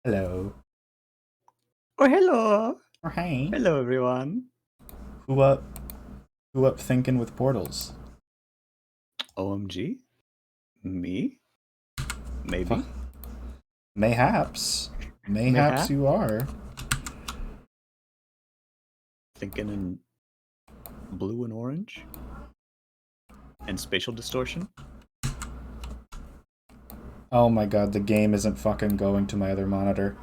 Hello. Oh, hello. Oh, hey. Hello, everyone. Who up? Who up thinking with portals? OMG? Me? Maybe? Mayhaps. Mayhaps Mayhap? you are. Thinking in blue and orange? And spatial distortion? Oh my god, the game isn't fucking going to my other monitor.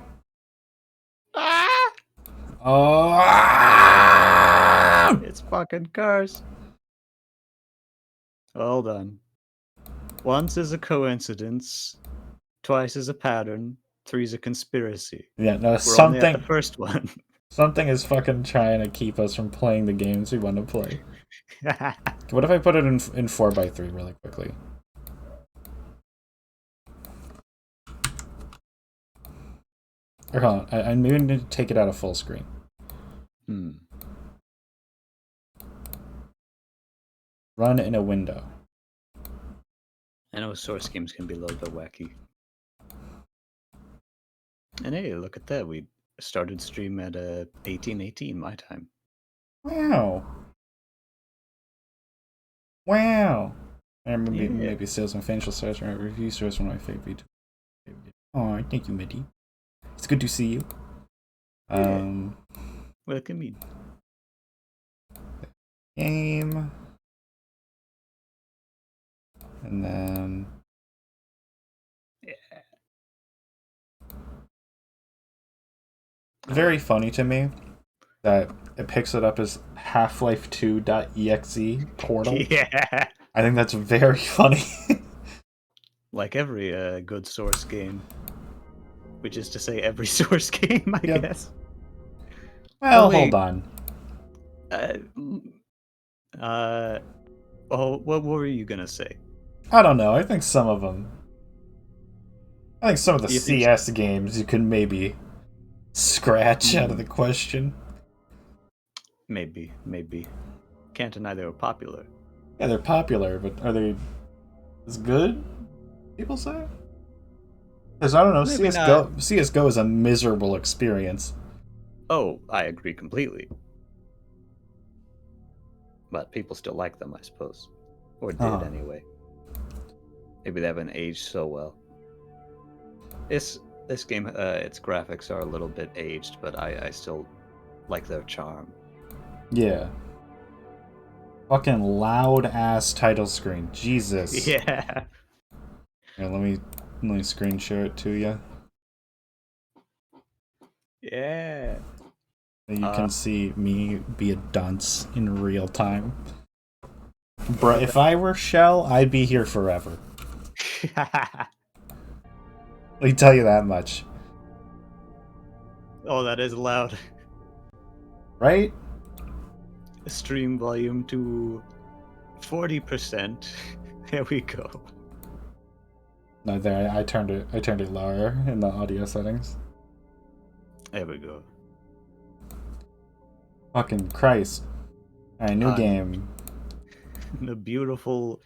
Ah! Oh! It's fucking cars. Well done. Once is a coincidence, twice is a pattern, three's a conspiracy. Yeah, no, We're only at the something first one. is fucking trying to keep us from playing the games we want to play. What if I put it in 4x3 really quickly? Or hold on, I maybe need to take it out of full screen. Run in a window. I know source games can be a little bit wacky. And hey, look at that. We started stream at 18:18 my time. Wow. Wow. And Yeah. maybe sales and financial sites or review source one of my favorite. Oh, thank you, Mitty. It's good to see you. Welcome in. Game. And then very funny to me that it picks it up as Half-Life 2.exe portal. Yeah. I think that's very funny. Like every good source game. Which is to say every source game, I Yep. guess. Well, Oh, wait. hold on. What were you gonna say? I don't know. I think some of them. I think some of the You think CS games you can maybe scratch out of the question. Maybe. Can't deny they were popular. Yeah, they're popular, but are they as good? People say. Because I don't know, Maybe CS:GO is a miserable experience. Oh, I agree completely. But people still like them, I suppose. Or did, anyway. Maybe they haven't aged so well. This game, its graphics are a little bit aged, but I still like their charm. Yeah. Fucking loud ass title screen. Jesus. Yeah. Here, let me screen share it to you. Yeah. You can see me be a dunce in real time. Bruh, if I were Shell, I'd be here forever. Let me tell you that much. Oh, that is loud. Right? Stream volume to 40%. There we go. No, there I turned it lower in the audio settings. There we go. Fucking Christ. Alright, new game. The beautiful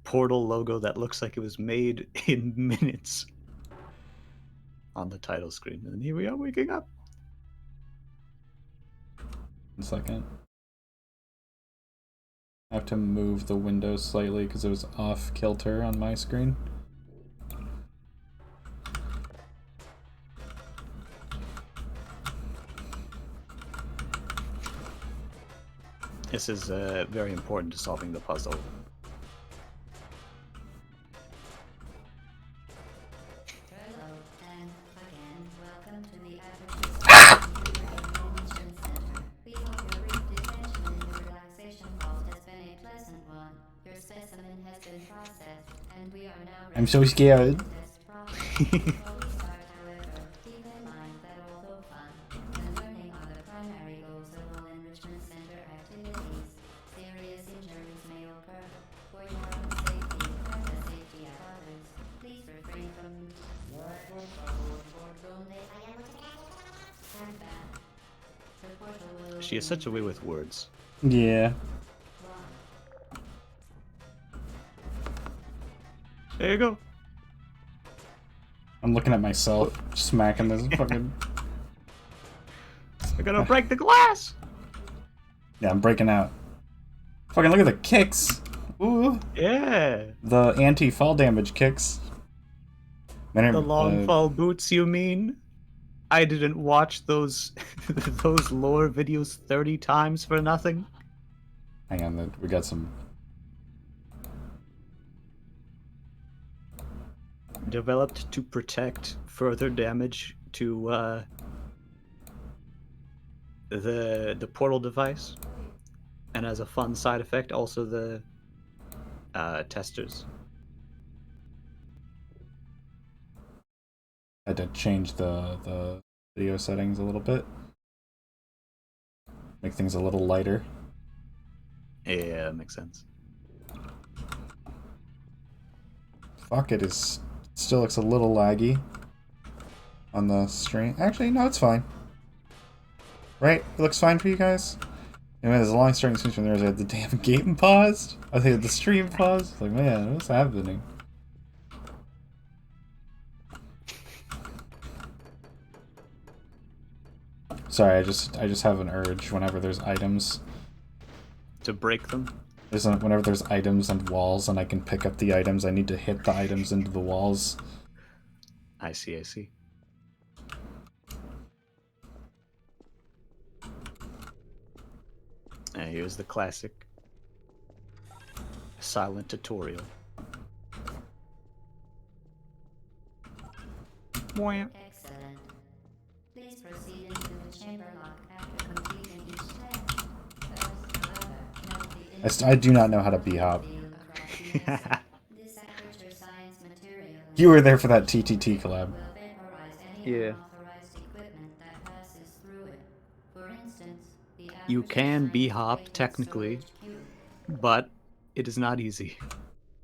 Portal logo that looks like it was made in minutes on the title screen. And here we are waking up. 1 second. I have to move the window slightly because it was off kilter on my screen. This is very important to solving the puzzle. Hello, and again, welcome to the Management Center. We hope your brief detention in the relaxation vault has been a pleasant one. Your specimen has been processed, and we are now ready I'm so scared. to test process. Before we start, however, keep in mind that although fun and learning are the primary goals of all Enrichment Center activities, serious injuries may occur. For your own safety and the safety of others, please refrain from She has such a way with words. Yeah. There you go. I'm looking at myself, smacking this fucking... We're gonna break the glass! Yeah, I'm breaking out. Fucking look at the kicks! Ooh! Yeah! The anti-fall damage kicks. The long fall boots, you mean? I didn't watch those those lore videos 30 times for nothing. Hang on, we got some... Developed to protect further damage to the portal device, and as a fun side effect, also the testers. I had to change the video settings a little bit. Make things a little lighter. Yeah, that makes sense. Fuck, it still looks a little laggy on the stream. Actually, no, it's fine. Right? It looks fine for you guys? Anyway, there's a long starting scene from there. I had the damn game paused. I think the stream paused. Like, man, what's happening? Sorry, I just have an urge whenever there's items. To break them? Whenever there's items and walls and I can pick up the items, I need to hit the items into the walls. I see, I see. And here's the classic silent tutorial. Wham. Excellent. Please proceed into the chamber lock after completing each test. First, however, note the I do not know how to b-hop. field across the exit. This aperture science material You were there for that TTT collab. will vaporize any Yeah. unauthorized equipment that passes through it. For instance, the You aperture can science b-hop, weighted technically. storage cube. But it is not easy.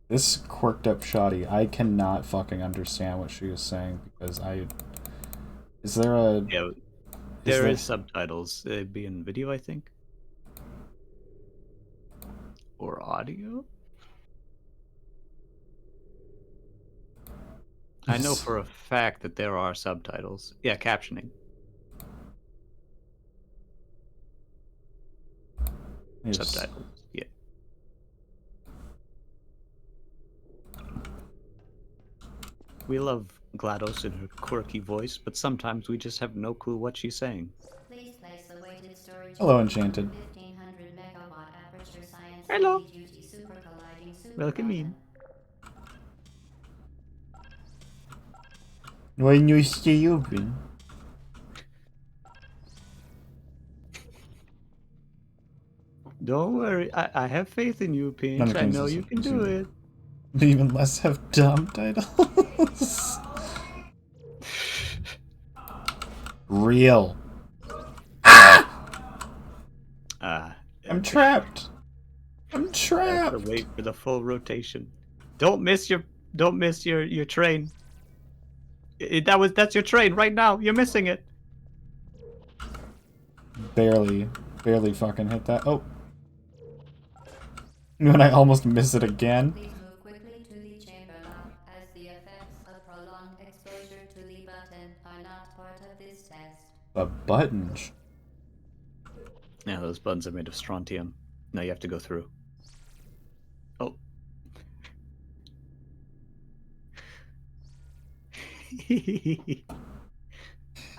This quirked up shoddy, I cannot fucking understand what she is saying because is there a... Yeah, there- there is subtitles. It'd be in video, I think. Or audio? I know for a fact that there are subtitles. Yeah, captioning. Subtitles. Yeah. We love GLaDOS and her quirky voice, but sometimes we just have no clue what she's saying. Please place the weighted storage Hello, cube Enchanted. on 1500 megawatt aperture science Hello. heavy-duty super colliding super Welcome in. When you stay open. Don't worry, I have faith in you, Pinch. I know you can do it. Even less have dumb titles. Real. I'm trapped. I'm Gotta trapped. wait for the full rotation. Don't miss your train. That's your train right now. You're missing it. Barely fucking hit that. Oh. When I almost miss it again. Please move quickly to the chamber lock, as the effects of prolonged exposure to the button are not part of this test. The buttons. Yeah, those buttons are made of strontium. Now you have to go through. Oh.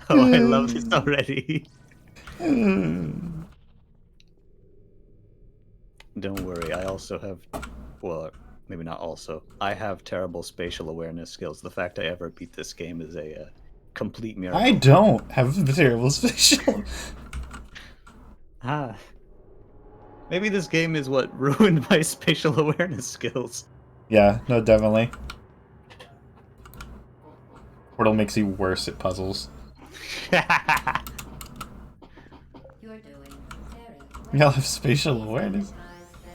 Oh, I love this already. Don't worry, I also have, well, maybe not also. I have terrible spatial awareness skills. The fact I ever beat this game is a complete miracle. I don't have terrible spatial. Ah. Maybe this game is what ruined my spatial awareness skills. Yeah, no, definitely. Portal makes you worse at puzzles. You're doing very well. Y'all have spatial awareness.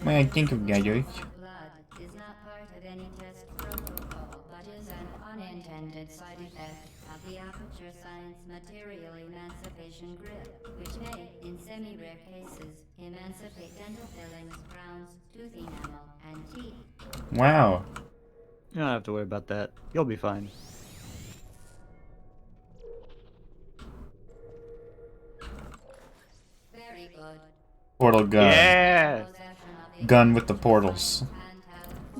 When I think of gadgets. Blood is not part of any test protocol, but is an unintended side effect of the aperture science material emancipation grip, which may, in semi-rare cases, emancipate dental fillings, crowns, tooth enamel, and teeth. Wow. You don't have to worry about that. You'll be fine. Portal gun. Yeah! Gun with the portals.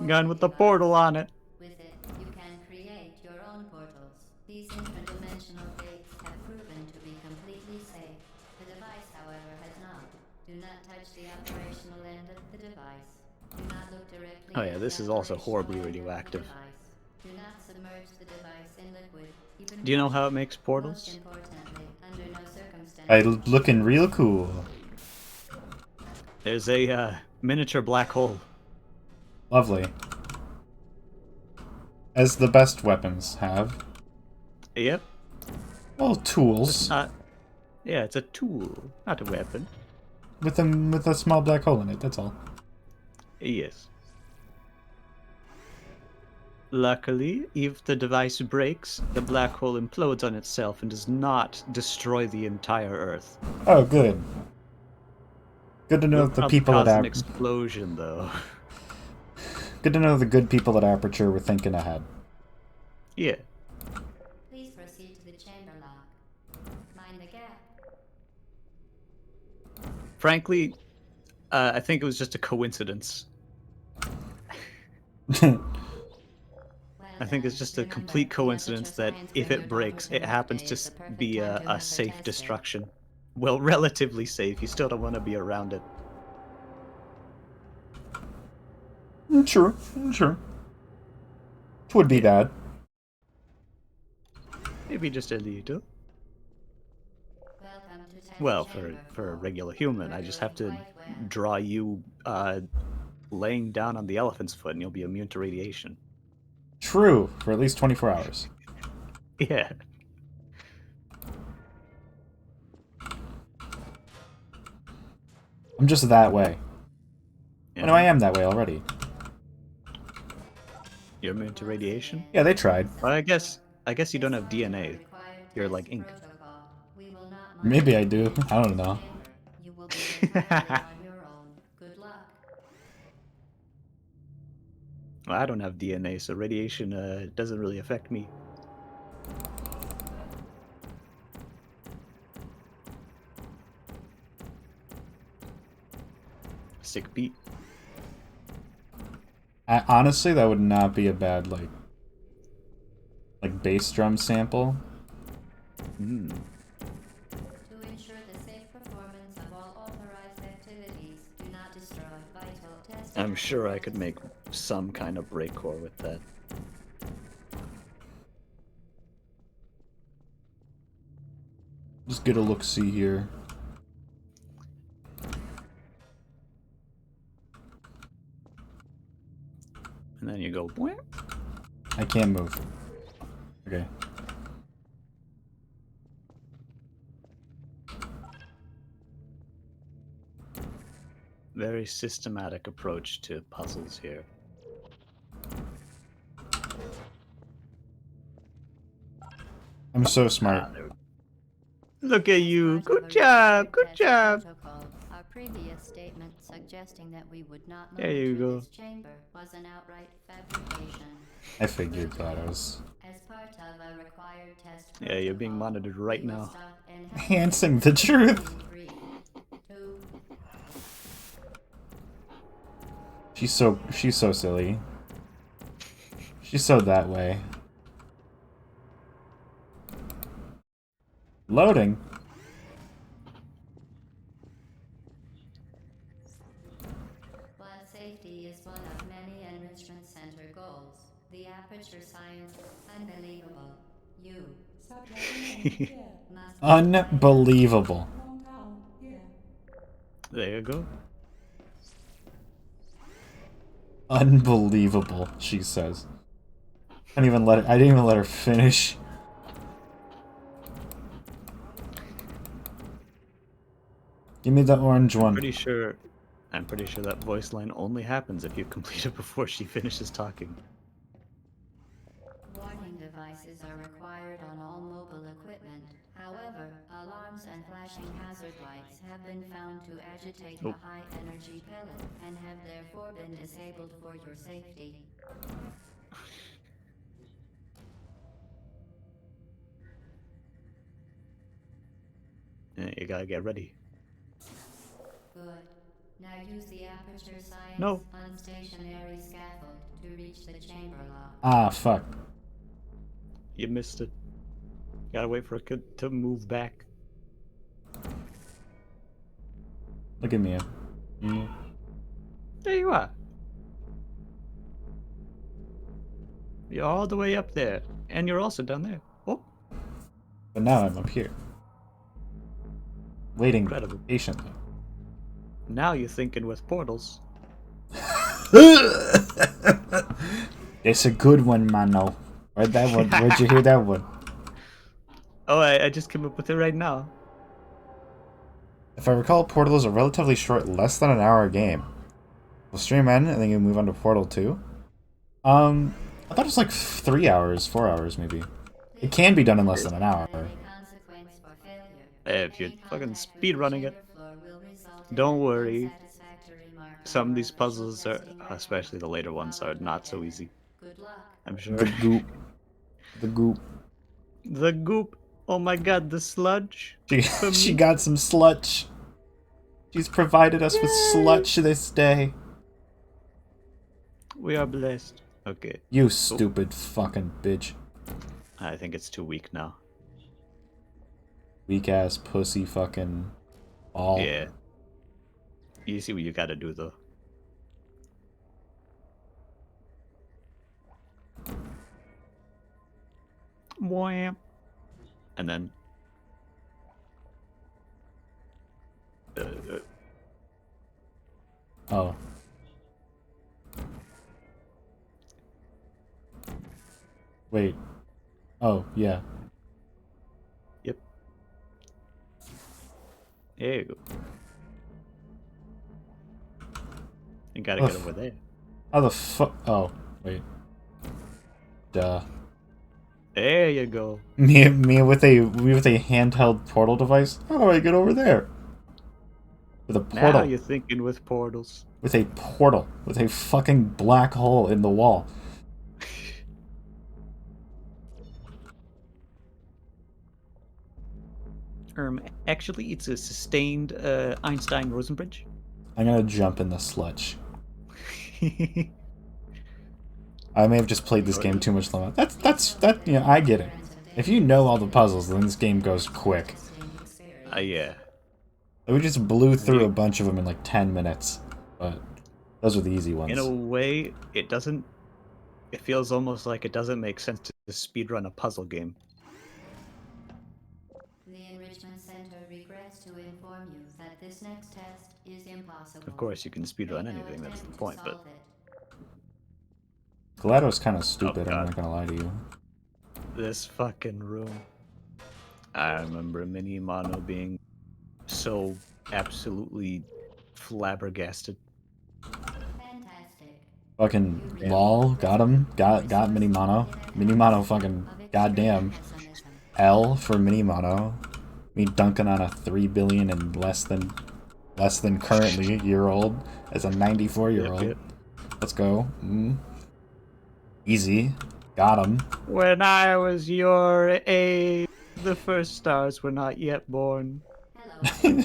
Gun with the portal on it. With it, you can create your own portals. These interdimensional gates have proven to be completely safe. The device, however, has not. Do not touch the operational end of the device. Do not look directly Oh yeah, at this the is also operational horribly end of the radioactive. device. Do not submerge the device in liquid. Even Do you know how it makes Most portals? importantly, under no circumstances. I looking real cool. There's a miniature black hole. Lovely. As the best weapons have. Yep. Well, tools. Yeah, it's a tool, not a weapon. With a small black hole in it, that's all. Yes. Luckily, if the device breaks, the black hole implodes on itself and does not destroy the entire Earth. Oh, good. Good to know It'll that the probably people at cause an Aperture. explosion, though. Good to know the good people at Aperture were thinking ahead. Yeah. Please proceed to the chamber lock. Mind the gap. Frankly, I think it was just a coincidence. I think it's just a complete coincidence that if it breaks, it happens to be a safe destruction. Well, relatively safe. You still don't want to be around it. True. It would be bad. Maybe just a little. Welcome to Tech Well, Chamber. for a regular human, I just have to draw you laying down on the elephant's foot and you'll be immune to radiation. True, for at least 24 hours. Yeah. I'm just that way. Yeah. No, I am that way already. You're immune to radiation? Yeah, they tried. Well, I guess you don't have DNA. You're like ink. We will not Maybe I do. I don't know. You will be entirely on your own. Good luck. Well, I don't have DNA, so radiation doesn't really affect me. Sick beat. Honestly, that would not be a bad, like bass drum sample. Mm. To ensure the safe performance of all authorized activities, do not destroy vital testing. I'm sure I could make some kind of breakcore with that. Just get a look-see here. And then you go, "Bwah." I can't move. Okay. Very systematic approach to puzzles here. I'm so smart. Look at you. Part of Good a job. required Good test job. protocol. Our previous statement suggesting that we would not move There you through go. this chamber was an outright fabrication. I figured that. I was As part of a required test Yeah, you're being protocol, monitored right we will now. stop and help enhancing the truth. in 3, 2, She's so silly. She's so that way. Loading. While safety is one of many Enrichment Center goals, the Aperture Science unbelievable. You must Unbelievable. There you go. Unbelievable, she says. I didn't even let her finish. Give me the orange one. I'm pretty sure that voice line only happens if you complete it before she finishes talking. Warning devices are required on all mobile equipment. However, alarms and flashing hazard lights have been found to agitate the high-energy pellet and have therefore been disabled for your safety. Yeah, you gotta get ready. Good. Now use the Aperture Science No. unstationary scaffold to reach the chamber lock. Ah, fuck. You missed it. Gotta wait for it to move back. Look at me. Mm. There you are. You're all the way up there. And you're also down there. Oh, But now I'm up here. Waiting incredible. patiently. Now you're thinking with portals. It's a good one, mano. Where'd you hear that one? Oh, I just came up with it right now. If I recall, Portal is a relatively short, less than an hour game. We'll stream end, and then you move on to Portal 2. I thought it was like 3 hours, 4 hours maybe. It can be done in less than an hour. If you're fucking speedrunning it, don't worry. Some of these puzzles are, especially the later ones, are not so easy. I'm sure. The goop. The goop. The goop. Oh my god, the sludge. She got some sludge. She's provided us with sludge this day. We are blessed. Okay. You stupid fucking bitch. I think it's too weak now. Weak ass pussy fucking ball. Yeah. You see what you gotta do though. Wham. And then Oh. Wait. Oh, yeah. Yep. There you go. You gotta get over there. How the fuck? Oh, wait. Duh. There you go. Me with a handheld portal device. How do I get over there? With a portal. Now you're thinking with portals. With a portal. With a fucking black hole in the wall. Actually, it's a sustained Einstein-Rosen bridge. I'm gonna jump in the sludge. I may have just played this game too much longer. That you know, I get it. If you know all the puzzles, then this game goes quick. Yeah. We just blew through a bunch of them in like 10 minutes, but those are the easy ones. In a way, it doesn't. It feels almost like it doesn't make sense to speedrun a puzzle game. The Enrichment Center regrets to inform you that this next test is impossible. Of course, you can speedrun Make no anything. That's the attempt to point. But solve it. GLaDOS kind of stupid. Oh, I'm God. not gonna lie to you. this fucking room. I remember Mini Mono being so absolutely flabbergasted. Fantastic. Fucking lol. Got him. Got Mini Mono. Mini Mono fucking goddamn. L for Mini Mono. Me dunking on a 3 billion and less than currently year old as a 94-year-old. Yep. Let's go. Easy. Got him. When I was your age, the first stars were not yet born. Hello.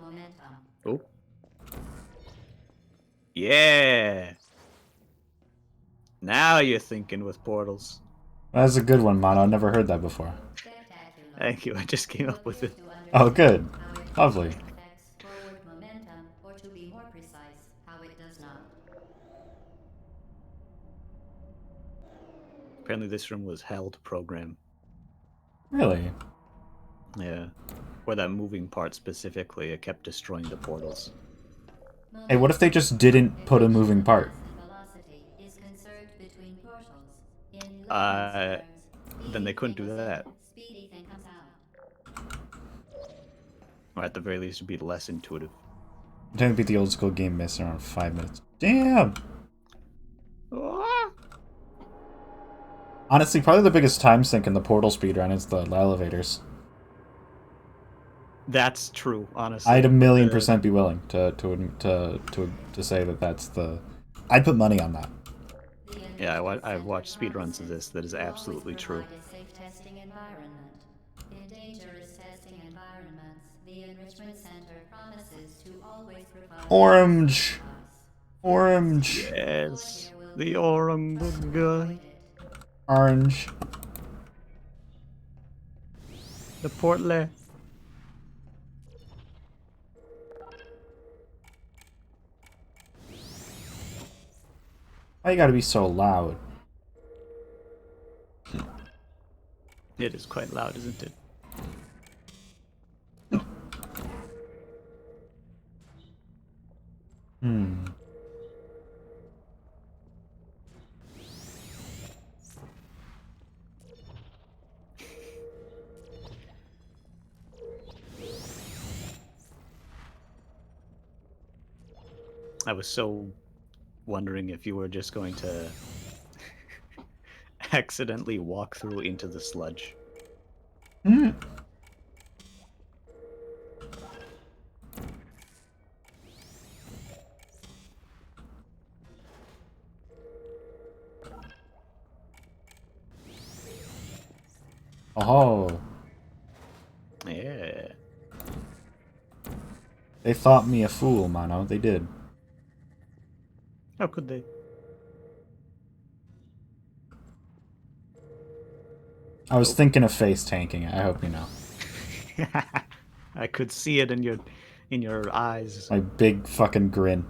Momentum. Oh. Yeah. Now you're thinking with portals. That's a good one, Mono. I've never heard that before. Spectacular. Thank you. I just came up with it. Oh, good. Lovely. Affects forward momentum, or to be more precise, how it does not. Apparently, this room was hell to program. Really? Yeah. For that moving part specifically, it kept destroying the portals. Hey, what if they just didn't put a moving part? Velocity is conserved between portals. In Then they couldn't do that. Speedy thing comes out. Or at the very least, it'd be less intuitive. I'm trying to beat the old school game miss around 5 minutes. Damn! Ah! Honestly, probably the biggest time sink in the portal speedrun is the elevators. That's true, honestly. I'd 1,000,000% be willing to say that that's the. I'd put money on that. Yeah, I've watched speedruns of this. That is absolutely true. testing environment. In dangerous testing environments, the Enrichment Center promises to always provide Orange. Orange. Yes, the Orangutan. Orange. The Portlet. Why you gotta be so loud? It is quite loud, isn't it? Hmm. I was so wondering if you were just going to accidentally walk through into the sludge. Hmm. Oh. Yeah. They thought me a fool, mano. They did. How could they? I was thinking of face tanking. I hope you know. I could see it in your eyes. My big fucking grin.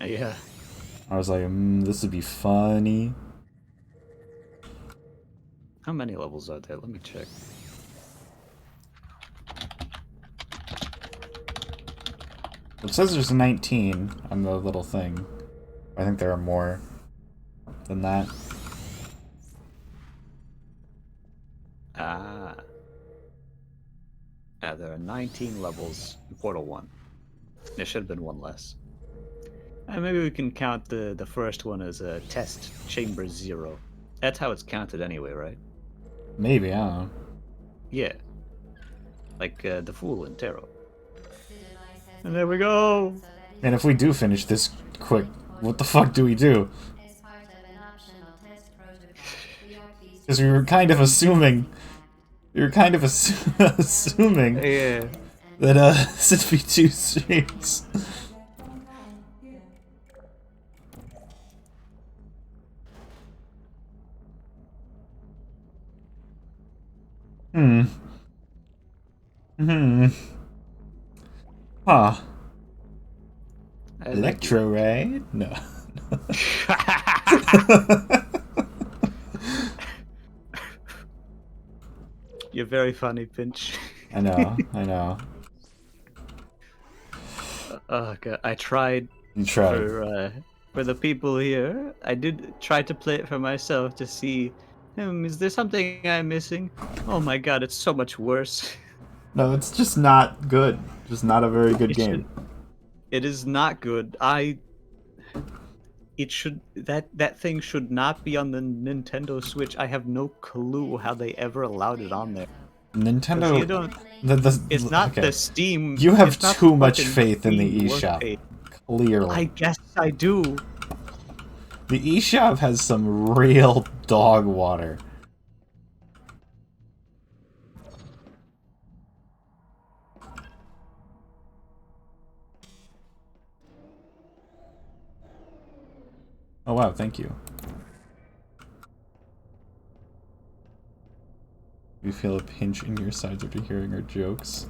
Yeah. I was like, this would be funny. How many levels are there? Let me check. It says there's 19 on the little thing. I think there are more than that. Ah. Yeah, there are 19 levels in Portal 1. There should have been one less. Maybe we can count the first one as a test chamber 0. That's how it's counted anyway, right? Maybe, I don't know. Yeah. Like the Fool in Tarot. And there we go! And if we do finish this quick, what the fuck do we do? As part of an optional test protocol, we are pleased Because we were kind of assuming... We were kind of assuming Yeah. that, this would be 2 streams. Huh. Electro Ray? No. You're very funny, Pinch. I know, I know. Oh god, I tried You tried. for the people here. I did try to play it for myself to see, is there something I'm missing? Oh my god, it's so much worse. No, it's just not good. Just not a very good It game. It is not good. It should that thing should not be on the Nintendo Switch. I have no clue how they ever allowed it on there. 'Cause Nintendo... you don't. The, It's not okay. the Steam. You have it's not too the much fucking faith in the Steam eShop. workpage. Clearly. I guess I do. The eShop has some real dog water. Oh wow, thank you. You feel a pinch in your sides after hearing our jokes?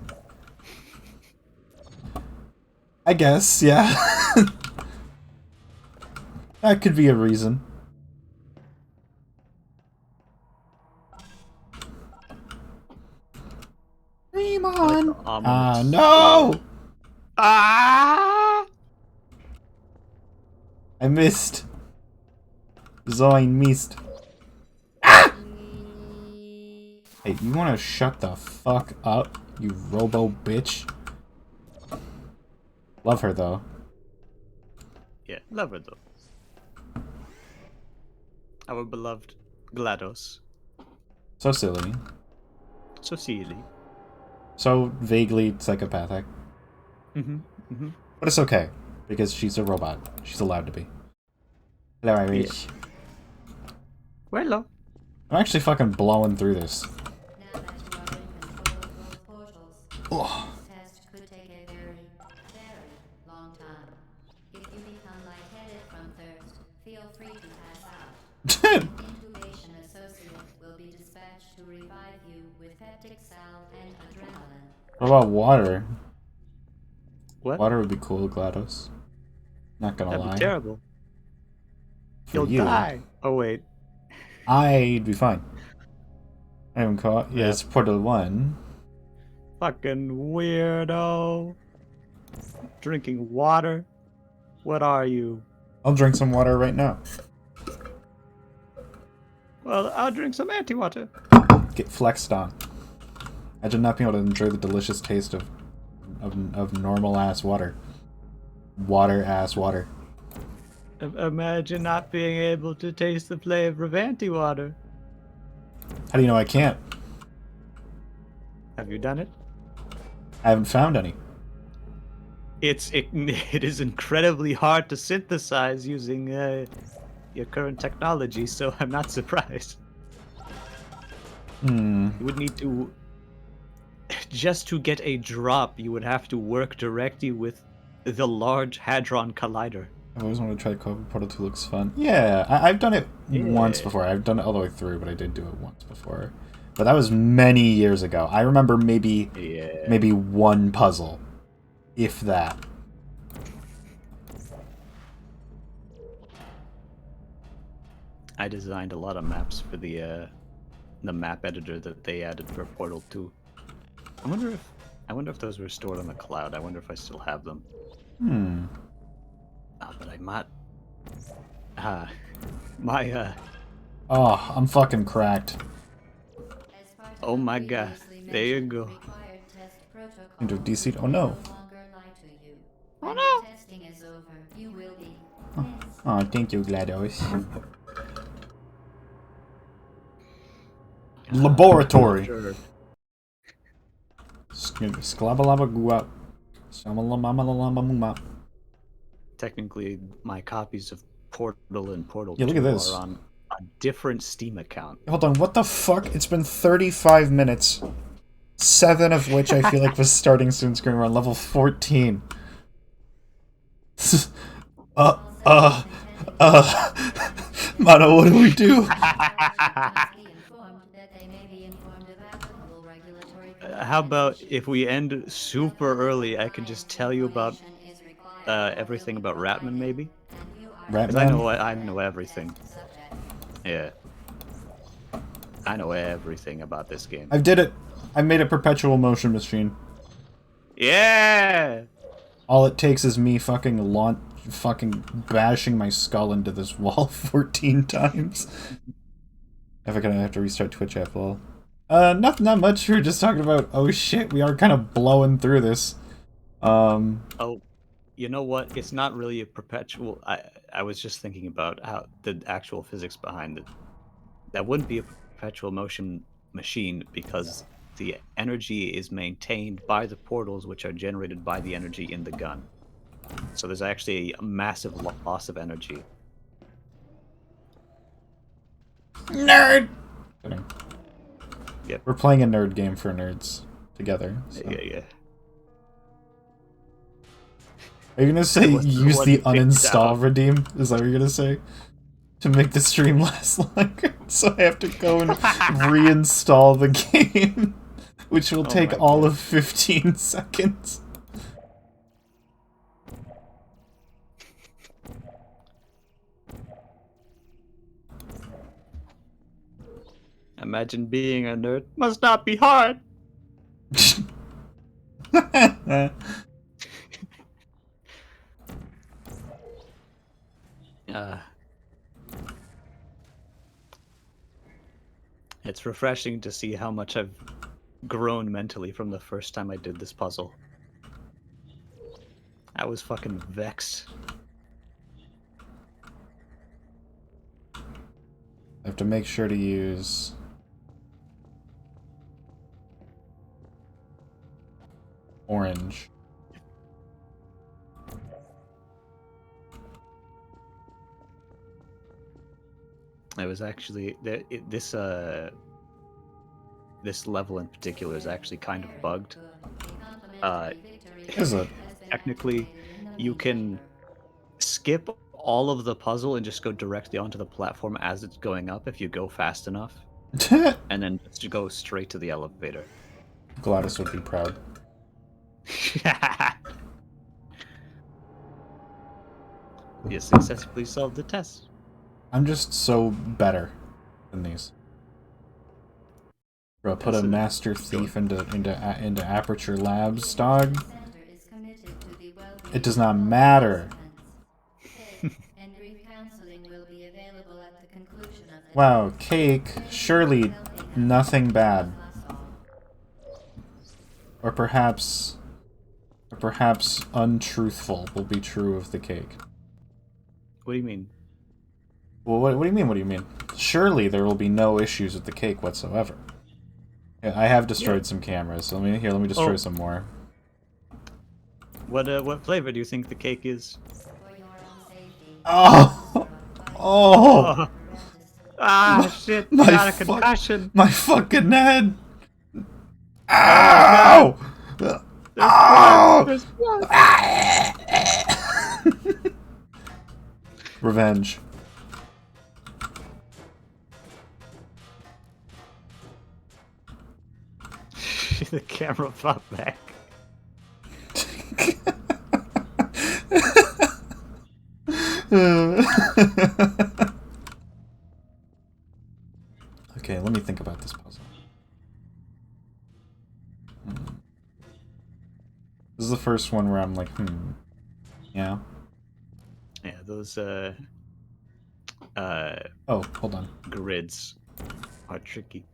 I guess, yeah. That could be a reason. Remon! Ah, no! Ah! I missed. Zoin missed. Ah! Hey, you wanna shut the fuck up, you robo bitch? Love her though. Yeah, love her though. Our beloved GLaDOS. So silly. So silly. So vaguely psychopathic. Mm-hmm. But it's okay, because she's a robot. She's allowed to be. Hello, Irish. Well, I'm actually fucking blowing through this. Now that you are in control of those portals, Ugh. this test could take a very, very long time. If you become lightheaded from thirst, feel free to pass out. An incubation associate will be dispatched to revive you with peptic salve and adrenaline. What about water? What? Water would be cool, GLaDOS. Not gonna That'd lie. be terrible. For You'll you, die. Oh wait. I'd be fine. I haven't caught. Yeah, Yeah. it's Portal 1. Fucking weirdo. Drinking water. What are you? I'll drink some water right now. Well, I'll drink some anti-water. Get flexed on. Imagine not being able to enjoy the delicious taste of normal ass water. Water ass water. Imagine not being able to taste the flavor of anti-water. How do you know I can't? Have you done it? I haven't found any. It is incredibly hard to synthesize using your current technology, so I'm not surprised. Hmm. You would need to, just to get a drop, you would have to work directly with the Large Hadron Collider. I've always wanted to try Coffee Portal 2. Looks fun. Yeah, I've done it once Yeah. before. I've done it all the way through, but I did do it once before. But that was many years ago. I remember maybe one puzzle, if that. I designed a lot of maps for the map editor that they added for Portal 2. I wonder if those were stored on the cloud. I wonder if I still have them. Hmm. But I might. My Oh, I'm fucking cracked. As part of Oh the my god, previously there you mentioned go. required test protocol, Into DC. Oh we no. no longer lie to you. When the testing is over, you will be missed. Oh, thank you, GLaDOS. Laboratory. Sure. Sklabalaba guap. Shamalamalama. Technically, my copies of Portal and Portal Yeah, look 2 at this. are on a different Steam account. Hold on, what the fuck? It's been 35 minutes. 7 of which I feel like was starting soon screen. We're on level 14. Mano, what do we do? Must be informed that they may be informed of applicable regulatory How about if we end super early, I can just tell you about information is required everything about Ratman, maybe? and you are Because Ratman? I know everything. subject. Yeah. I know everything about this game. I did it. I made a perpetual motion machine. Yeah! All it takes is me fucking bashing my skull into this wall 14 times. If I gonna have to restart Twitch app, lol. Not much. We were just talking about, oh shit, we are kind of blowing through this. Oh, you know what? It's not really a perpetual. I was just thinking about how the actual physics behind it. That wouldn't be a perpetual motion machine because the energy is maintained by the portals, which are generated by the energy in the gun. So there's actually a massive loss of energy. Nerd! Kidding. Yep. We're playing a nerd game for nerds together. So. Yeah. Are you gonna say was the use one the you picked uninstall out. redeem? Is that what you're gonna say? To make the stream last longer? So I have to go and reinstall the game, which will take my all of 15 seconds. Imagine being a nerd. Must not be hard. It's refreshing to see how much I've grown mentally from the first time I did this puzzle. I was fucking vexed. I have to make sure to use orange. It was actually this level in particular is actually kind of bugged. Is it? Technically, you can skip all of the puzzle and just go directly onto the platform as it's going up if you go fast enough, and then just go straight to the elevator. Gladys would be proud. You successfully solved the test. I'm just so better than these. Bro, put a That's master thief into Aperture Labs, dog. It does not matter. Wow, cake. Surely nothing bad. Or perhaps untruthful will be true of the cake. What do you mean? Well, what do you mean? What do you mean? Surely there will be no issues with the cake whatsoever. Yeah, I have destroyed some cameras, so let me destroy some more. What flavor do you think the cake is? Oh! Oh! Ah, shit! my Got a fuck- concussion. My fucking head! Ow! Ow! There's blood. Revenge. The camera popped back. Okay, let me think about this puzzle. This is the first one where I'm like, yeah. Yeah, those Oh, hold on. grids are tricky.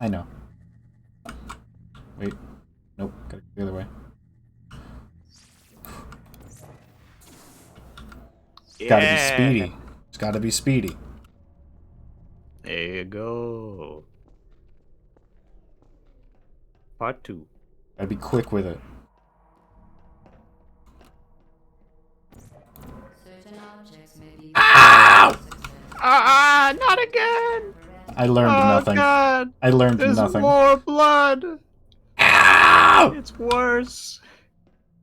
I know. Wait. Nope, gotta go the other way. It's gotta be speedy. It's gotta be speedy. There you go. Part 2. Gotta be quick with it. Ow! Not again! I learned nothing. God! I learned There's nothing. more blood! Ow! It's worse.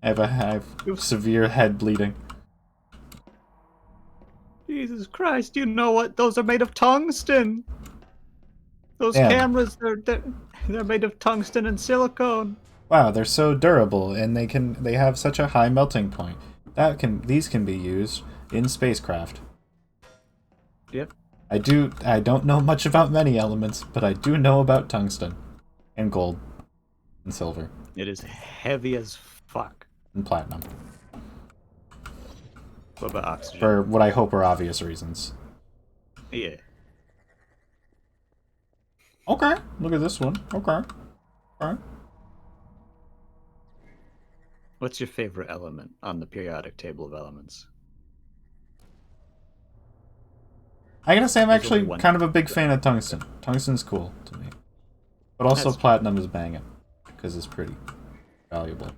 I have severe head bleeding. Jesus Christ, you know what? Those are made of tungsten! Those Damn. cameras, they're made of tungsten and silicone. Wow, they're so durable and they have such a high melting point. These can be used in spacecraft. Yep. I don't know much about many elements, but I do know about tungsten and gold and silver It is heavy as fuck. and platinum What about oxygen? for what I hope are obvious reasons. Yeah. Okay, look at this one. Okay. Okay. What's your favorite element on the periodic table of elements? I gotta say I'm There's actually only one. kind of a big fan of tungsten. Tungsten's cool to me. But also That's- platinum is banging. Because it's pretty valuable.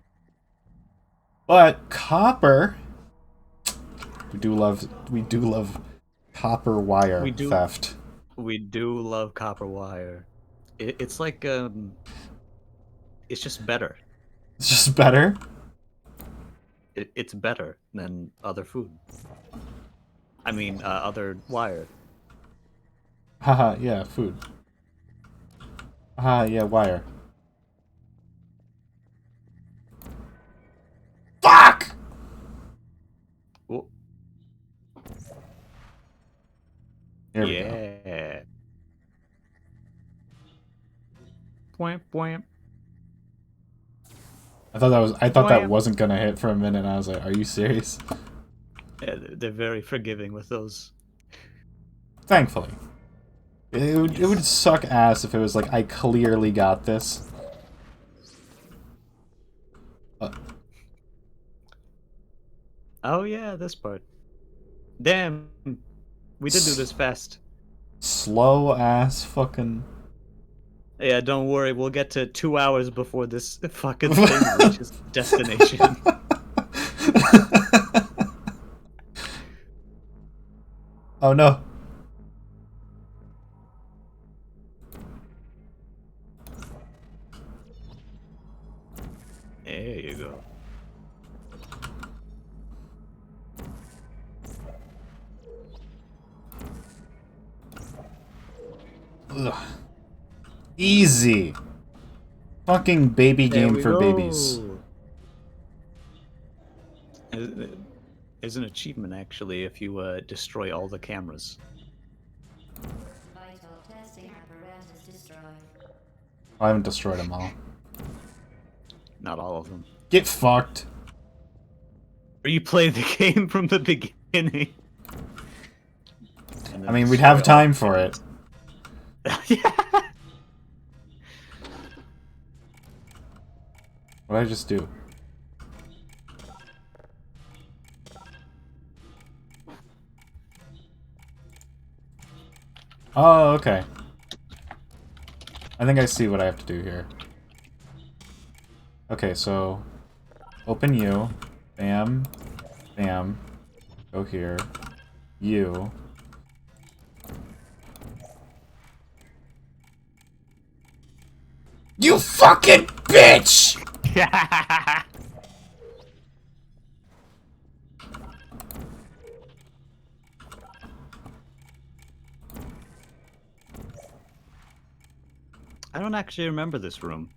But copper, we do love copper wire We do. theft. We do love copper wire. It's like it's just better. It's just better. It's better than other food. I mean, other wire. Haha, yeah, food. Haha, yeah, wire. Fuck! Oh, Here we go. yeah. Bwamp, bwamp. I thought that Wham. wasn't gonna hit for a minute, and I was like, "Are you serious?" Yeah, they're very forgiving with those. Thankfully, it would suck ass if it was like I clearly got this. Oh yeah, this part. Damn, we did do this fast. Slow ass fucking. Yeah, don't worry, we'll get to 2 hours before this fucking thing reaches destination. Oh no. There you go. Ugh. Easy. Fucking baby There game we for go. babies. There's an achievement actually if you destroy all the cameras. Vital testing apparatus destroyed. I haven't destroyed them all. Not all of them. Get fucked. Or you play the game from the beginning. I mean, we'd have time for it. Yeah. What did I just do? Oh, okay. I think I see what I have to do here. Okay, so open you, bam, bam, go here, you. You fucking bitch! I don't actually remember this room.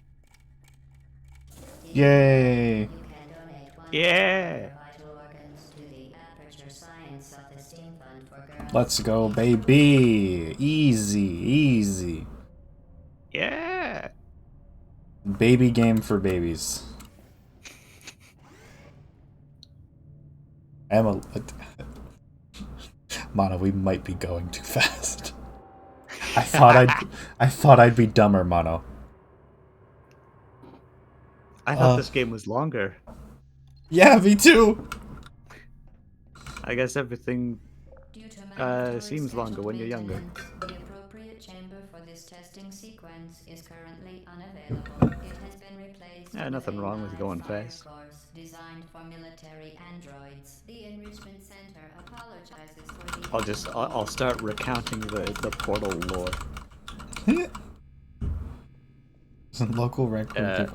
Yay! You can donate one Yeah. of your vital organs to the Aperture Science Self-Esteem Fund for girls. Let's go, baby! Easy, easy. Yeah. Baby game for babies. Emma, Mono, we might be going too fast. I thought I'd be dumber, Mono. I thought this game was longer. Yeah, me too. I guess everything. Due to mandatory seems longer when you're younger. maintenance, the appropriate chamber for this testing sequence is currently unavailable. It has been replaced Yeah, nothing with a wrong with live going fire fast. course designed for military androids. The Enrichment Center apologizes for the I'll start recounting the portal lore. Local record.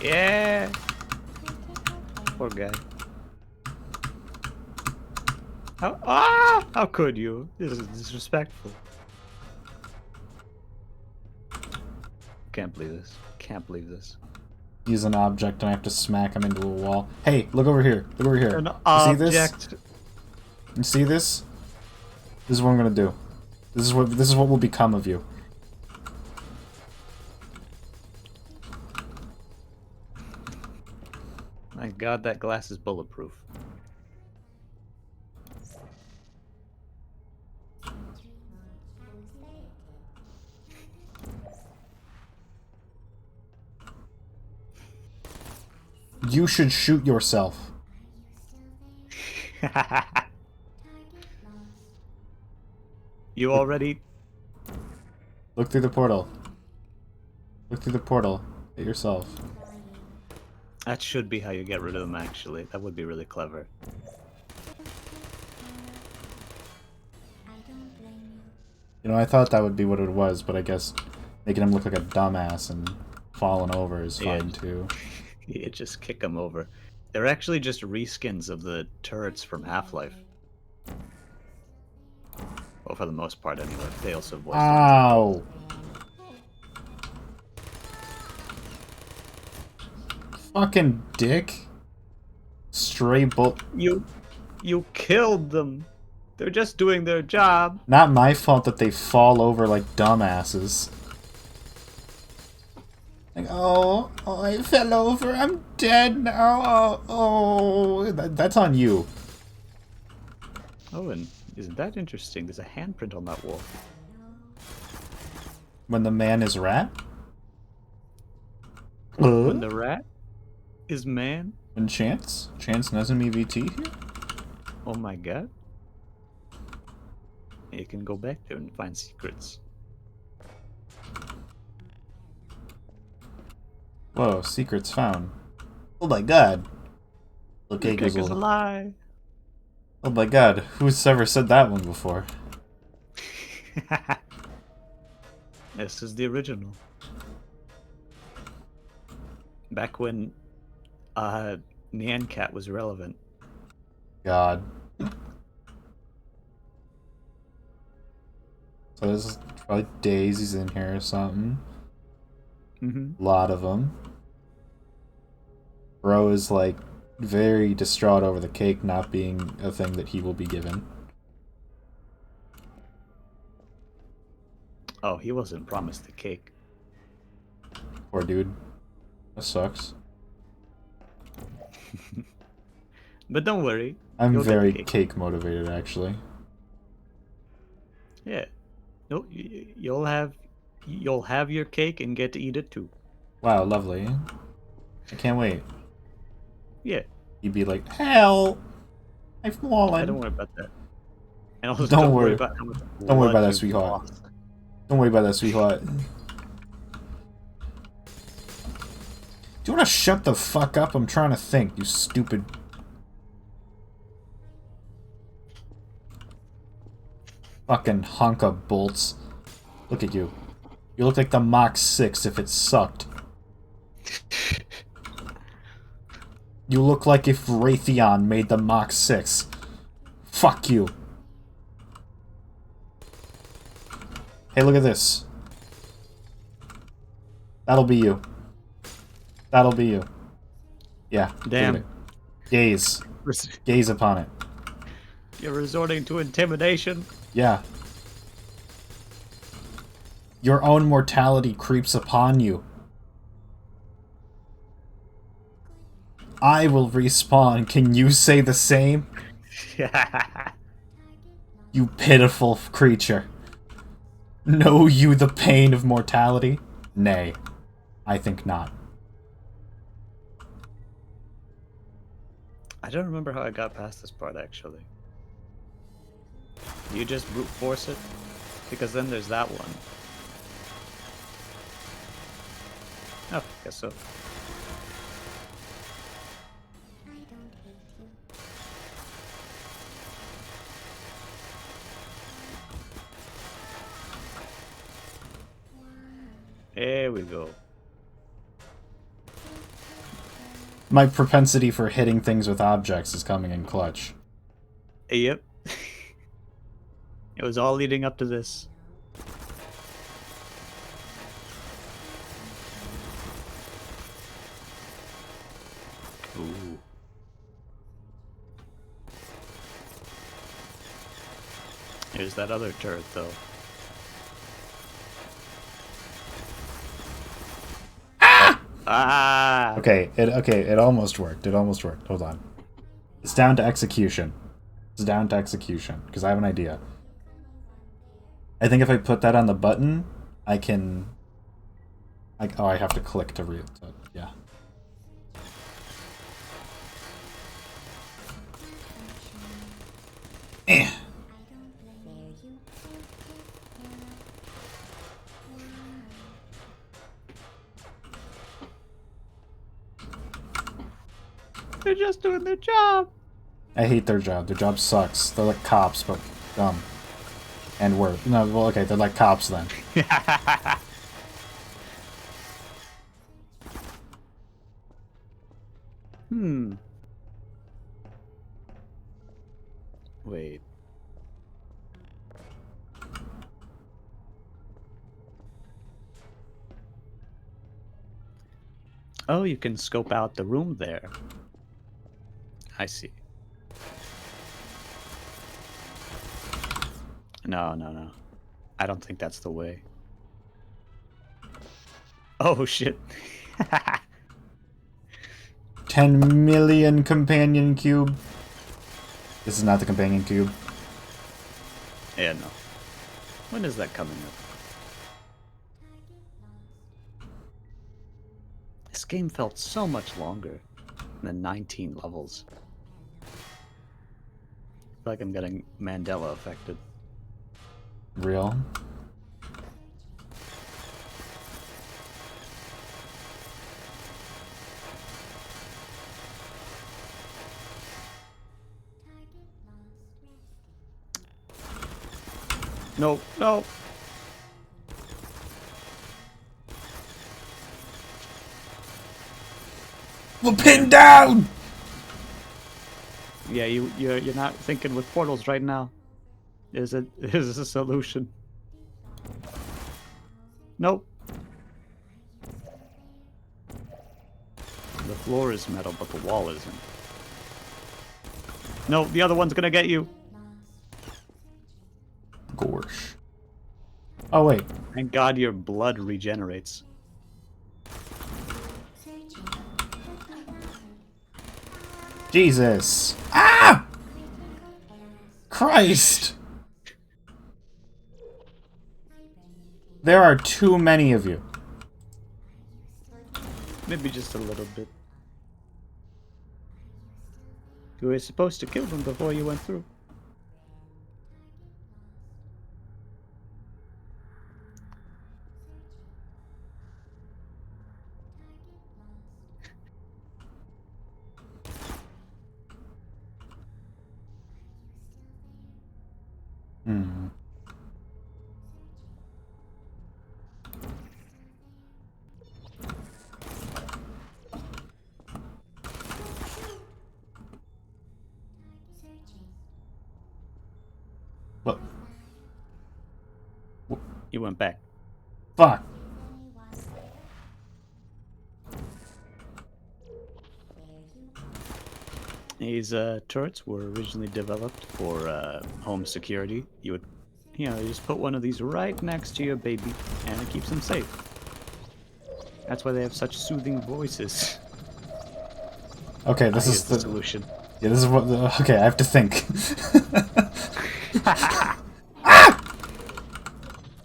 Yeah. Poor guy. How could you? This is disrespectful. Can't believe this. Can't believe this. Use an object and I have to smack him into a wall. Hey, look over here. Look over here. An You see this? object. You see this? This is what I'm gonna do. This is what will become of you. My God, that glass is bulletproof. You should shoot yourself. You already. Look through the portal. Look through the portal. Hit yourself. That should be how you get rid of them, actually. That would be really clever. You know, I thought that would be what it was, but I guess making him look like a dumbass and falling over is Yeah. fine too. You just kick them over. They're actually just reskins of the turrets from Half-Life. Well, for the most part, anyway. They also voiced them. Ow! Fucking dick. Stray bull. You killed them. They're just doing their job. Not my fault that they fall over like dumbasses. Like, oh, I fell over. I'm dead now. Oh, that's on you. Oh, and isn't that interesting? There's a handprint on that wall. When the man is rat? When the rat is man? When Chance? Chance Nezumi VT here? Oh my God. You can go back there and find secrets. Whoa, secrets found. Oh my god. The Your cake cake is is a lie. Oh my god, who's ever said that one before? This is the original. Back when Nyan Cat was relevant. God. So there's probably daisies in here or something. Mm-hmm. A lot of them. Bro is like very distraught over the cake not being a thing that he will be given. Oh, he wasn't promised the cake. Poor dude. That sucks. But don't worry. I'm you'll get the very cake. cake motivated, actually. Yeah. No, you'll have your cake and get to eat it too. Wow, lovely. I can't wait. Yeah. You'd be like, hell! I've I don't fallen. worry about that. And also Don't don't worry worry. about how much Don't worry about blood that, you've sweetheart. lost. Don't worry about that, sweetheart. Do you want to shut the fuck up? I'm trying to think, you stupid... Fucking hunk of bolts. Look at you. You look like the Mach 6 if it sucked. You look like if Raytheon made the Mach 6. Fuck you. Hey, look at this. That'll be you. That'll be you. Yeah. look at Damn. it. Gaze. Gaze upon it. You're resorting to intimidation. Yeah. Your own mortality creeps upon you. I will respawn. Can you say the same? You pitiful creature. Know you the pain of mortality? Nay, I think not. I don't remember how I got past this part, actually. You just brute force it? Because then there's that one. Oh, guess so. There we go. My propensity for hitting things with objects is coming in clutch. Yep. It was all leading up to this. Ooh. Here's that other turret, though. Ah! Okay, it almost worked. It almost worked. Hold on. It's down to execution. It's down to execution, because I have an idea. I think if I put that on the button, I can... oh, I have to click to read it. Yeah. Eh. They're just doing their job. I hate their job. Their job sucks. They're like cops, but dumb. And worse. No, well, okay, they're like cops then. Hmm. Wait. Oh, you can scope out the room there. I see. No, no, no. I don't think that's the way. Oh, shit. 10 million companion cube. This is not the companion cube. Yeah, no. When is that coming up? This game felt so much longer than 19 levels. I feel like I'm getting Mandela affected. Real. No, no. We're pinned down! Yeah, you're not thinking with portals right now. There's a solution. Nope. The floor is metal, but the wall isn't. No, the other one's gonna get you. Gorsh. Oh, wait. Thank God your blood regenerates. Jesus. Ah! Christ! There are too many of you. Maybe just a little bit. You were supposed to kill them before you went through. Hmm. What? You went back. Fuck. These turrets were originally developed for home security. You just put one of these right next to your baby, and it keeps them safe. That's why they have such soothing voices. Okay, this is Here's the the... solution. Yeah, this is what... Okay, I have to think.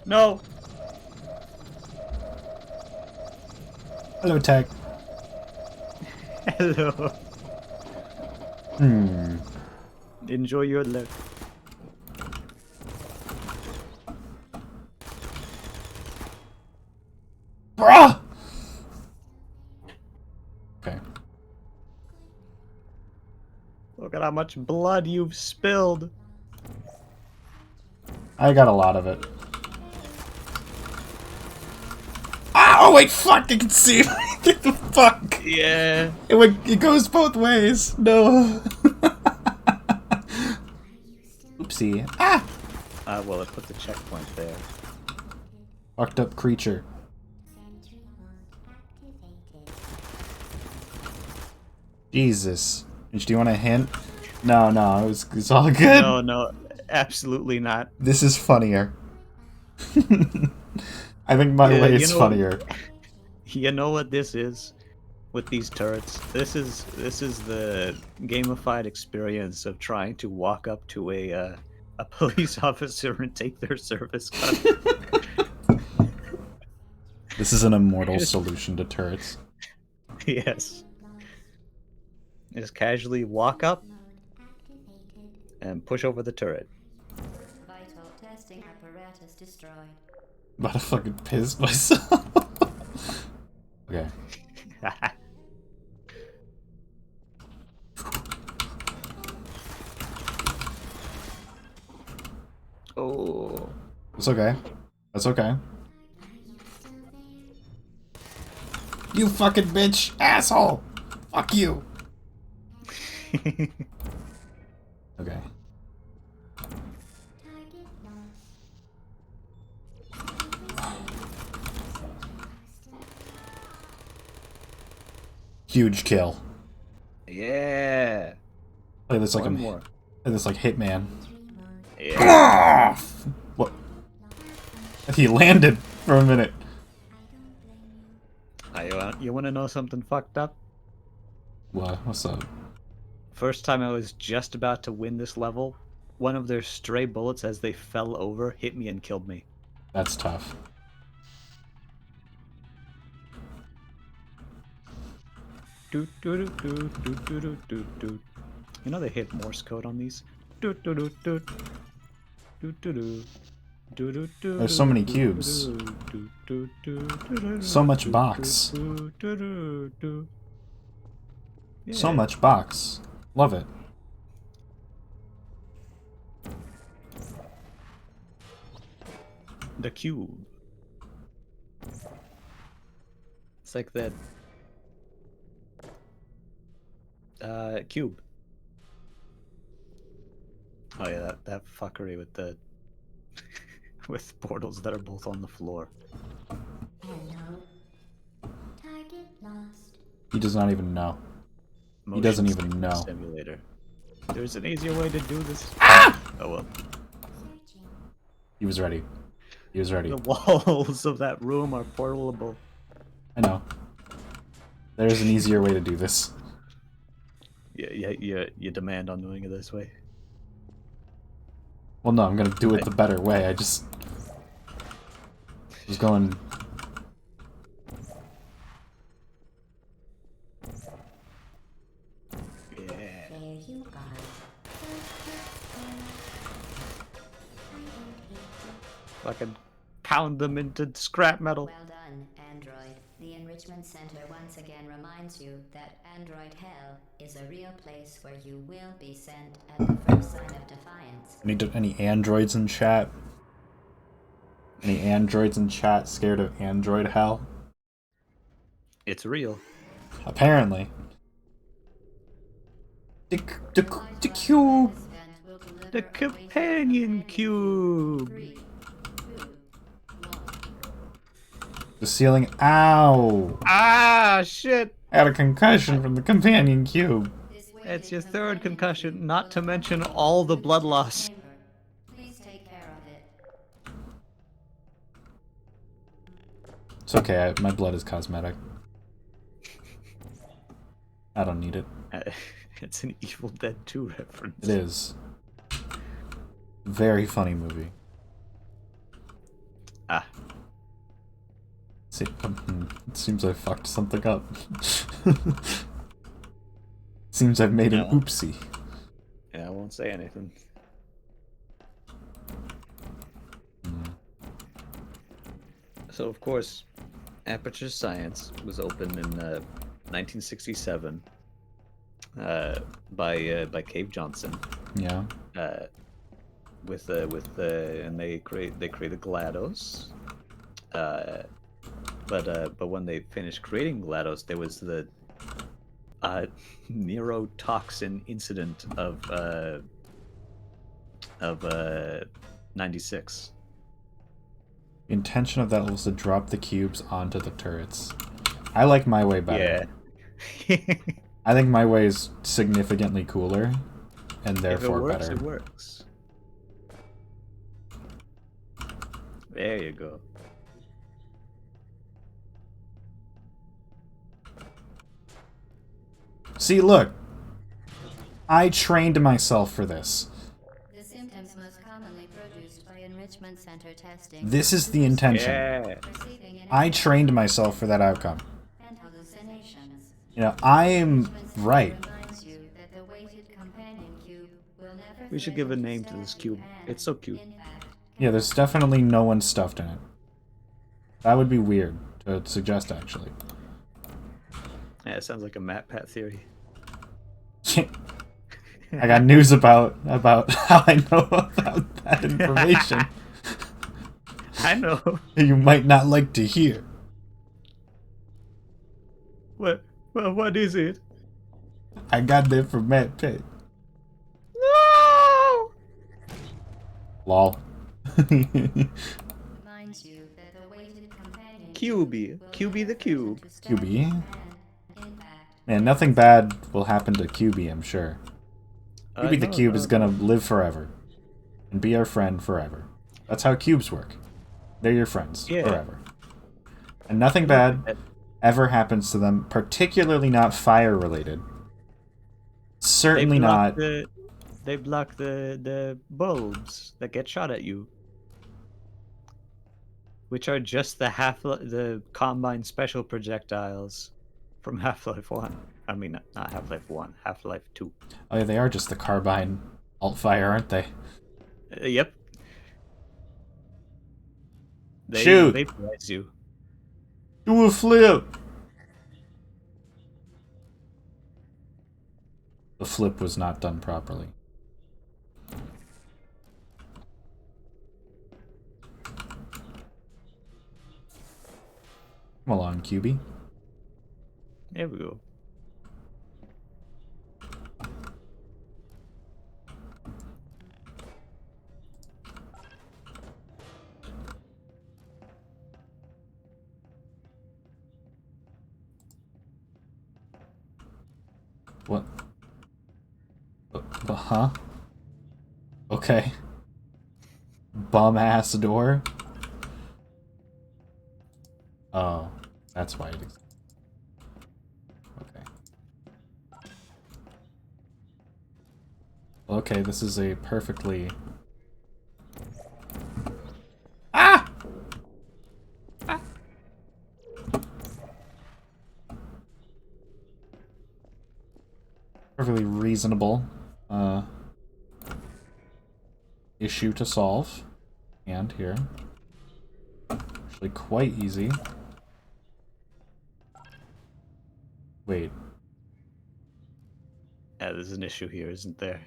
No. Hello, Tag. Hello. Hmm. Enjoy your life. Bruh! Okay. Look at how much blood you've spilled. I got a lot of it. Ah, oh wait, fuck! I can see it. Get the fuck! Yeah. It goes both ways. No. Oopsie. Ah! Well, it put the checkpoint there. Fucked up creature. Jesus. Mitch, do you want a hint? No, it's all good. No, absolutely not. This is funnier. I think my way is funnier. You know what this is with these turrets? This is the gamified experience of trying to walk up to a police officer and take their service gun. This is an immortal solution to turrets. Yes. Just casually walk up and push over the turret. Vital testing apparatus destroyed. About to fucking piss myself. Okay. Oh. It's okay. That's okay. You fucking bitch! Asshole! Fuck you! Okay. Huge kill. Yeah. Play this like One I'm more. play this like Hitman. Yeah. What? He landed for a minute. You want to know something fucked up? What? What's up? First time I was just about to win this level, one of their stray bullets as they fell over hit me and killed me. That's tough. Do do do do do do do do do. You know they hit Morse code on these. Do do do do do do do. There's so many cubes. So much box. So much box. Love it. The cube. It's like that. Cube. Oh yeah, that fuckery with the with portals that are both on the floor. Hello. Target lost. He does not even know. He Motion doesn't even sickness know. Simulator. There's an easier way to do this. Oh well. Searching. He was ready. He was ready. The walls of that room are portalable. I know. There's an easier way to do this. You demand on doing it this way. Well, no, I'm gonna do it the better way. I just was going. Yeah. There you go. Fucking pound them into scrap metal. Well done, Android. The Enrichment Center once again reminds you that Android Hell is a real place where you will be sent at the first sign of defiance. Any androids in chat? Any androids in chat scared of Android hell? It's real. Apparently. The cube. The companion cube. The ceiling. Ow! Ah, shit. I had a concussion from the companion cube. It's your third concussion, not to mention all the blood loss. Please take care of it. It's okay. My blood is cosmetic. I don't need it. It's an Evil Dead 2 reference. It is. Very funny movie. Ah. See, it seems I fucked something up. Seems I've made an Yeah. oopsie. Yeah, I won't say anything. So, of course, Aperture Science was opened in 1967 by Cave Johnson. Yeah. And they created GLaDOS. But when they finished creating GLaDOS, there was the neurotoxin incident of 96. The intention of that was to drop the cubes onto the turrets. I like my way better. Yeah. I think my way is significantly cooler, and therefore if it works, better. it works. There you go. See, look. I trained myself for this. The symptoms most commonly produced by Enrichment Center testing. This is the intention. Yeah. Perceiving I trained myself for that outcome. and hallucinations. You know, I am right. Reminds you that the weighted companion cube will never We should fail give a to name to this stand cube. and, It's so cute. in fact, Yeah, there's definitely no one stuffed in it. That would be weird to suggest, actually. Yeah, it sounds like a MatPat theory. I got news about how I know about that information I know. you might not like to hear. What? Well, what is it? I got that from Matt Pitt. No! Lol. reminds you that the weighted companion QB. will QB the never cube. fail to stand QB? and, in fact, Man, nothing bad will happen to QB, I'm sure. QB the No, Cube no, is gonna live forever. And be our friend forever. That's how cubes work. They're your friends Yeah. forever. And nothing bad ever happens to them, particularly not fire related. Certainly not. They block the bulbs that get shot at you, which are just the Combine special projectiles from Half-Life 1. I mean, not Half-Life 1, Half-Life 2. Oh yeah, they are just the carbine alt fire, aren't they? Yep. They Shoot. vaporize you. Do a flip! The flip was not done properly. Come along, QB. There we go. What? Huh? Okay. Bum ass door. Oh, that's why it exists. Okay. Okay, this is a perfectly... Ah! Ah! Perfectly reasonable issue to solve. And here. Actually quite easy. Wait. Yeah, there's an issue here, isn't there?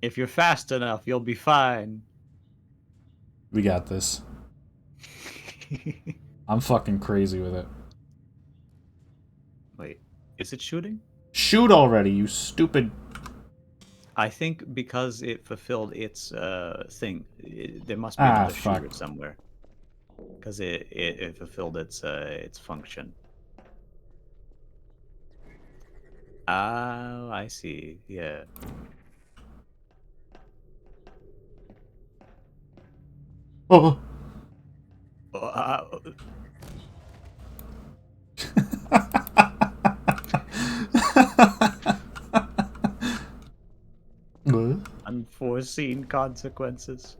If you're fast enough, you'll be fine. We got this. I'm fucking crazy with it. Wait, is it shooting? Shoot already, you stupid... I think because it fulfilled its thing, there must be another fuck. shooter somewhere. Because it fulfilled its function. Oh, I see. Yeah. Oh! Oh, unforeseen consequences.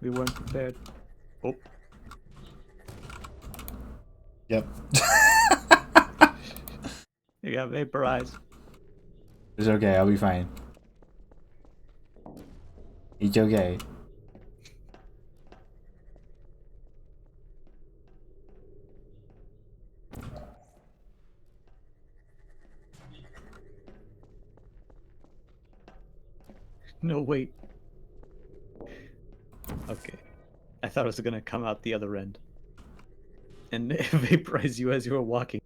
We weren't prepared. Oh, Yep. you got vaporized. It's okay, I'll be fine. It's okay. No, wait. Okay. I thought it was gonna come out the other end. And vaporize you as you were walking.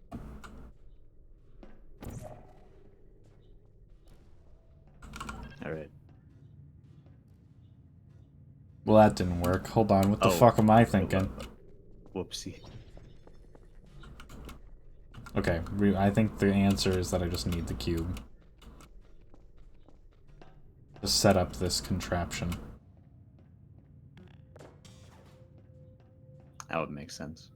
Alright. Well, that didn't work. Hold on, what the Oh. fuck am I thinking? Whoopsie. Okay, I think the answer is that I just need the cube to set up this contraption. That would make sense.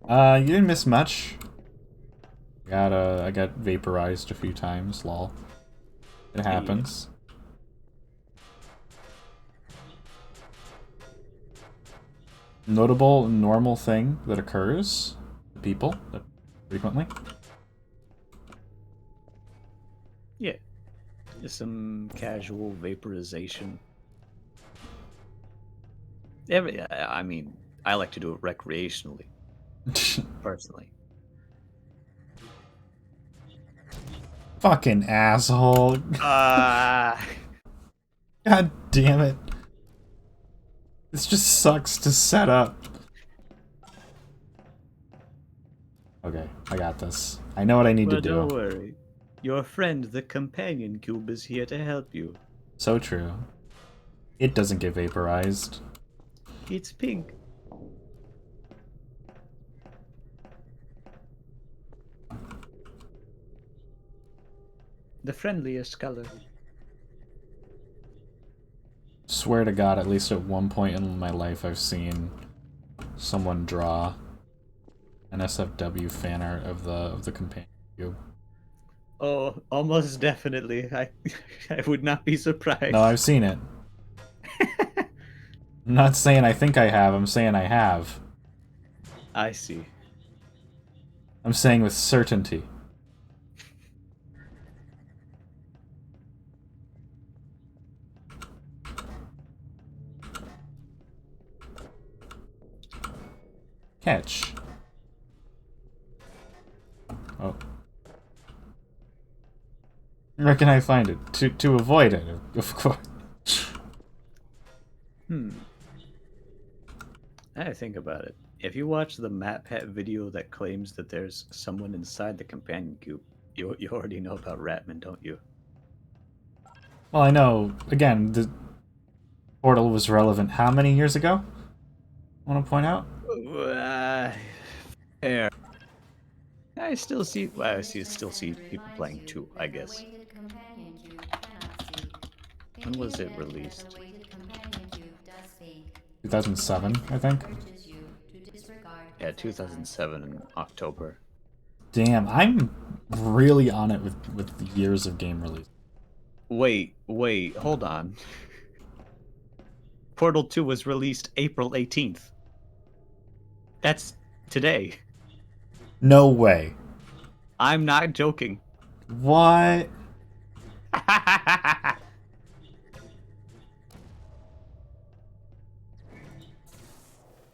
You didn't miss much. I got vaporized a few times, lol. It happens. Notable normal thing that occurs to people frequently. Yeah. Just some casual vaporization. I mean, I like to do it recreationally, personally. Fucking asshole. Ah. God damn it. This just sucks to set up. Okay, I got this. I know what I need to do. Don't worry. Your friend, the companion cube, is here to help you. So true. It doesn't get vaporized. It's pink. The friendliest color. Swear to God, at least at one point in my life, I've seen someone draw an SFW fan art of the companion cube. Oh, almost definitely. I would not be surprised. No, I've seen it. I'm not saying I think I have, I'm saying I have. I see. I'm saying with certainty. Catch. Where can I find it? To avoid it, of course. I think about it. If you watch the MatPat video that claims that there's someone inside the companion cube, you already know about Ratman, don't you? Well, I know. Again, the Portal was relevant how many years ago? I want to point out. Fair. I still see. Well, I still see people playing 2, I guess. When was it released? 2007, I think. Yeah, 2007 in October. Damn, I'm really on it with the years of game release. Wait, hold on. Portal 2 was released April 18th. That's today. No way. I'm not joking. What?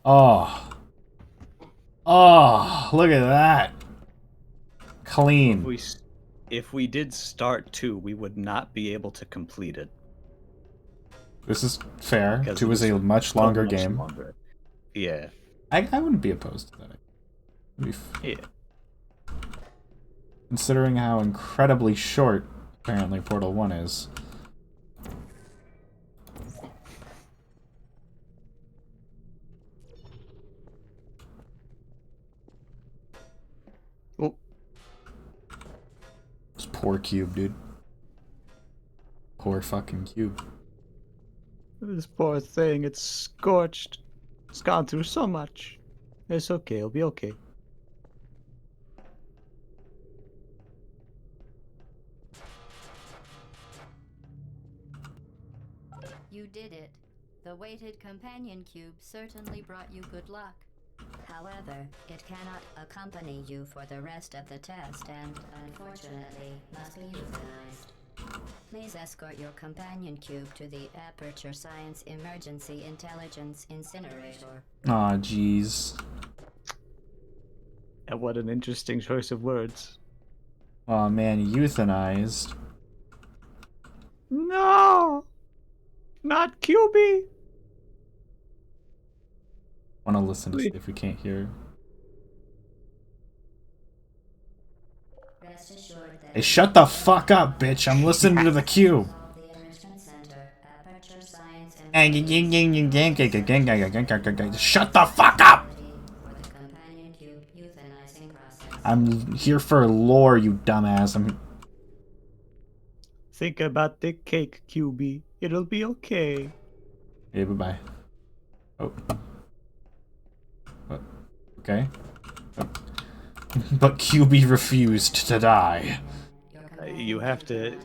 Oh. Oh, look at that. Clean. If we did start 2, we would not be able to complete it. This is fair. Because 2 is a much longer game. Longer. Yeah. I wouldn't be opposed to that. Yeah. Considering how incredibly short apparently Portal 1 is. Oh. This poor cube, dude. Poor fucking cube. This poor thing, it's scorched. It's gone through so much. It's okay, it'll be okay. You did it. The weighted companion cube certainly brought you good luck. However, it cannot accompany you for the rest of the test and, unfortunately, must be euthanized. Please escort your companion cube to the Aperture Science Emergency Intelligence Incinerator. Aw, jeez. And what an interesting choice of words. Aw, man, euthanized. No! Not QB! Wanna listen to see if we can't hear. Rest assured that Hey, shut the fuck up, bitch! I'm listening to the cube! the Enrichment Center, Aperture Science Shut the fuck up! for the companion cube euthanizing process. I'm here for lore, you dumbass. I'm... Think about the cake, QB. It'll be okay. Okay, bye-bye. Oh. What? Okay. Oh. But QB refused to die. You have to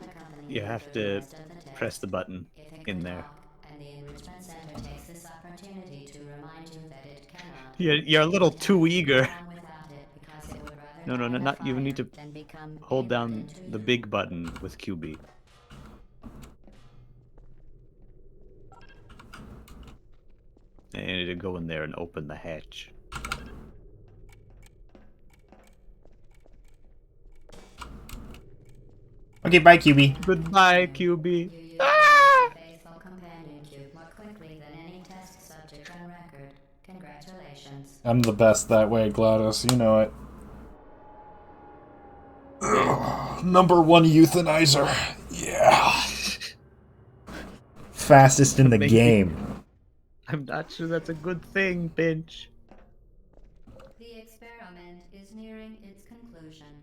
press the button in there. And the Enrichment Center takes this opportunity to remind you that it cannot You're a little too eager. become without it because it would rather No, die not. You defied need to than become hold down impotent the to big button with QB. And you need to go in there and open the hatch. Okay, bye, QB. Goodbye, QB. you use faithful companion cube more quickly than any test subject on record. Congratulations. I'm the best that way, GLaDOS. You know it. Number 1 euthanizer. Yeah. Fastest in the Maybe. game. I'm not sure that's a good thing, Pinch. The experiment is nearing its conclusion.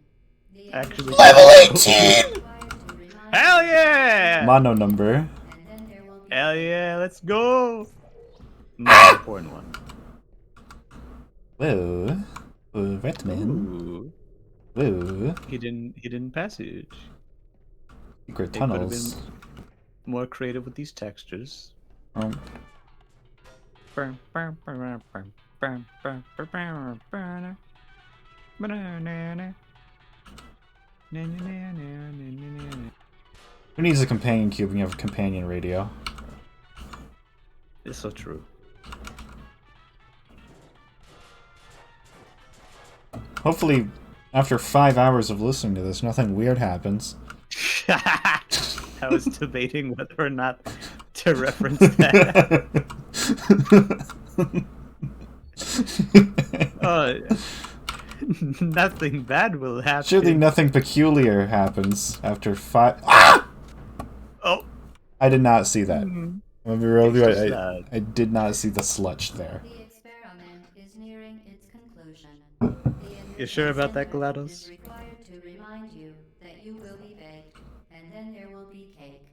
The Actually, Level 18! hell yeah! Mono number. And then there will be Hell yeah, let's go! Most important one. Whoa. Whoa, Redman. Ooh, Whoa. hidden passage. Secret They could have tunnels. been more creative with these textures. Who needs a companion cube when you have a companion radio? It's so true. Hopefully, after 5 hours of listening to this, nothing weird happens. I was debating whether or not to reference that. Nothing bad will happen. Surely nothing peculiar happens after 5. Ah! Oh, I did not see that. Let me roll you. It's just, I did not see the sludge there. The experiment is nearing its conclusion. You sure about that, GLaDOS? Is required to remind you that you will be baked, and then there will be cake.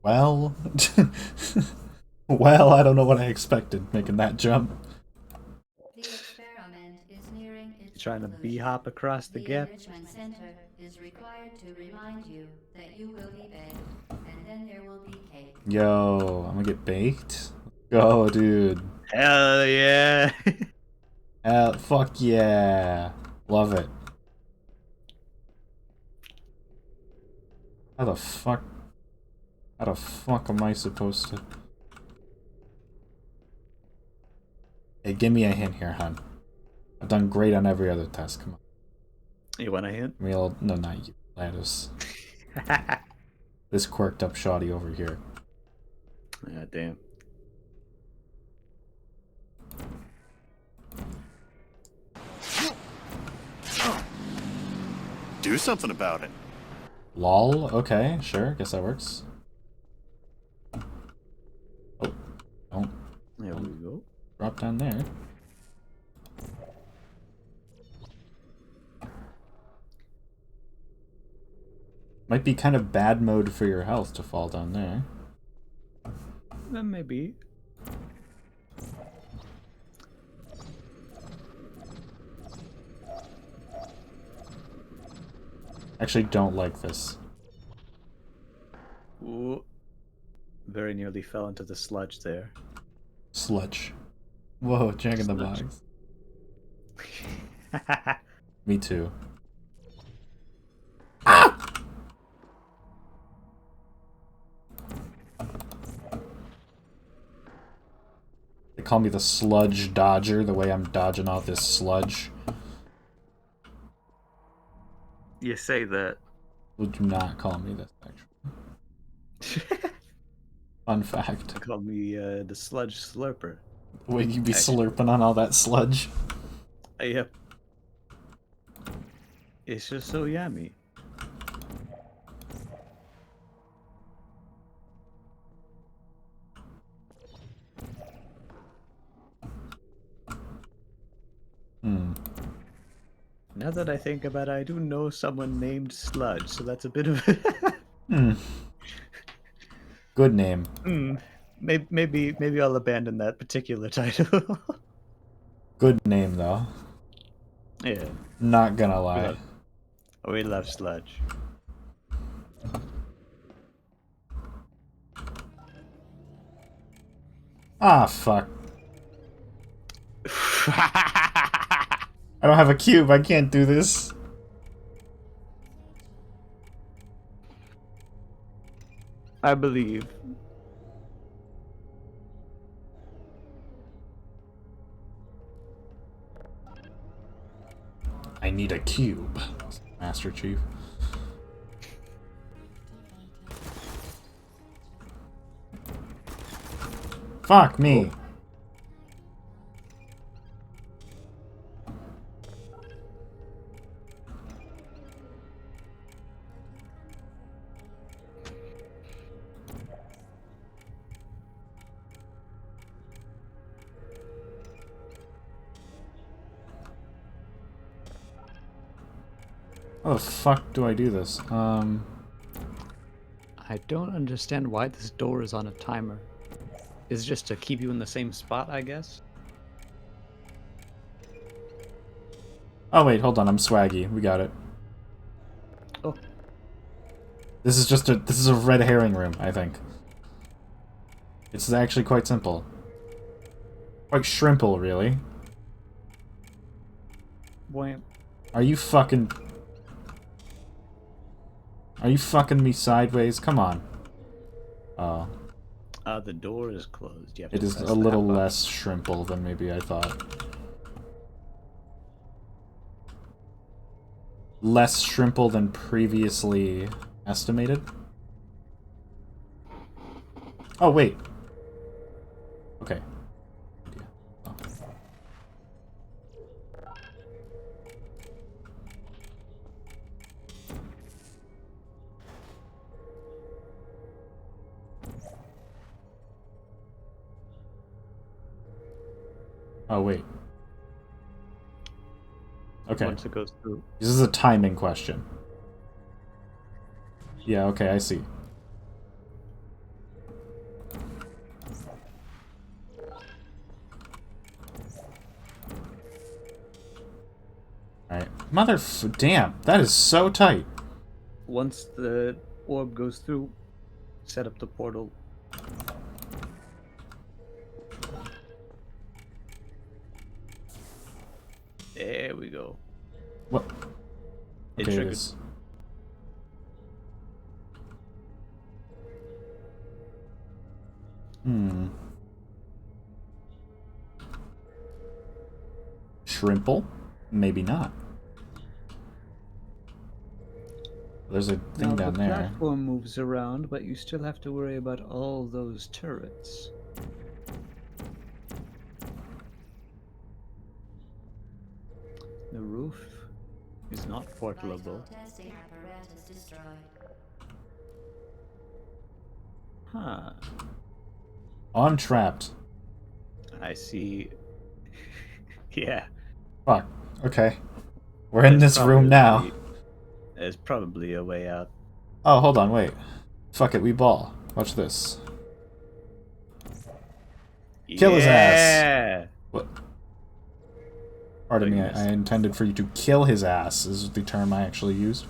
Well, well, I don't know what I expected making that jump. The experiment is nearing its trying to conclusion. b-hop across the gap. Enrichment Center is required to remind you that you will be baked, and then there will be cake. Yo, I'm gonna get baked. Go, dude. Hell yeah! Fuck yeah. Love it. How the fuck am I supposed to... Hey, give me a hint here, hun. I've done great on every other test, come on. You want a hint? No, not you, GLaDOS. This quirked up shoddy over here. Yeah, damn. Do something about it. Lol, okay, sure, guess that works. Oh, don't There we go. drop down there. Might be kind of bad mode for your health to fall down there. Maybe. Actually, don't like this. Ooh. Very nearly fell into the sludge there. Sludge. Whoa, Jack in the Sludge. Box. Me too. They call me the sludge dodger, the way I'm dodging off this sludge. You say that. Would you not call me this, actually? Fun fact. Call me the sludge slurper. The way you be Actually. slurping on all that sludge. Yep. It's just so yummy. Hmm. Now that I think about it, I do know someone named Sludge, so that's a bit of. Hmm. Good name. Maybe I'll abandon that particular title. Good name, though. Yeah, Not gonna lie. we love Sludge. Ah, fuck. I don't have a cube. I can't do this. I believe. I need a cube. Master Chief. Fuck me. How the fuck do I do this? I don't understand why this door is on a timer. Is it just to keep you in the same spot, I guess? Oh wait, hold on, I'm swaggy. We got it. Oh. This is a red herring room, I think. It's actually quite simple. Quite shrimple, really. Wham. Are you fucking me sideways? Come on. Oh. The door is closed. You have It to is press a little that button. less shrimple than maybe I thought. less shrimple than previously estimated. Oh, wait. Okay. Oh. Oh, wait. Okay. Once it goes through. This is a timing question. Yeah, okay, I see. Alright. Damn, that is so tight. Once the orb goes through, set up the portal. There we go. What? It Okay, it triggered. is. Hmm. Shrimple? Maybe not. There's a thing Now down the there. platform moves around, but you still have to worry about all those turrets. The roof is not portable. Vital testing apparatus destroyed. Huh. Oh, I'm trapped. I see. Yeah. Fuck. Okay. We're in this room now. There's probably a way out. Oh, hold on, wait. Fuck it, we ball. Watch this. Kill his ass. What? Pardon me, I intended for you to kill his ass, is the term I actually used.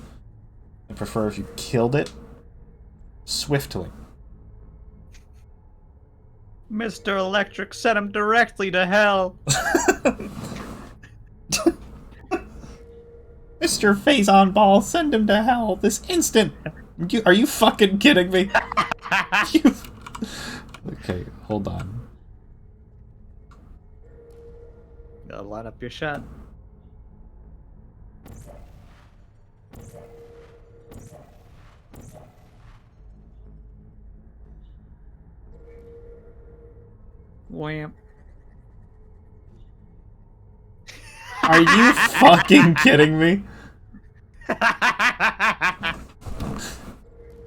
I prefer if you killed it swiftly. Mr. Electric sent him directly to hell. Mr. Phase on Ball, send him to hell this instant! Are you fucking kidding me? You... Okay, hold on. Gotta line up your shot. Wham. Are you fucking kidding me?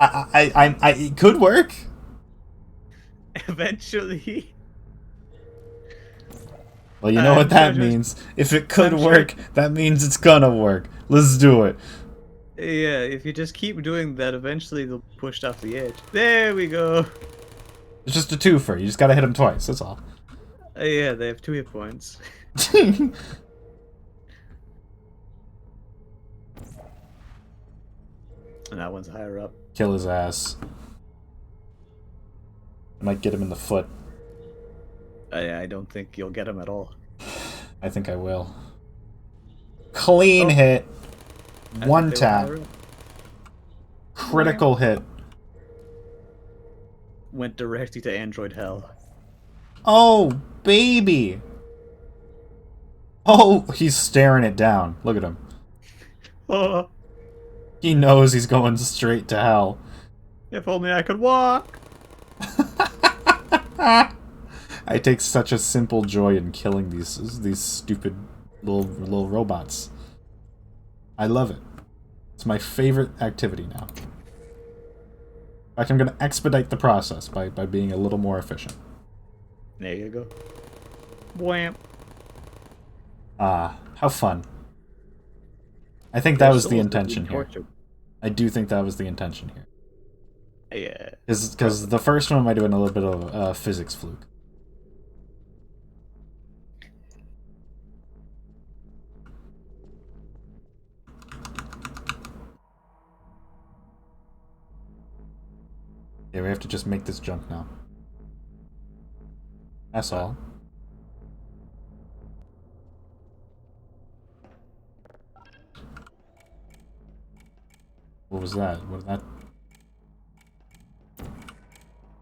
It could work. Eventually. Well, you know what that sure means. If it could I'm sure- work, that means it's gonna work. Let's do it. Yeah, if you just keep doing that, eventually they'll be pushed off the edge. There we go. It's just a twofer. You just gotta hit him twice. That's all. Yeah, they have 2 hit points. And that one's higher up. Kill his ass. Might get him in the foot. I don't think you'll get him at all. I think I will. Clean hit. I One think they were tap. higher up. Critical hit. Went directly to Android Hell. Oh, baby. Oh, he's staring it down. Look at him. Oh, He knows he's going straight to hell. if only I could walk. I take such a simple joy in killing these stupid little robots. I love it. It's my favorite activity now. Like, I'm gonna expedite the process by being a little more efficient. There you go. Wham. Ah, how fun. I think that Your was the souls are intention being here. tortured. I do think that was the intention here. Yeah. Because the first one might have been a little bit of a physics fluke. Yeah, we have to just make this junk now. That's all. What was that?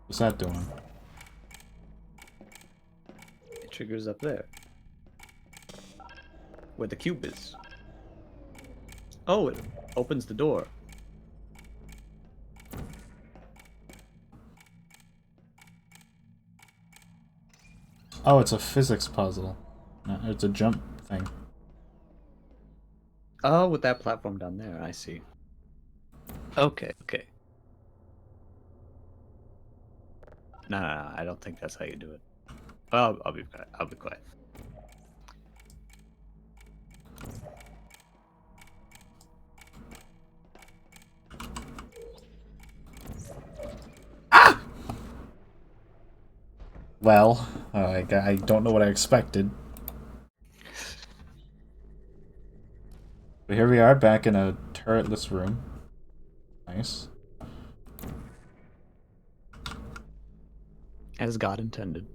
What's that doing? It triggers up there. Where the cube is. Oh, it opens the door. Oh, it's a physics puzzle. No, it's a jump thing. Oh, with that platform down there, I see. Okay, okay. No, I don't think that's how you do it. Well, I'll be quiet. I'll be quiet. Well, I don't know what I expected. But here we are, back in a turretless room. Nice. As God intended.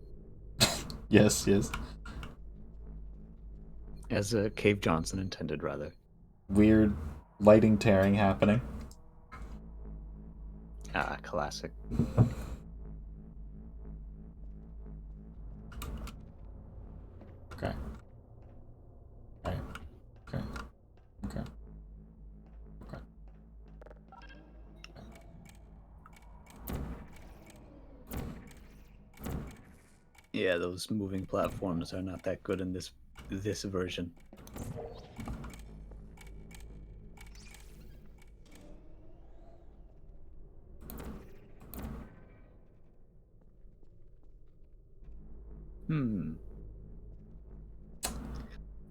Yes, yes. As Cave Johnson intended, rather. Weird lighting tearing happening. Ah, classic. Okay. Okay. Okay. Okay. Okay. Yeah, those moving platforms are not that good in this version. Hmm.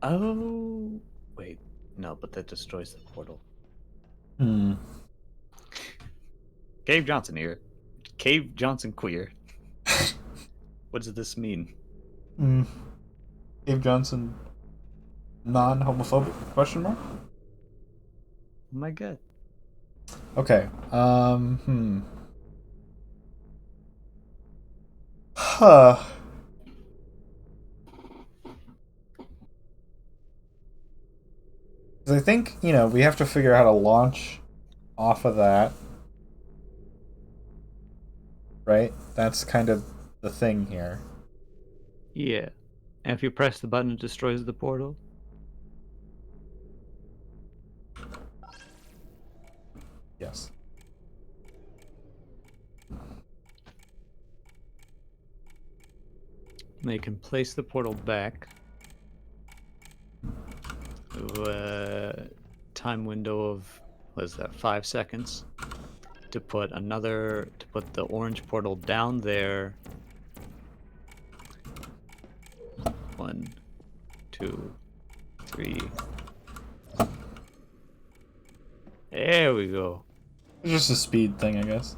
Oh, wait. No, but that destroys the portal. Hmm. Cave Johnson here. Cave Johnson queer. What does this mean? Hmm. Dave Johnson, non-homophobic? Question mark. Oh my god. Okay. Hmm. Huh. 'Cause I think, we have to figure out how to launch off of that. Right? That's kind of the thing here. Yeah. And if you press the button, it destroys the portal. Yes. They can place the portal back. Time window of, what is that, 5 seconds to put the orange portal down there. 1, 2, 3. There we go. It's just a speed thing, I guess.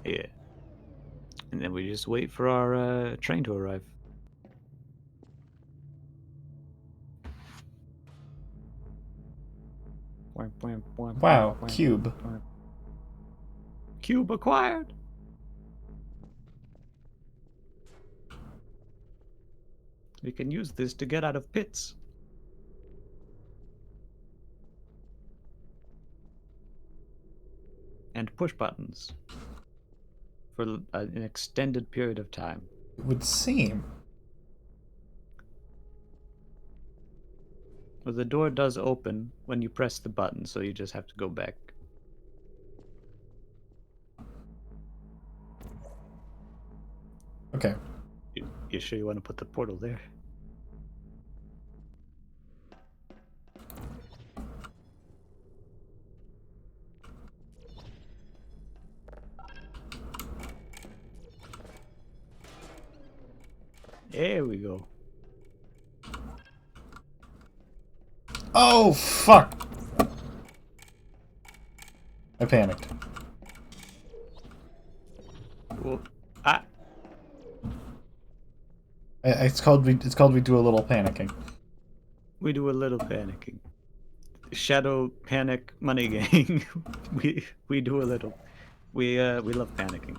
Yeah. And then we just wait for our train to arrive. Wow, cube. Cube acquired. We can use this to get out of pits. And push buttons. For an extended period of time. It would seem. Well, the door does open when you press the button, so you just have to go back. Okay. You sure you want to put the portal there? There we go. Oh, fuck! I panicked. Well, ah, It's called we do a little panicking. we do a little panicking. Shadow panic money gang. we do a little. We love panicking.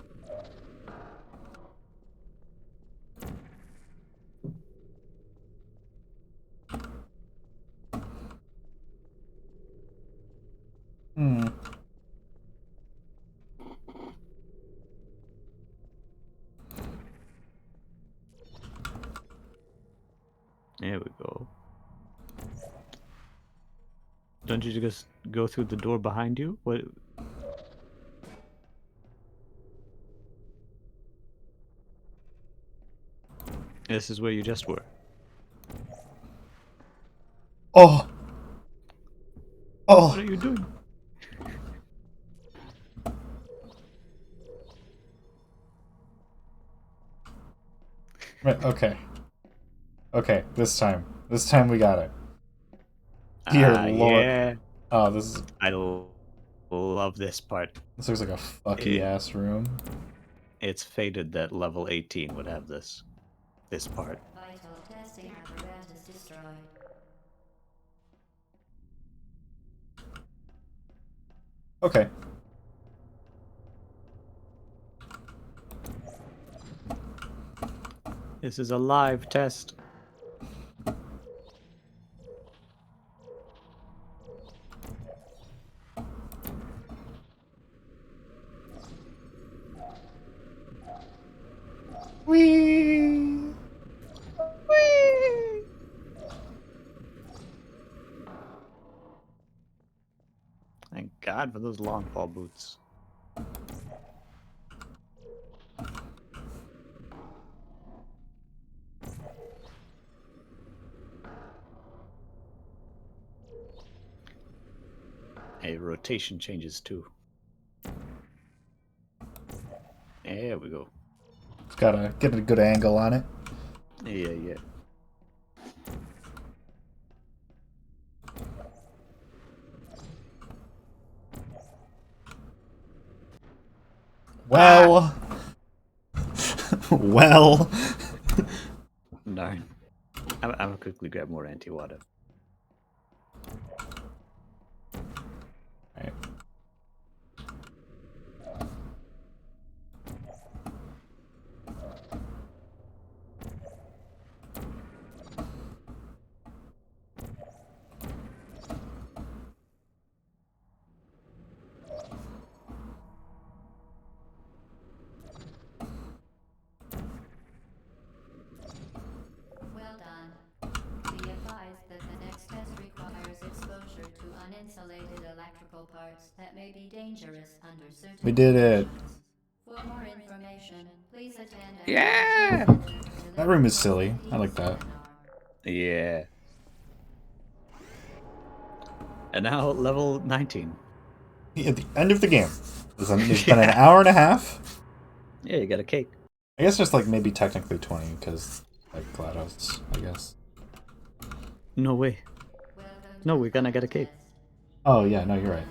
Hmm. There we go. Don't you just go through the door behind you? What? This is where you just were. Oh! What Oh! are you doing? Right, okay. Okay, this time. This time we got it. Dear Lord. Yeah. Oh, this is... Love this part. This looks like a fucky-ass room. It's fated that level 18 would have this part. Vital testing apparatus destroyed. Okay. This is a live test. Whee! Thank God for those long fall boots. Hey, rotation changes too. There we go. Gotta get a good angle on it. Yeah. Well... well... Darn. I'm gonna quickly grab more anti-water. Alright. Well done. Be advised that the next test requires exposure to uninsulated electrical parts that may be dangerous under certain We did it. conditions. For more information, please attend. Yeah! That room is silly. I like that. Yeah. And now level 19. At the end of the game. It's been an hour and a half. Yeah, you got a cake. I guess just like maybe technically 20 because like GLaDOS, I guess. No way. No, we're gonna get a cake. Oh yeah, no, you're right.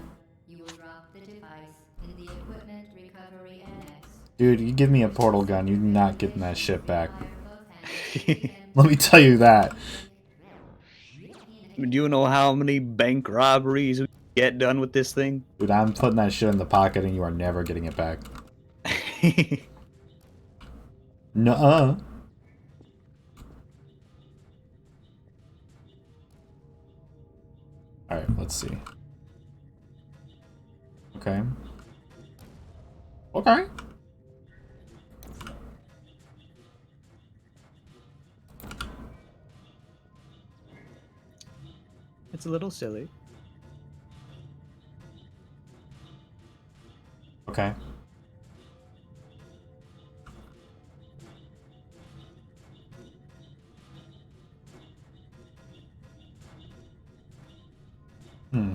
You will drop the device in the equipment recovery annex. Dude, you give me a portal gun, you're not getting that shit back. Let me tell you that. Do you know how many bank robberies we get done with this thing? Dude, I'm putting that shit in the pocket and you are never getting it back. Nuh-uh. Alright, let's see. Okay. Okay. It's a little silly. Okay. Hmm.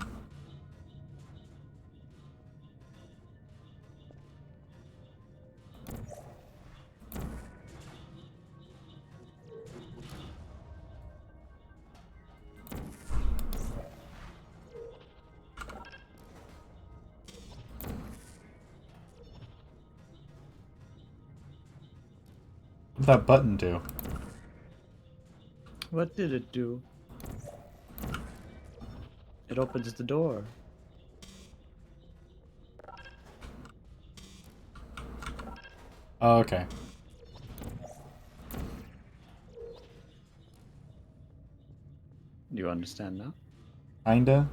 What'd that button do? What did it do? It opens the door. Oh, okay. Do you understand now? Kinda.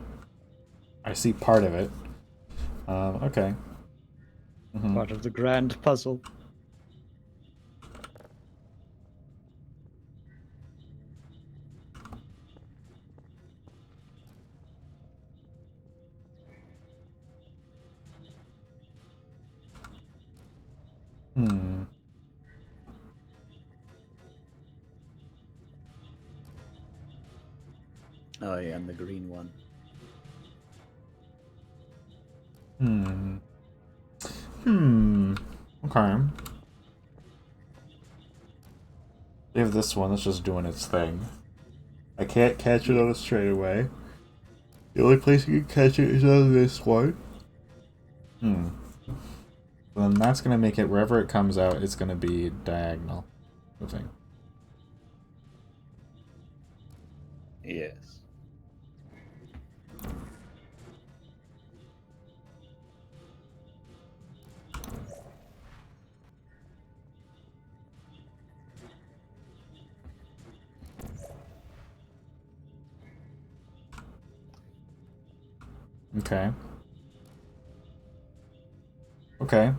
I see part of it. Okay. Mhm. Part of the grand puzzle. Oh yeah, and the green one. Okay. We have this one that's just doing its thing. I can't catch it on a straightaway. The only place you can catch it is on this one. Then that's gonna make it wherever it comes out, it's gonna be diagonal. I think. Yes. Okay. Okay.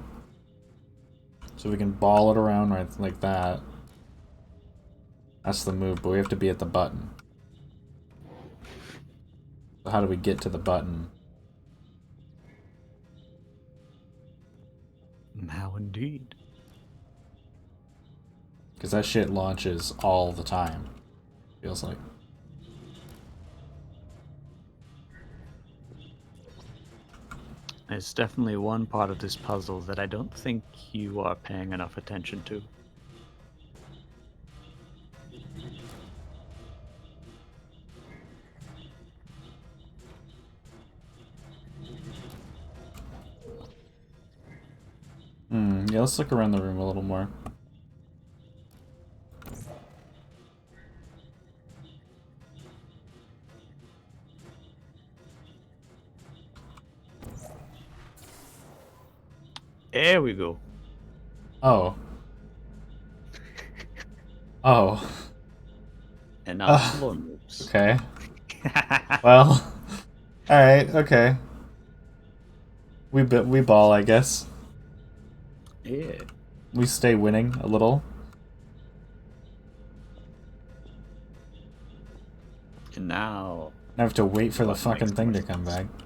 So we can ball it around right like that. That's the move, but we have to be at the button. So how do we get to the button? Now indeed. Because that shit launches all the time. Feels like. There's definitely one part of this puzzle that I don't think you are paying enough attention to. Yeah, let's look around the room a little more. There we go. Oh. Oh. And now slow moves. Okay. Well. Alright, okay. We ball, I guess. Yeah. We stay winning a little. And now I have to wait for the What fucking makes thing more to come sense? back.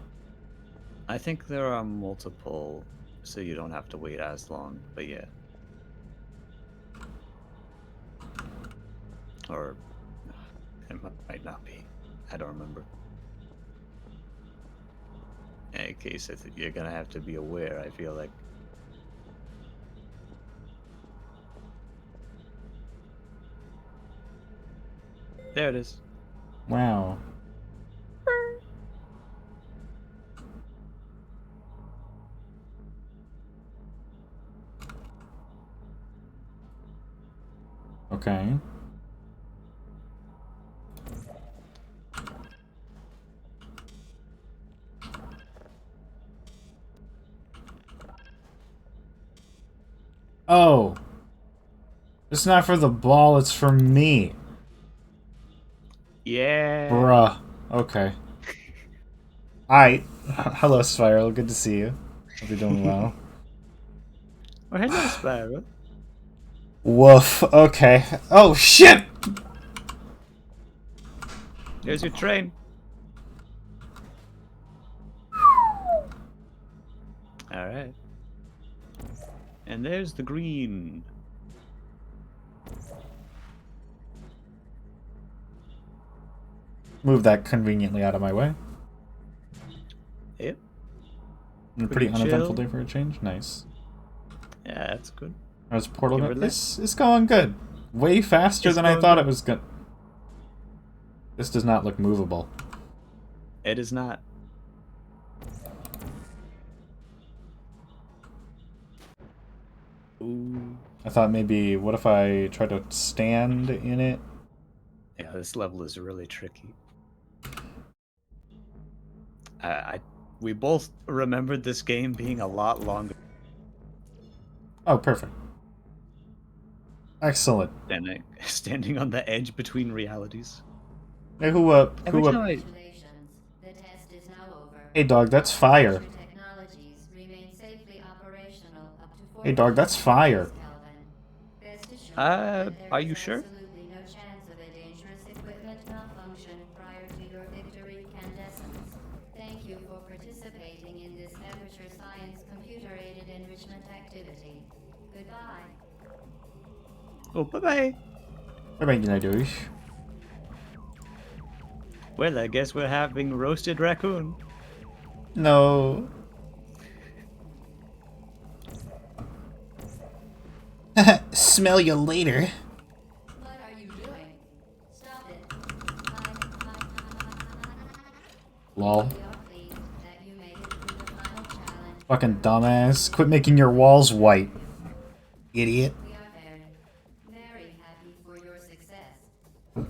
I think there are multiple, so you don't have to wait as long, but yeah. Or it might not be. I don't remember. In any case, you're gonna have to be aware, I feel like. There it is. Wow. Okay. Oh. It's not for the ball, it's for me. Yeah. Bruh. Okay. Hi. Hello, Spiral. Good to see you. Hope you're doing well. Oh, hello, Spiral. Woof. Okay. Oh, shit! There's your train. Alright. And there's the green. Move that conveniently out of my way. Yep. Pretty Pretty uneventful chill. day for a change. Nice. Yeah, that's good. How's Portal? Give it a lick. It's going good. Way faster It's than I going thought good. it was going. This does not look movable. It is not. Ooh. I thought maybe, what if I try to stand in it? Yeah, this level is really tricky. We both remembered this game being a lot longer Oh, perfect. Excellent. than standing on the edge between realities. Hey, who up? Every Who time up? I Congratulations. The test is now over. Hey, dog, that's fire. Your technologies remain safely operational up to Hey, dog, that's fire. 14 Kelvin. Rest assured that there are is you sure? absolutely no chance of a dangerous equipment malfunction prior to your victory incandescence. Thank you for participating in this amateur science computer-aided enrichment activity. Goodbye. Oh, bye-bye. What about you, douche? Well, I guess we're having roasted raccoon. No. Smell you later. What are you doing? Stop it. Lol. We are pleased that you made it through the final challenge. Fucking dumbass. Quit making your walls white. Idiot. We are very happy for your success.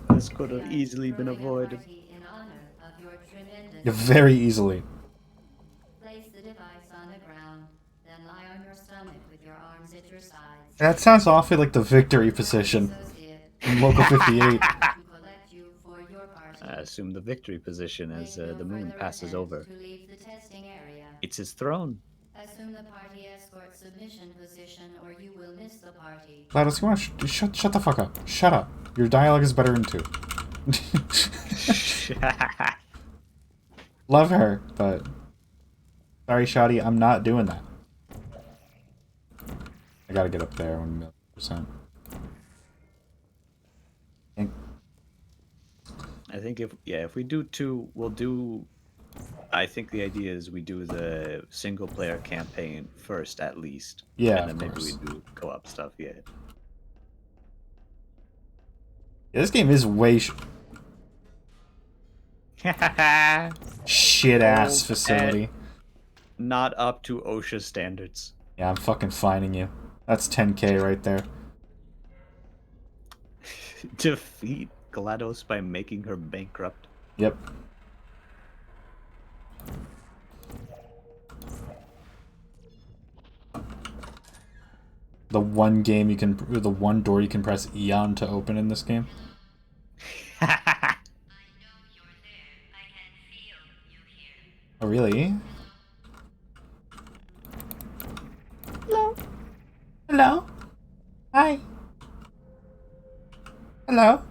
This could We have are easily been throwing a avoided. party in honor of your tremendous. Very easily. Place the device on the ground, then lie on your stomach with your arms at your sides. That sounds awfully like the victory position Associate in Local 58. to collect you for your party. I assume the victory position as Make no the moon further passes attempt over. To leave the testing area. It's his throne. Assume the party escort submission position, or you will miss the party. GLaDOS, you wanna shut the fuck up. Shut up. Your dialogue is better in 2. Love her, but sorry, Shoddy, I'm not doing that. I gotta get up there 1,000,000%. I think if we do 2, we'll do. I think the idea is we do the single player campaign first, at least. Yeah, and then of maybe course. we do co-op stuff. Yeah. Yeah, this game is way shit ass Oh, facility. Not up to OSHA standards. Yeah, I'm fucking fining you. That's 10k right there. Defeat GLaDOS by making her bankrupt. Yep. The one door you can press E on to open in this game. Oh, really? Hello? Hello? Hi? Hello?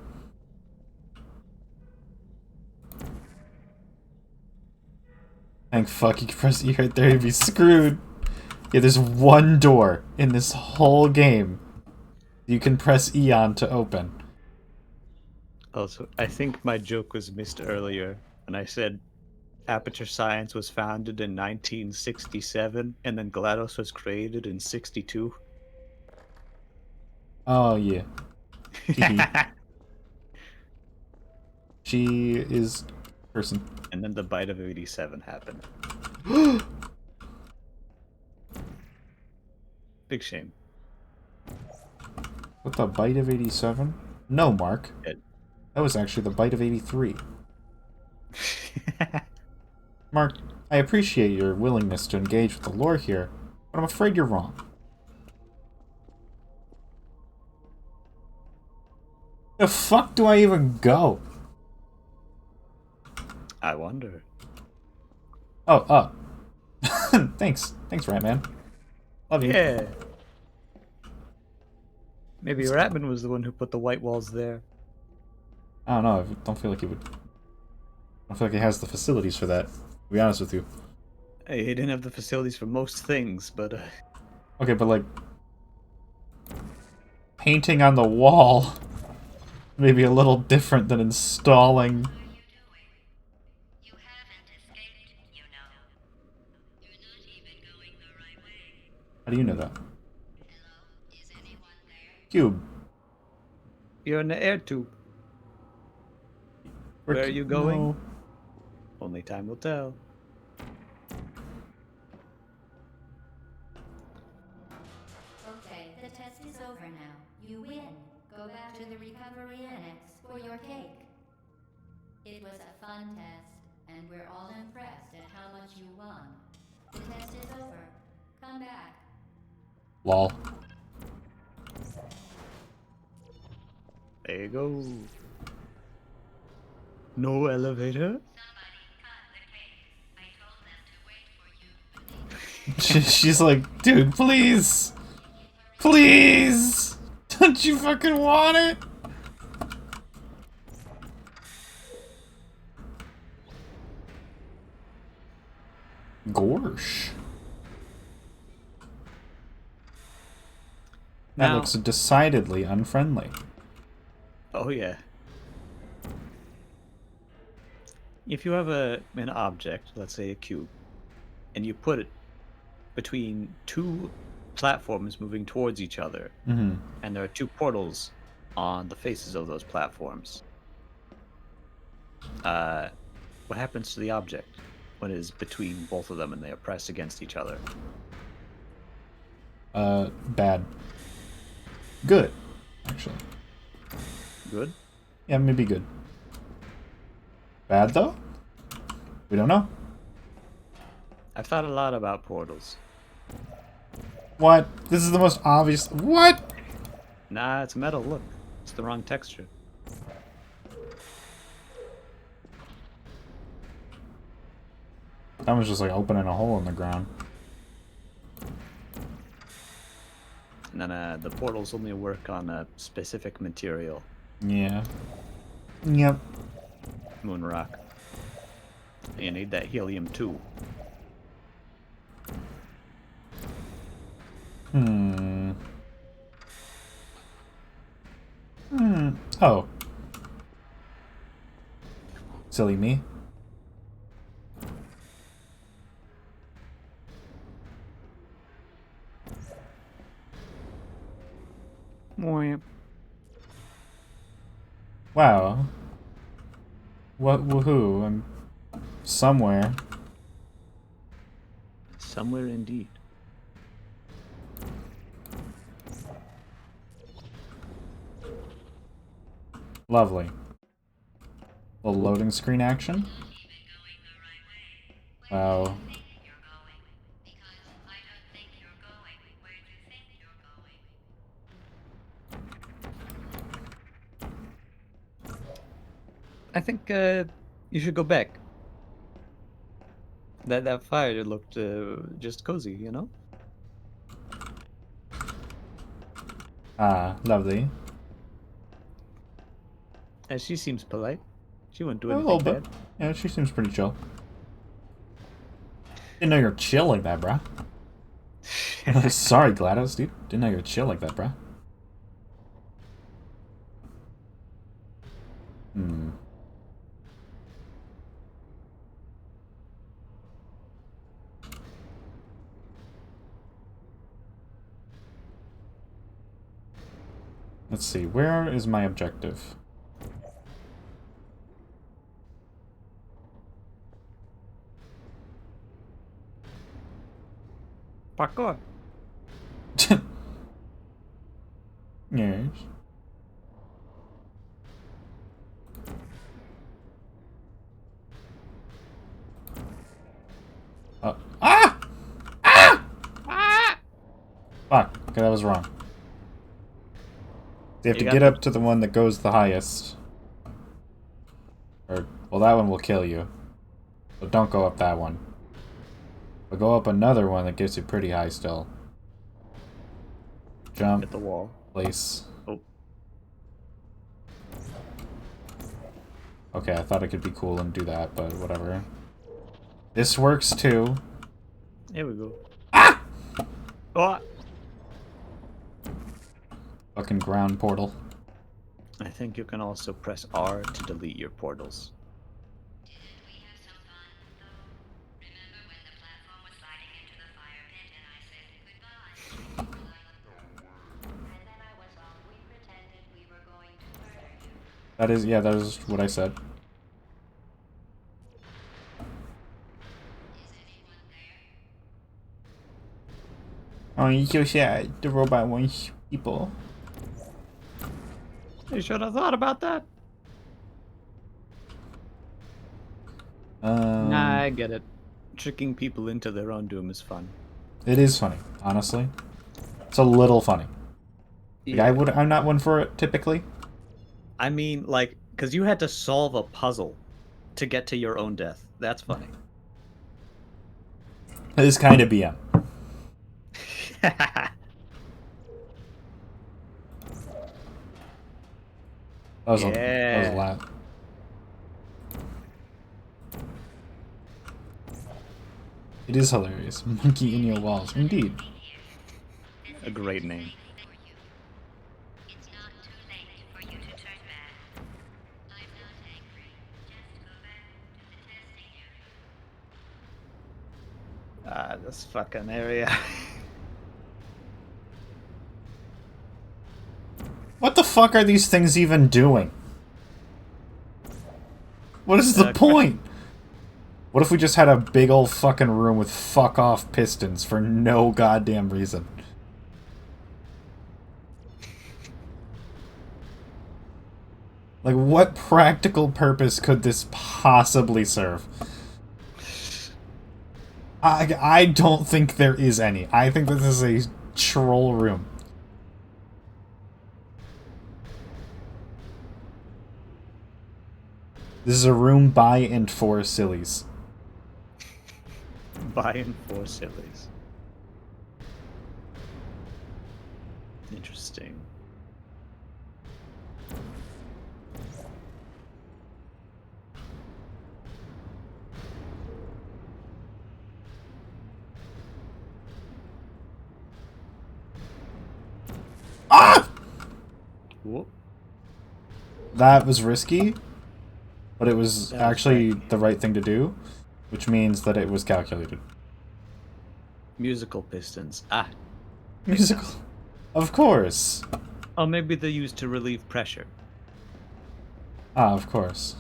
Thank fuck you can press E right there, you'd be screwed. Yeah, there's one door in this whole game you can press E on to open. Also, I think my joke was missed earlier when I said Aperture Science was founded in 1967 and then GLaDOS was created in 62. Oh, yeah. She is person. And then the bite of 87 happened. Big shame. What, the bite of 87? No, Mark. It- That was actually the bite of 83. Mark, I appreciate your willingness to engage with the lore here, but I'm afraid you're wrong. The fuck do I even go? I wonder. Oh. Thanks, Ratman. Love you. Yeah. Maybe Ratman was the one who put the white walls there. I don't know. I don't feel like he would. I don't feel like he has the facilities for that. To be honest with you. Hey, he didn't have the facilities for most things, but Okay, but like painting on the wall may be a little different than installing. You haven't escaped, you know. You're not even going the right way. How do you know that? Hello? Is anyone there? Cube. you're in the air tube. Where are you going? No. Only time will tell. Okay, the test is over now. You win. Go back to the recovery annex for your cake. It was a fun test, and we're all impressed at how much you won. The test is over. Come back. Lol. There you go. No elevator? Somebody cut the cake. I told them to wait for you. She's like, dude, please! Please! Don't you fucking want it? Gorsh. That Now- looks decidedly unfriendly. Oh yeah. if you have an object, let's say a cube, and you put it between two platforms moving towards each other, Mm-hmm. and there are two portals on the faces of those platforms, what happens to the object when it is between both of them and they are pressed against each other? Bad. Good, actually. Good? Yeah, maybe good. Bad though? We don't know. I've thought a lot about portals. What? This is the most obvious. What? Nah, it's metal. Look, it's the wrong texture. That was just like opening a hole in the ground. And then the portals only work on a specific material, Yeah. Yep. moon rock. You need that helium too. Hmm. Oh. Silly me. Wow. What? Woohoo! I'm somewhere. Somewhere indeed. Lovely. Little loading screen action. Wow. I think you should go back. That fire looked just cozy, you know? Ah, lovely. And she seems polite. She wouldn't do A anything little bit. bad. Yeah, she seems pretty chill. Didn't know you're chill like that, bruh. Sorry, GLaDOS, dude. Didn't know you're chill like that, bruh. Hmm. Let's see, where is my objective? Parkour. Yes. Ah! Ah! Ah! Fuck. Okay, that was wrong. You have You to got get the- up to the one that goes the highest. Or, well, that one will kill you. But don't go up that one. But go up another one that gets you pretty high still. Jump. Hit the wall. Place. Oh. Okay, I thought it could be cool and do that, but whatever. This works too. Here we go. Ah! Oh! Fucking ground portal. I think you can also press R to delete your portals. Didn't we have some fun, though? Remember when the platform was sliding into the fire pit and I said goodbye? And then I was wrong. We pretended we were going to murder you. That is, yeah, that is what I said. Is anyone there? Oh, you so sad. The robot wants people. You should have thought about that. Nah, I get it. Tricking people into their own doom is fun. It is funny, honestly. It's a little funny. Like, I'm not one for it typically. I mean, like, because you had to solve a puzzle to get to your own death. That's funny. It is kind of BM. That was Yeah. a lot. It is hilarious. Monkey in your walls, indeed. A great name. It's not too late for you to turn back. I'm not angry. Just go back to the God, this fucking area. What the fuck are these things even doing? What is the point? What if we just had a big old fucking room with fuck off pistons for no goddamn reason? Like, what practical purpose could this possibly serve? I don't think there is any. I think this is a troll room. This is a room by and for sillies. By and for sillies. Interesting. Ah! Whoop. That was risky, but it was That was actually right. the right thing to do, which means that it was calculated. Musical pistons. Ah. Musical. Of course. Oh, maybe they're used to relieve pressure. Ah, of course.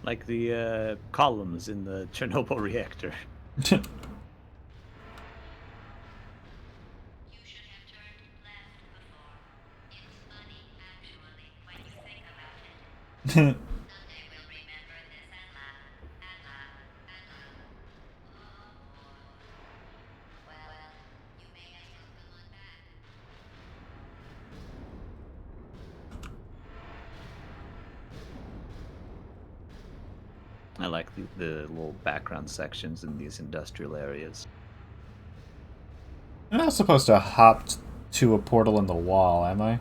Like the columns in the Chernobyl reactor. You should have turned left before. It's funny, actually, when you think about it. Someday we'll remember this and laugh, and laugh, and laugh. Oh boy. Well, you made us look to look back. I like the little background sections in these industrial areas. I'm not supposed to hop to a portal in the wall, am I?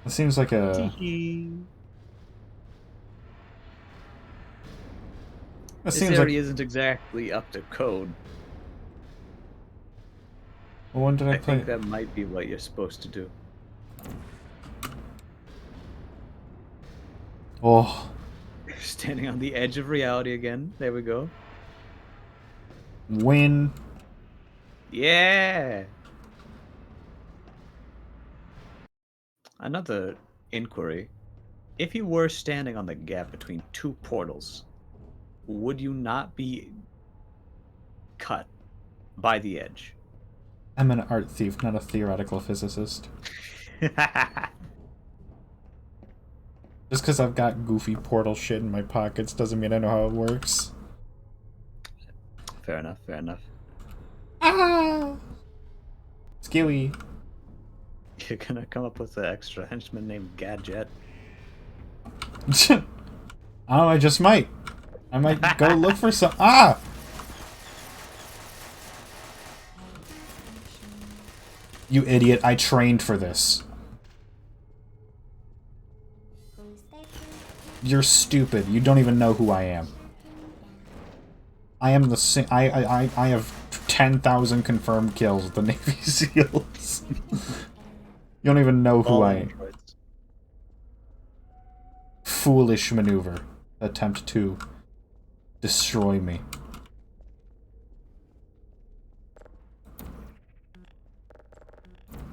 It seems like a... It This seems area like... isn't exactly up to code. When did I I play? think that might be what you're supposed to do. Oh, Standing on the edge of reality again. There we go. win. Yeah. Another inquiry. If you were standing on the gap between two portals, would you not be cut by the edge? I'm an art thief, not a theoretical physicist. Just because I've got goofy portal shit in my pockets doesn't mean I know how it works. Fair enough, fair enough. Ah! Skewy. You're gonna come up with an extra henchman named Gadget. Oh, I just might. I might go look for some. Ah! You idiot, I trained for this. You're stupid. You don't even know who I am. I am the I have 10,000 confirmed kills with the Navy SEALs. You don't even know who I am. Androids. Foolish maneuver. Attempt to destroy me.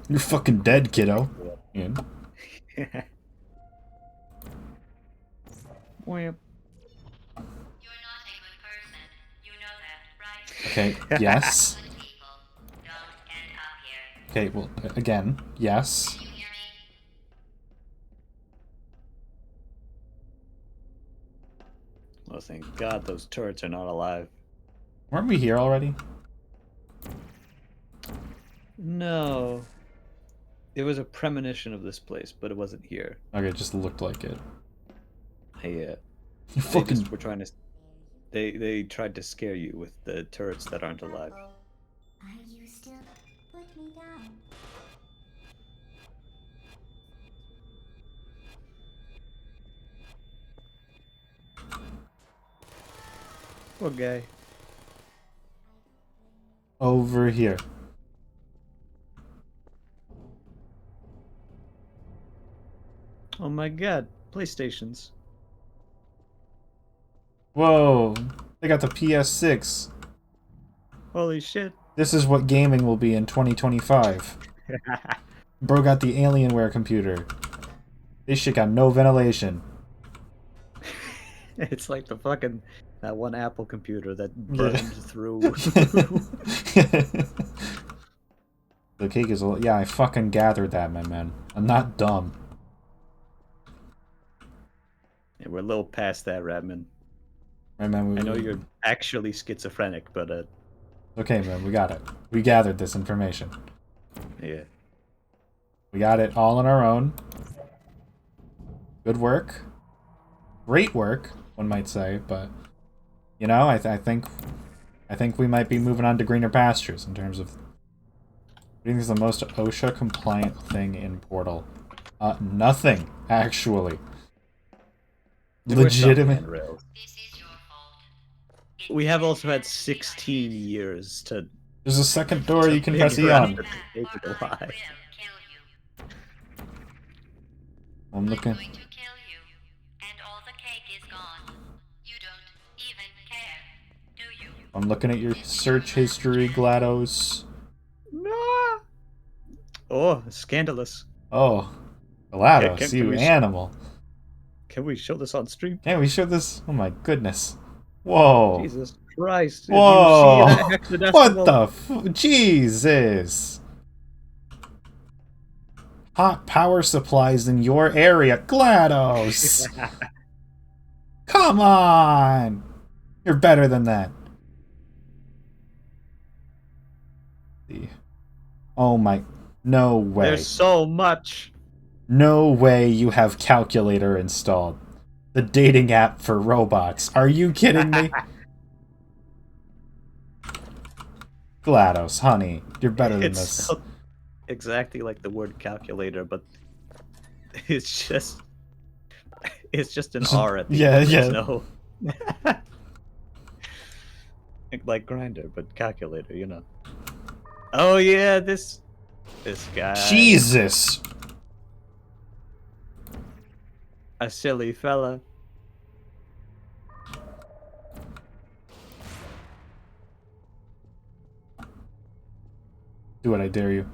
You're fucking dead, kiddo. Ian. Wham. You're not a good person. You know that, right? Okay, yes. Good people don't end up here. Okay, well, again, yes. Can you hear me? Well, thank God those turrets are not alive. Weren't we here already? No. There was a premonition of this place, but it wasn't here. Okay, it just looked like it. Yeah. You They fucking... just were trying to. They tried to scare you with the turrets that aren't alive. Are you still? Put me down. Poor guy. Over here. Oh my God! PlayStations. Whoa, they got the PS6. Holy shit. This is what gaming will be in 2025. Bro got the Alienware computer. This shit got no ventilation. It's like that one Apple computer that Yeah. burned through. The cake is a... Yeah, I fucking gathered that, my man. I'm not dumb. Yeah, we're a little past that, Radman. Right, man, I know you're actually schizophrenic, but Okay, man, we got it. We gathered this information. yeah. We got it all on our own. Good work. Great work, one might say, but... You know, I think we might be moving on to greener pastures in terms of... What do you think is the most OSHA-compliant thing in Portal? Nothing, actually. Legitimate. This is your fault. We have also had 16 years to There's a second door you can press E figure out on. that the cake is I will alive. kill you. I'm looking. I'm going to kill you, and all the cake is gone. You don't even care, do you? I'm looking at your search history, GLaDOS. No. Oh, scandalous. Oh, GLaDOS, Can you we animal. Can we show this on stream? Can we show this? Oh my goodness. Whoa. Jesus Christ. Did Whoa. you see that hexadecimal? What the f... Jesus. Hot power supplies in your area. GLaDOS. Come on. You're better than that. Oh my... No way. There's so much. No way you have Calculator installed. The dating app for robots. Are you kidding me? GLaDOS, honey, you're better than It's this. spelled exactly like the word calculator, but it's just an R at the Yeah, end. There's yeah. no like grinder, but calculator, you know. Oh yeah, this guy. Jesus! A silly fella. Do it, I dare you.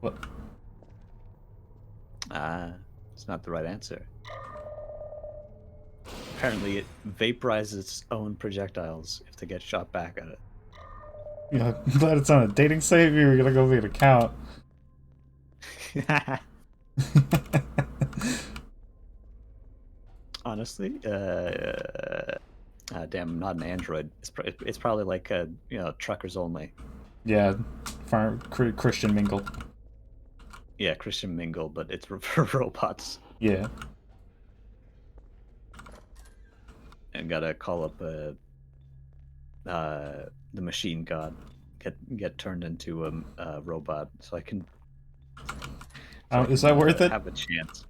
What? It's not the right answer. Apparently, it vaporizes its own projectiles if they get shot back at it. Yeah, I'm glad it's on a dating site. You're gonna go leave an account. Honestly, damn, I'm not an Android. It's probably like truckers only. Yeah, Christian Mingle. Yeah, Christian Mingle, but it's for robots. Yeah. And gotta call up the machine god, get turned into a robot, so I can. Is that worth it? Have a chance.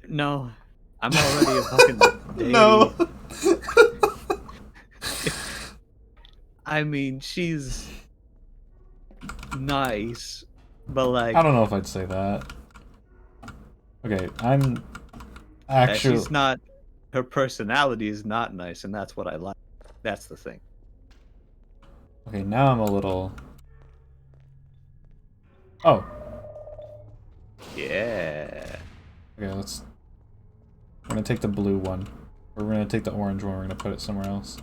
No, I'm already a fucking deity. No. I mean, she's nice, but like I don't know if I'd say that. Okay, I'm actually. she's not. Her personality is not nice, and that's what I like. That's the thing. Okay, now I'm a little. Oh. Yeah. Okay, let's. We're gonna take the blue one. Or we're gonna take the orange one, we're gonna put it somewhere else.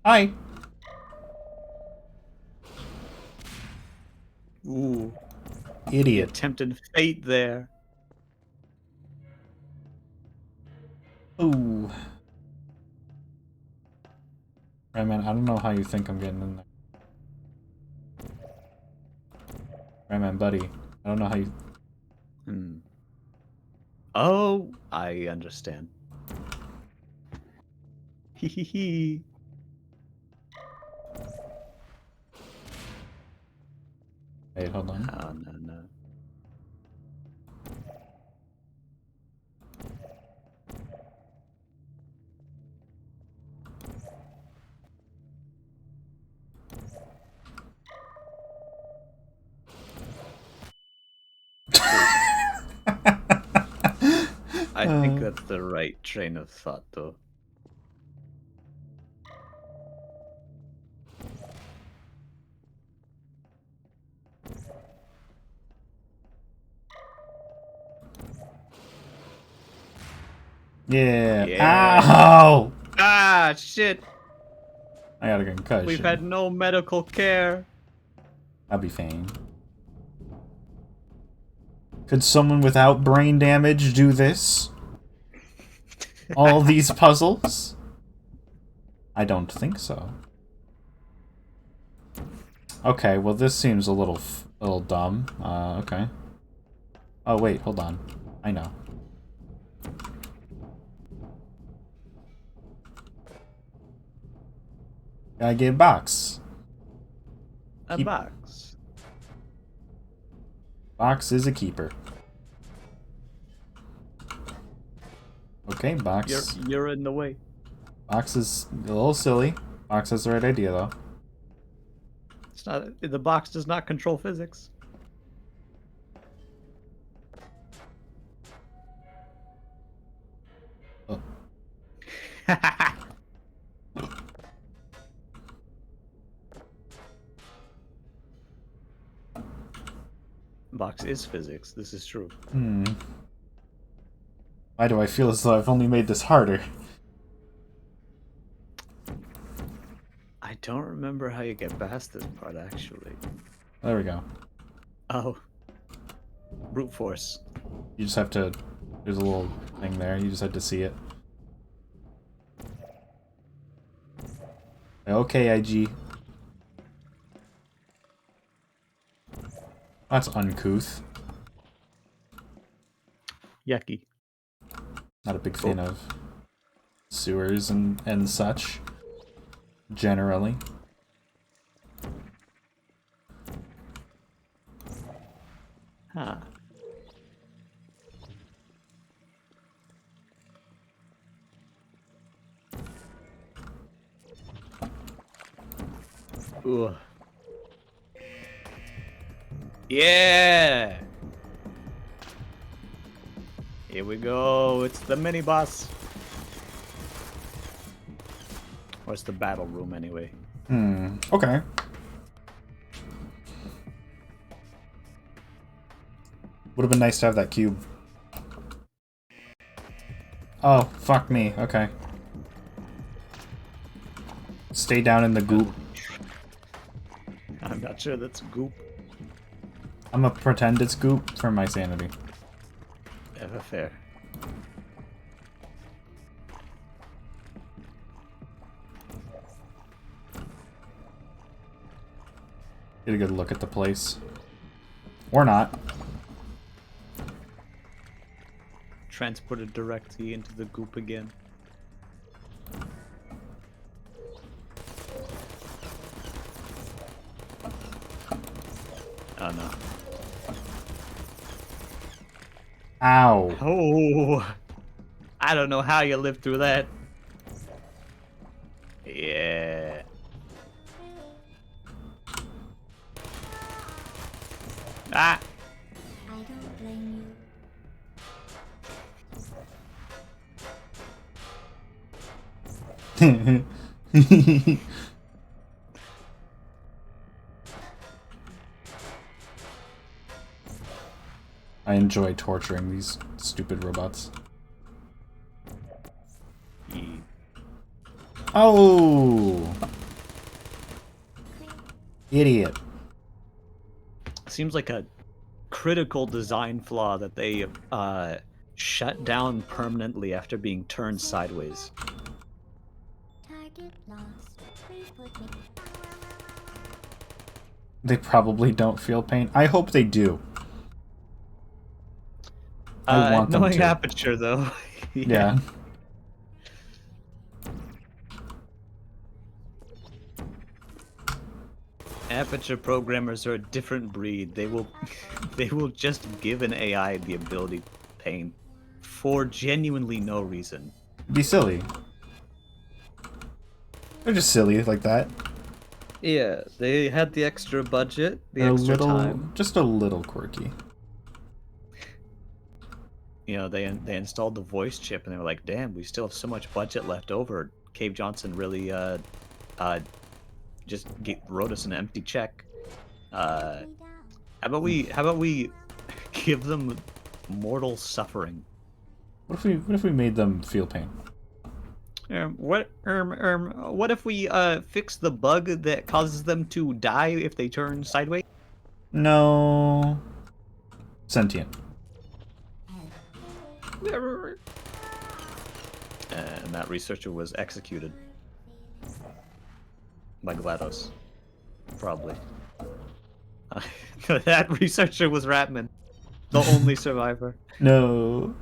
Hi! Ooh. Idiot. Attempted fate there. Ooh. Right, man, I don't know how you think I'm getting in there. Right, man, buddy. I don't know how you... Oh, I understand. Hee hee hee. Wait, hold on. Oh, no. that's the right train of thought, though. Yeah. Yeah. Ow! Ah, shit! I got a concussion. We've had no medical care. I'll be fine. Could someone without brain damage do this? All these puzzles? I don't think so. Okay, well this seems a little dumb. Okay. Oh wait, hold on. I know. Gotta get a box. A Keep- box. Box is a keeper. Okay, box. You're in the way. Box is a little silly. Box has the right idea though. It's not. The box does not control physics. Oh. Box is physics. This is true. Why do I feel as though I've only made this harder? I don't remember how you get past this part, actually. There we go. Oh. Brute force. You just have to... There's a little thing there. You just have to see it. Okay, IG. That's uncouth. Yucky. Not a big fan of sewers and such. Generally. Huh. Ooh. Yeah! Here we go. It's the mini boss. Or it's the battle room anyway. Okay. Would have been nice to have that cube. Oh, fuck me. Okay. Stay down in the goop. I'm not sure that's goop. I'm gonna pretend it's goop for my sanity. Ever fair. Get a good look at the place. Or not. Transported directly into the goop again. Oh no. Ow. Oh! I don't know how you lived through that. Yeah. Ah! I don't blame you. I enjoy torturing these stupid robots. Ye- Oh! Idiot. Seems like a critical design flaw that they shut down permanently after being turned sideways. Target lost. Please put me. They probably don't feel pain. I hope they do. I want them knowing to. Aperture though. Yeah. Aperture programmers are a different breed. They will they will just give an AI the ability to pain for genuinely no reason. Be silly. They're just silly like that. Yeah, they had the extra budget, the They're a extra little, time. just a little quirky. you know, they installed the voice chip, and they were like, "Damn, we still have so much budget left over." Cave Johnson really just wrote us an empty check. How about we give them mortal suffering? What if we made them feel pain? What if we fix the bug that causes them to die if they turn sideways? No. Sentient. And that researcher was executed by GLaDOS. Probably. That researcher was Ratman, the only survivor. No.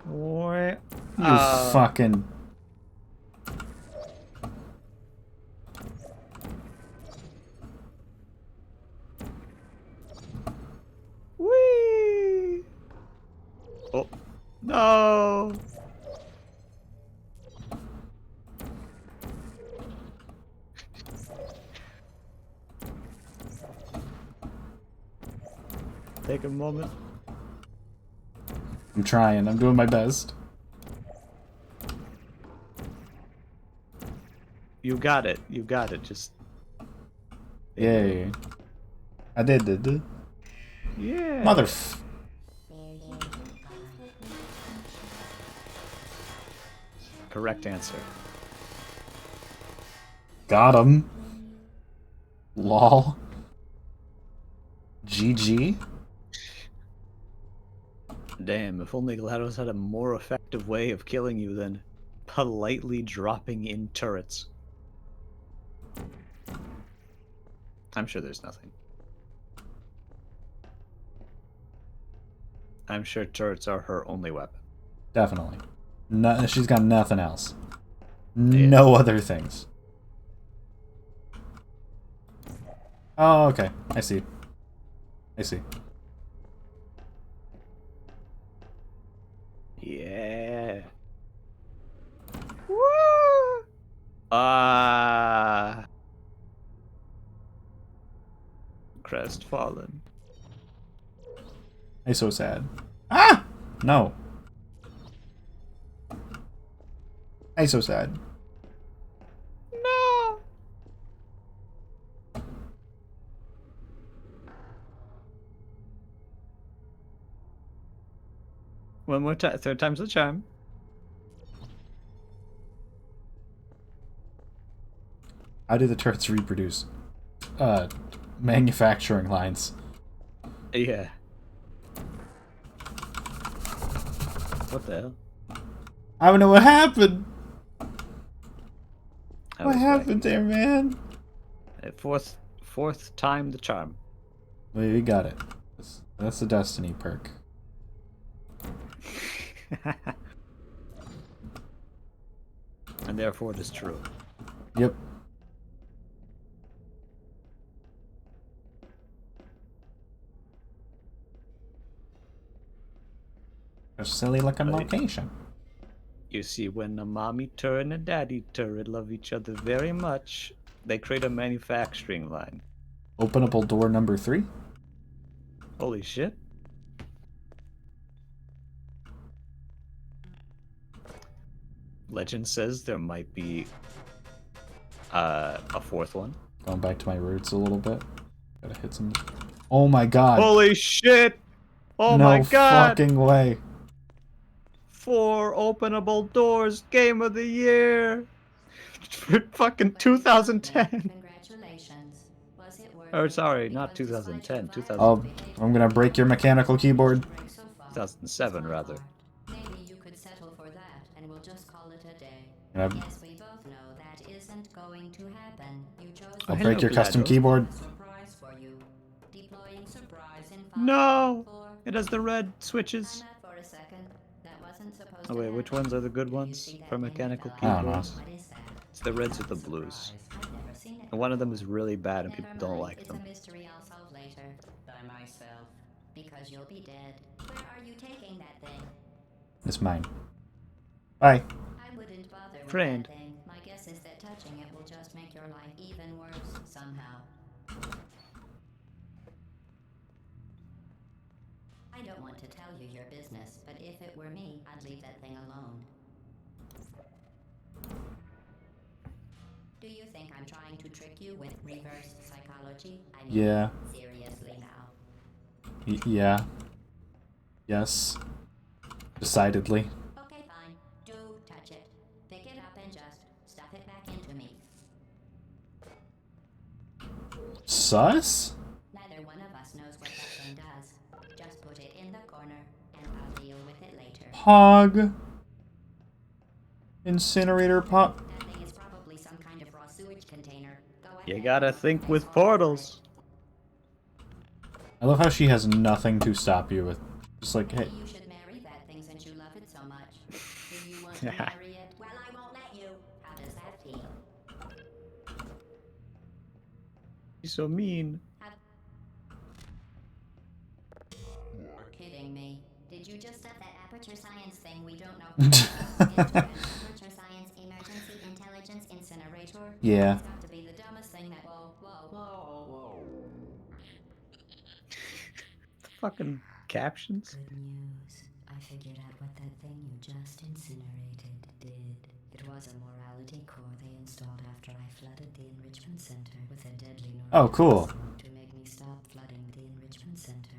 What? You fucking. Whee! Oh, no! Take a moment. I'm trying. I'm doing my best. You got it. You got it. Just. Yay. I did. Yeah. Mother. Correct answer. Got him. Lol. GG. Damn, if only GLaDOS had a more effective way of killing you than politely dropping in turrets. I'm sure there's nothing. I'm sure turrets are her only weapon. Definitely. No, she's got nothing else. No other things. Oh, okay. I see. Yeah. Woo! Crestfallen. I'm so sad. Ah! No. I'm so sad. No. One more time. Third time's the charm. How do the turrets reproduce? Manufacturing lines. Yeah. What the hell? I don't know what happened. That What was happened there, man? wacky. Fourth time the charm. We got it. That's the Destiny perk. And therefore it is true. Yep. A silly looking location. You see, when a mommy turret and a daddy turret love each other very much, they create a manufacturing line. Openable door number 3? Holy shit. Legend says there might be a fourth one. Going back to my roots a little bit. Gotta hit some. Oh my god. Holy shit! Oh no my god! fucking way. 4 openable doors, game of the year! For fucking 2010! Congratulations. Was it worth Or it? sorry, not Because despite 2010, your 2000. Oh, I'm gonna break your mechanical keyboard. break so far, 2007 rather. maybe you could settle for that, and we'll just call it a day. Yep. Yes, we both know that isn't going to happen. You chose I'll hello, break your custom GLaDOS. keyboard. surprise for you. Deploying surprise in 5, No! 4. It has the red switches. Time out for a second. That wasn't supposed Oh to wait, which happen. ones are the good Did you ones see that for thing that mechanical fell out? I don't know. keyboards? What is that? It's the reds with the blues. I've never seen it. And one of them is really bad and Never people don't mind, like it's them. a mystery I'll solve later. By myself. Because you'll be dead. Where are you taking that thing? It's mine. Bye. I wouldn't bother with Friend. that thing. My guess is that touching your life even worse somehow. I don't want to tell you your business, but if it were me, I'd leave that thing alone. Do you think I'm trying to trick you with reverse psychology? I mean, Yeah. seriously now. Yeah. Yes. Decidedly. Okay, fine. Do touch it. Pick it up and just stuff it back into me. Sus? Neither one of us knows what that thing does. Just put it in the corner, and I'll deal with it later. Pog. Incinerator pop. That thing is probably some kind of raw sewage container. Go You ahead. gotta think with portals. I love how she has nothing to stop you with. Just like, hey. You should marry that thing since you love it so much. Do you want to marry it? Well, I won't let you. How does that feel? She's so mean. You're kidding me. Did you just stuff that aperture science thing we don't know into an aperture science emergency intelligence incinerator? Yeah. It's got to be the dumbest thing that. Whoa. Fucking captions. Good news. I figured out what that thing you just incinerated did. It was a morality core they installed after I flooded the enrichment center with a deadly Oh, cool. neurotoxin to make me stop flooding the enrichment center.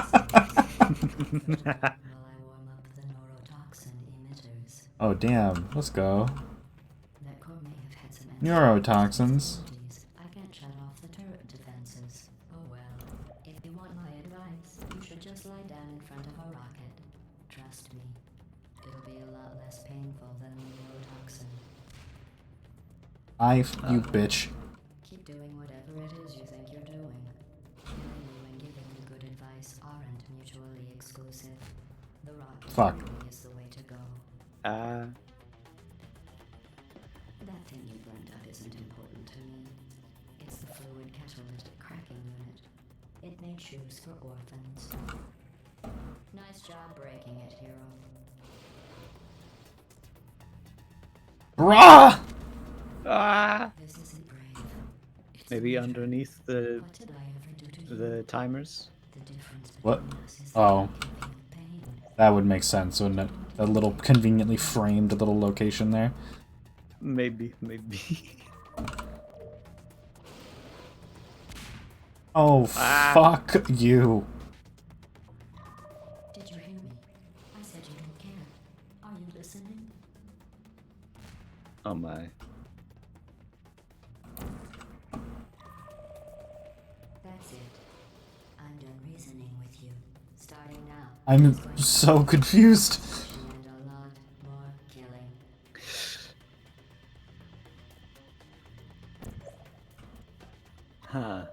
While I warm up the neurotoxin emitters. Oh, damn. Let's go. That core may have had some Neurotoxins. facilities. I can't shut off the turret defenses. Oh well. If you want my advice, you should just lie down in front of a rocket. Trust me. It'll be a lot less painful than the neurotoxin. You bitch. Keep doing whatever it is you think you're doing. Killing you and giving you good advice aren't mutually exclusive. The rocket Fuck. really is the way to go. That thing you burned up isn't important to me. It's the fluid catalytic cracking unit. It made shoes for orphans. Nice job breaking it, hero. Brah! This isn't brave. It's Maybe major. underneath the What did I ever do to you? the timers. The difference What? between us is Oh. that I can feel pain. That would make sense, wouldn't it? That little conveniently framed little location there. Maybe. Oh, Ah. fuck you. Did you hear me? I said you don't care. Are you listening? Oh my. That's it. I'm done reasoning with you. Starting now. I'm so confused. And a lot more killing. Huh.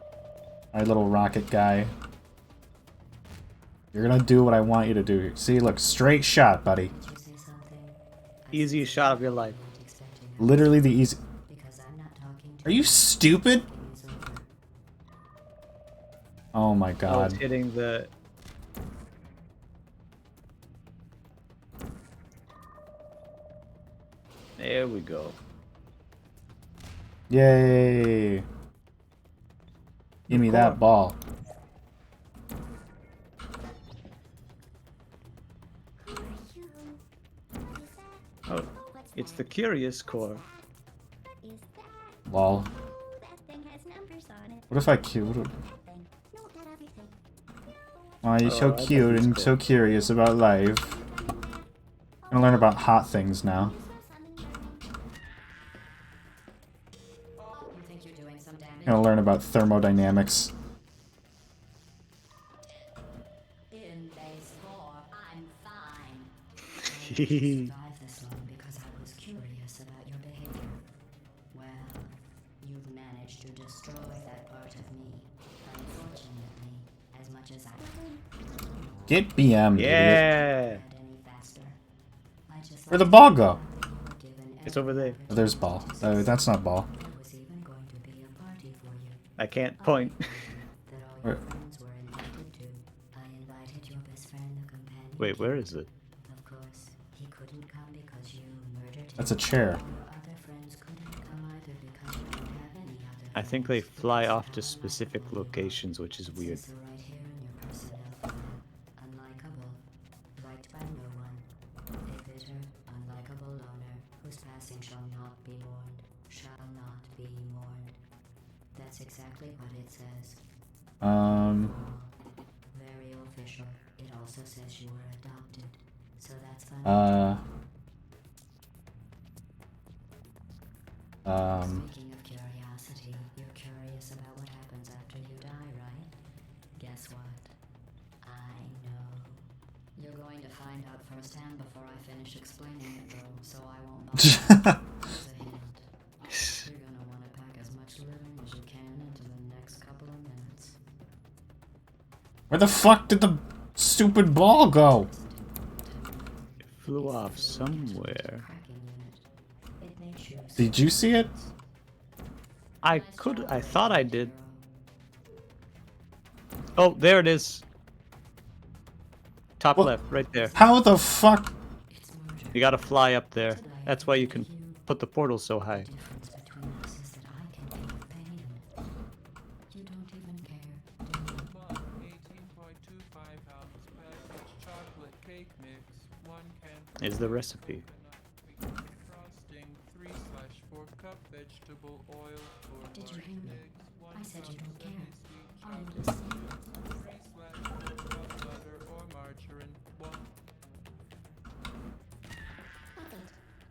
Alright, little rocket guy. You're gonna do what I want you to do. See, look, straight shot, buddy. Did you say something? Easiest shot of your life. Not expecting that Literally the easy. because I'm not talking to Are you stupid? It's over. Oh my Oh, it's god. hitting the. There we go. Yay. Give me that ball. Who are you? What is that? Oh, What's it's that? the Curious Core. What is that? Lol. Oh, that thing has numbers on it. What if I cute? Thing. No, not everything. Why are you Oh, so I thought cute it was and cool. so curious about life? I'm gonna learn about hot things now. You think you're doing some damage? I'm gonna learn about thermodynamics. In base 4, I'm fine. I Hehe. survived this long because I was curious about your behavior. Well, you've managed to destroy that part of me. Unfortunately, as much as I Get BM, idiot. Yeah. get any faster. I just Where'd the like ball go? to be given It's over there. Oh, there's ball. That's not ball. There was even going to be a party for you. I can't point. That all Where- your friends were invited to. I invited your best friend, the companion. Wait, where is it? Of course, he couldn't come because you murdered him. That's a chair. Your other friends couldn't come either I think they fly off to specific locations, which is weird. Says so right here in your personnel file. Unlikable. Liked by no one. A bitter, unlikable loner whose passing shall not be mourned. Shall not be mourned. That's exactly what it says. Very official. It also says you were adopted. So that's fun. Speaking of curiosity, you're curious about what happens after you die, right? Guess what? I know. You're going to find out firsthand before I finish explaining it, though, so I won't bother. Here's a hint. You're gonna want to pack as much living as you can into the next couple of minutes. Where the fuck did the stupid ball go? It flew off somewhere. Cracking unit. It may choose. Did you see it? I thought I did. Oh, there it is. Top What? left, right there. How the fuck? It's murder. You gotta fly up there. That's why you can put the portal so high. The difference between us is that I can feel pain. You don't even care, do you? 18.25 ounce package chocolate cake mix, 1 can Is the recipe. frosting, 3/4 cup vegetable oil, 4 Did you hear me? eggs, 1 I said you cup don't care. semi-sweet Are you chocolate, listening? 3/4 cup butter or margarine, 1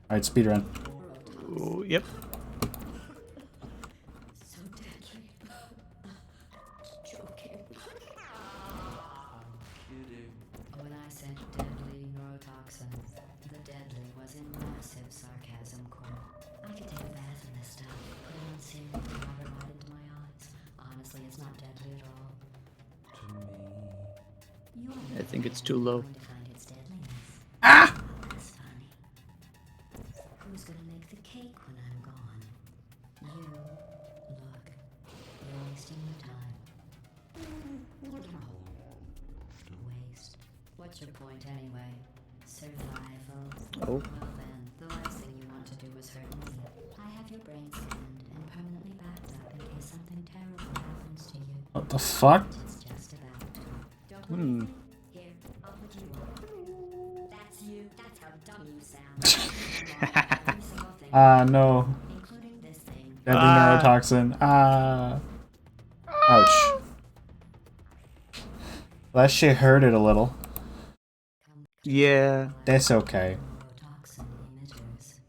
Alright, speedrun. Ooh, yep. So deadly. Joking. kidding. When I said deadly neurotoxin, the deadly was in massive sarcasm quote. I could take a bath in this stuff, put it on cereal, and rub it right into my eyes. Honestly, it's not deadly at all. I think it's too low. Going to find its deadliness. Ah! That's funny. Who's gonna make the cake when I'm gone? You. Look, you're wasting your time. Waste. What's your point anyway? Survival. Oh. Well then, the last thing you want to do is hurt me. I have your brain scanned and permanently backed up in case something terrible happens to you. What the fuck? It's just about. Don't believe me? Here, I'll put you on. That's you. That's how dumb you sound. Every single thing, No. including this thing. Deadly Ah. neurotoxin. Ouch. That shit hurted a little. Yeah. That's okay. Neurotoxin emitters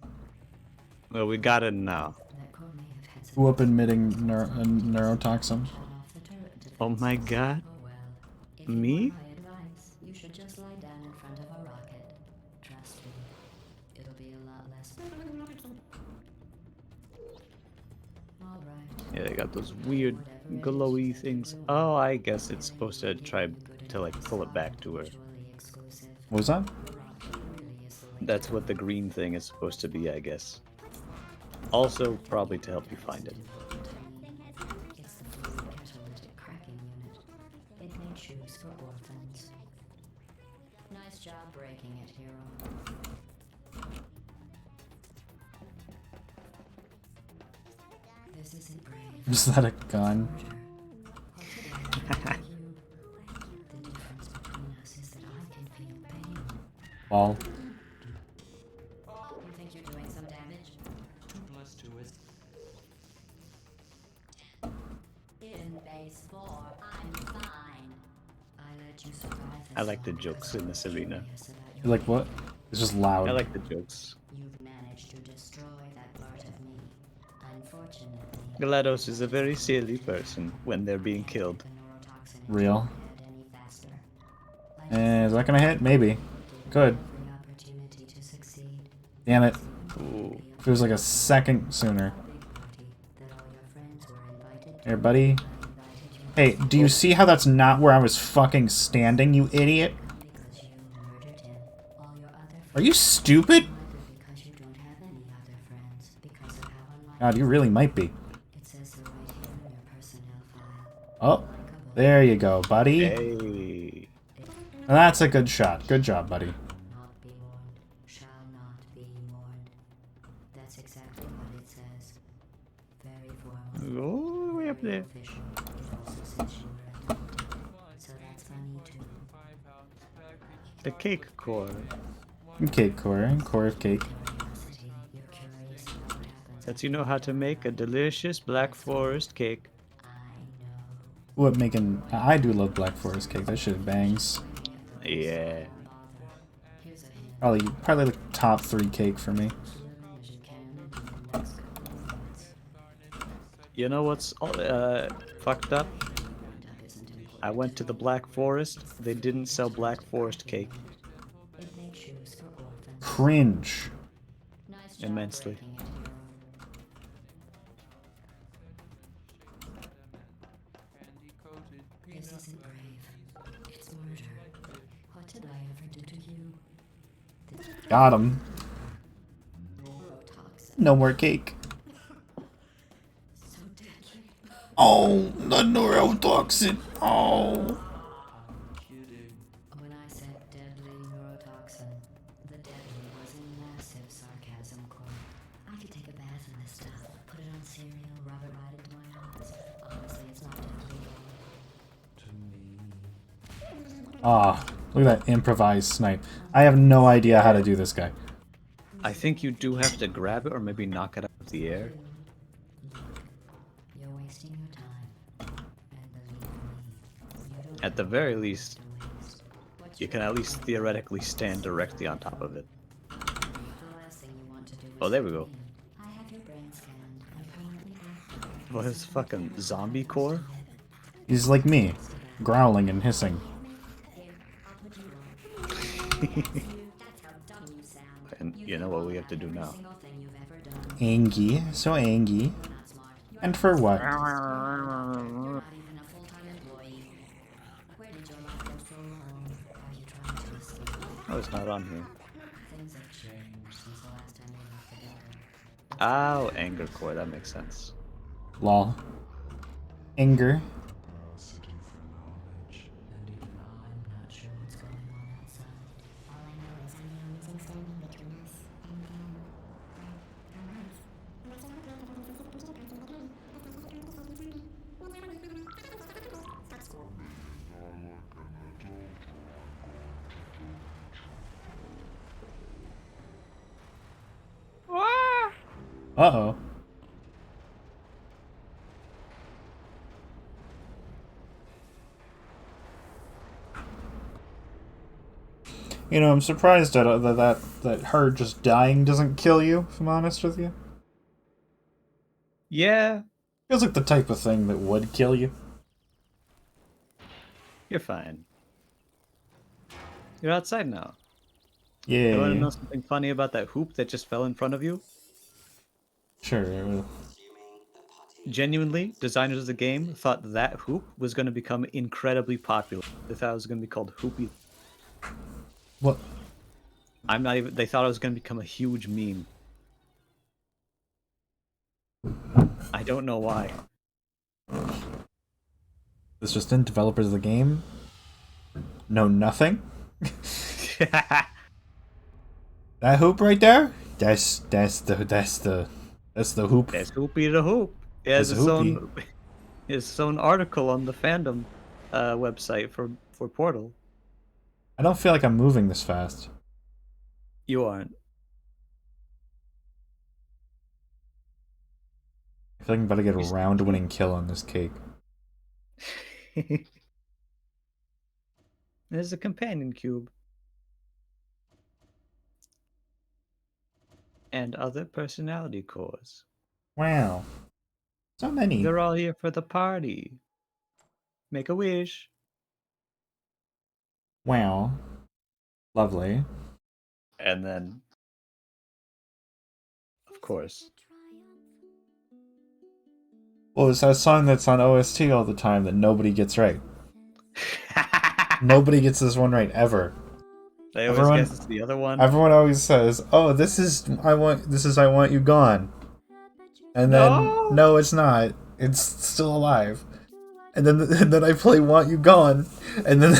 Well, we got it now. that Core may have had some Who up emitting neurotoxin? shut off the turret defense. Oh my god. Oh well. If Me? you want my advice, you should just lie down in front of a rocket. Trust me, it'll be a lot less. All right. Yeah, they got those weird glowy things. Oh, I guess it's supposed to try to like pull it back to her. Mutually exclusive. What was that? Rocket really is the way That's what the green thing is supposed to be, I guess. Also, probably to help you find it. It's the fluid catalytic cracking unit. It may choose for orphans. Nice job breaking it, hero. This isn't brave. Is that a gun? Murder. Altogether, you. The difference between us is that I can feel pain. Ball. You think you're doing some damage? 2+2 is In base 4, I'm fine. I let you survive this I like the long jokes because in this I'm arena. curious about your You like what? It's just loud. I like the jokes. You've managed to destroy that part of me. Unfortunately, GLaDOS is a very silly person when they're being killed. the neurotoxin Real. had any faster. I Is that gonna hit? Maybe. Could. every opportunity to succeed. Damn it. Ooh. If it was like a second sooner. Big party that all your friends were invited to. Here, buddy. I invited you Hey, do you see how that's not where I was fucking standing, you idiot? because you murdered him. All your other friends Are you stupid? might be because you don't have any other friends because of how unlikely. God, you really might be. It says so right here in your personnel file. Oh, there you go, buddy. Hey. That's a good shot. Good job, buddy. Not be mourned, shall not be mourned. That's exactly what it says. Very formal. All the way up there. Official. It also says sugar. So that's funny too. The cake core. Cake core. Core of cake. Curiosity. You're curious about what happens. Lets you know how to make a delicious Black Forest cake. I know. What making? I do love Black Forest cake. That shit bangs. Yeah. Here's a hint. Probably the top 3 cake for me. Learn as you can in the next couple of months. You know what's fucked up? Roundup isn't important. I went to the Black Forest. They didn't sell Black Forest cake. It makes shoes for orphans. Cringe. Nice job Immensely. breaking it, hero. This isn't brave. It's murder. What did I ever do to you? This Got him. neurotoxin. No more cake. So deadly. Oh, the neurotoxin. Oh. When I said deadly neurotoxin, the deadly was in massive sarcasm core. I could take a bath in this stuff, put it on cereal, rub it right into my eyes. Honestly, it's not deadly at all. Ah, look at that improvised snipe. I have no idea how to do this guy. I think you do have to grab it or maybe knock it out of the air. You're wasting your time. And believe me, you don't At the very least, have to waste. What's you can at least theoretically stand directly on top of it. the last thing you want to do? Oh, is there we hurt go. me. I have your brain scanned and permanently blocked. What is fucking zombie core? He's like me, growling and hissing. Here, I'll put you on. That's how dumb you sound. And you know what we have to do now. Single thing you've ever done. Angy, so angy. Not smart. You're And for what? not even a full-time employee. Where did your life go so wrong? Are you trying to escape? Oh, it's not on here. Things have changed since the last time you left the building. Oh, anger core. That makes sense. Lol. Anger. And even I'm not sure what's going on outside. All I know is I'm the only thing standing between us and them. Uh-oh. You know, I'm surprised that her just dying doesn't kill you, if I'm honest with you. Yeah, Feels like the type of thing that would kill you. you're fine. You're outside now. You want to Yeah, know something funny about that hoop that just fell in front of you? sure. Genuinely, designers of the game thought that hoop was going to become incredibly popular. They thought it was going to be called Hoopy. What? I'm not even. They thought it was going to become a huge meme. I don't know why. It's just in developers of the game? Know nothing? That hoop right there? That's the hoop. It's Hoopy the Hoop. It has It's its own article on the fandom website for Portal. I don't feel like I'm moving this fast. You aren't. I feel like I'm about to get a round-winning kill on this cake. There's a companion cube. And other personality cores. Wow. So many. They're all here for the party. Make a wish. Wow. Lovely. And then, of course, Well, it's that song that's on OST all the time that nobody gets right. Nobody gets this one right, ever. they always Everyone- guess it's the other one. Everyone always says, "Oh, this is I want you gone," and then no, it's not. It's still alive. And then I play "Want You Gone," and then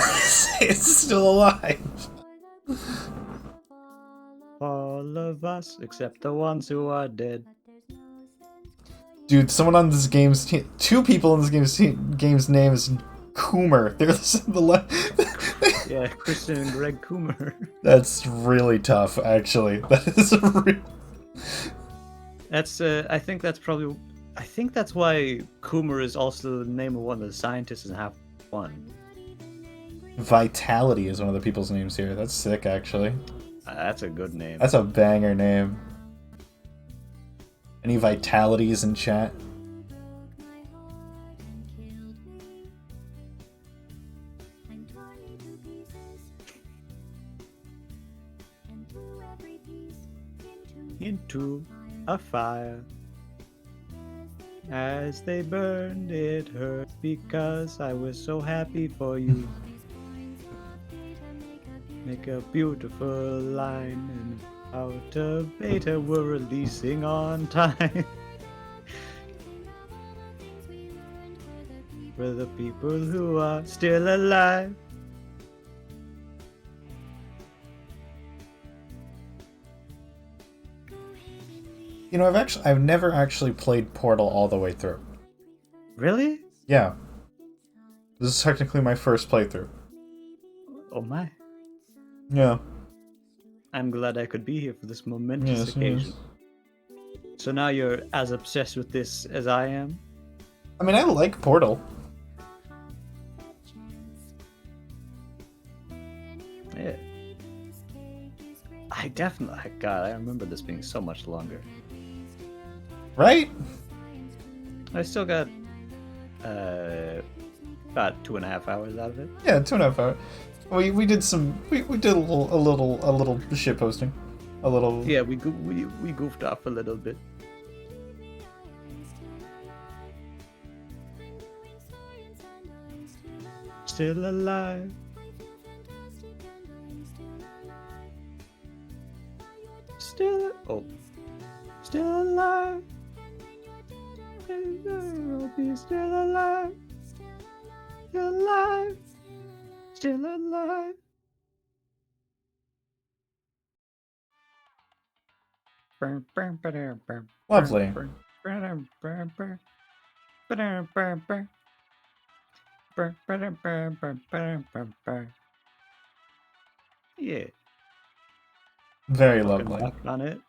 it's still alive. All of us, except the ones who are dead. Dude, someone on this game's team, two people in this game's name is Coomer. They're the Yeah, Christian and Greg Coomer. That's really tough, actually. That is That's I think that's probably I think that's why Coomer is also the name of one of the scientists in Half One. Vitality is one of the people's names here. That's sick, actually. That's a good name. That's a banger name. Any vitalities in chat? Into a fire. As they burned, it hurt because I was so happy for you. Make a beautiful line, and out of beta we're releasing on time. For the people who are still alive. You know, I've never actually played Portal all the way through. Really? Yeah. This is technically my first playthrough. Oh my. Yeah. I'm glad I could be here for this momentous occasion. So now you're as obsessed with this as I am? I mean, I like Portal. Yeah. I definitely... God, I remember this being so much longer. Right? I still got about 2.5 hours out of it. Yeah, 2.5 hours. We did some we did a little shit posting, a little. Yeah, we goofed off a little bit. Still alive. Still alive. I'll be still alive. Still alive. Still alive. Lovely. Yeah. Very Looking lovely. back on it,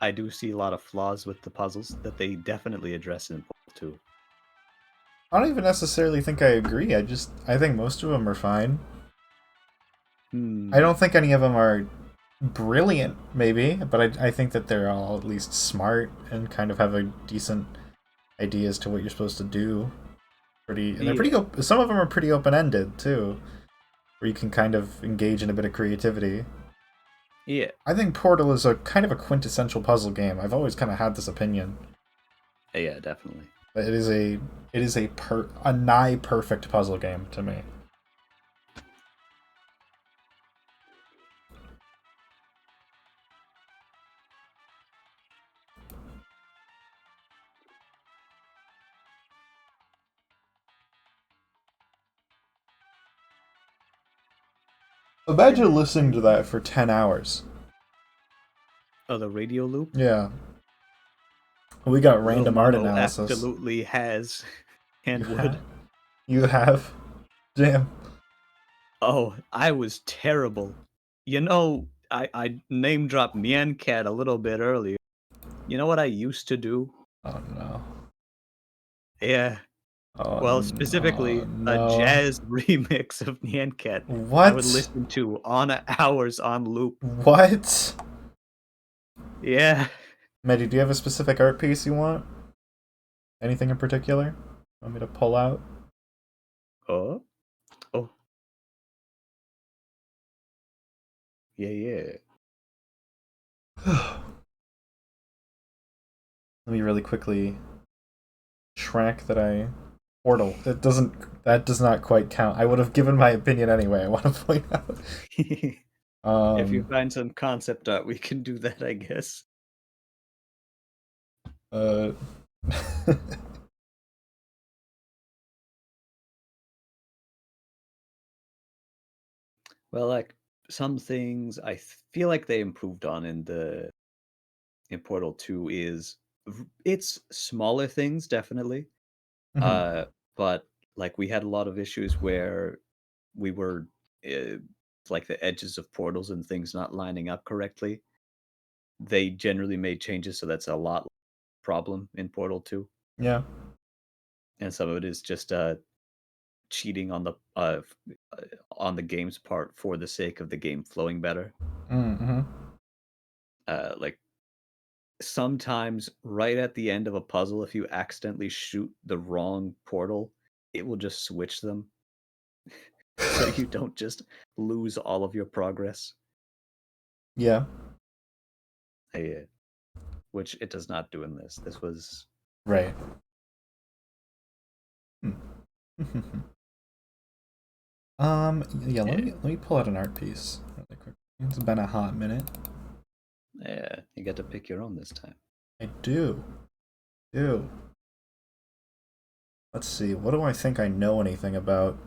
I do see a lot of flaws with the puzzles that they definitely address in Portal 2. I don't even necessarily think I agree. I think most of them are fine. I don't think any of them are brilliant, maybe, but I think that they're all at least smart and kind of have a decent idea as to what you're supposed to do. They're pretty some of them are pretty open-ended too, where you can kind of engage in a bit of creativity. Yeah. I think Portal is a kind of a quintessential puzzle game. I've always kind of had this opinion. Yeah, definitely. It is a nigh perfect puzzle game to me. Imagine listening to that for 10 hours. Oh, the radio loop? Yeah. We got random art Momo analysis. Absolutely has and would. You have? Damn. Oh, I was terrible. You know, I name dropped Nyan Cat a little bit earlier. You know what I used to do? Oh no. Yeah. Oh, Well, specifically, no. a jazz remix of Nyan Cat. What? I would listen to on hours on loop. What? Yeah. Mehdi, do you have a specific art piece you want? Anything in particular? Want me to pull out? Oh. Oh. Yeah. Let me really quickly track that Portal. That does not quite count. I would have given my opinion anyway, I want to point out. If you find some concept art, we can do that, I guess. Well, like some things I feel like they improved on in Portal 2 is It's smaller things, definitely. Mhm. Uh, but like we had a lot of issues where we were uh, like the edges of portals and things not lining up correctly. They generally made changes, so that's a lot problem in Portal 2. Yeah. And some of it is just cheating on the game's part for the sake of the game flowing better. Mm-hmm. Like sometimes right at the end of a puzzle, if you accidentally shoot the wrong portal, it will just switch them so you don't just lose all of your progress. Yeah. Uh, which it does not do in this. This was Right. Hmm. Yeah, let yeah, me pull out an art piece really quick. It's been a hot minute. yeah. You get to pick your own this time. I do. Do. Let's see. What do I think I know anything about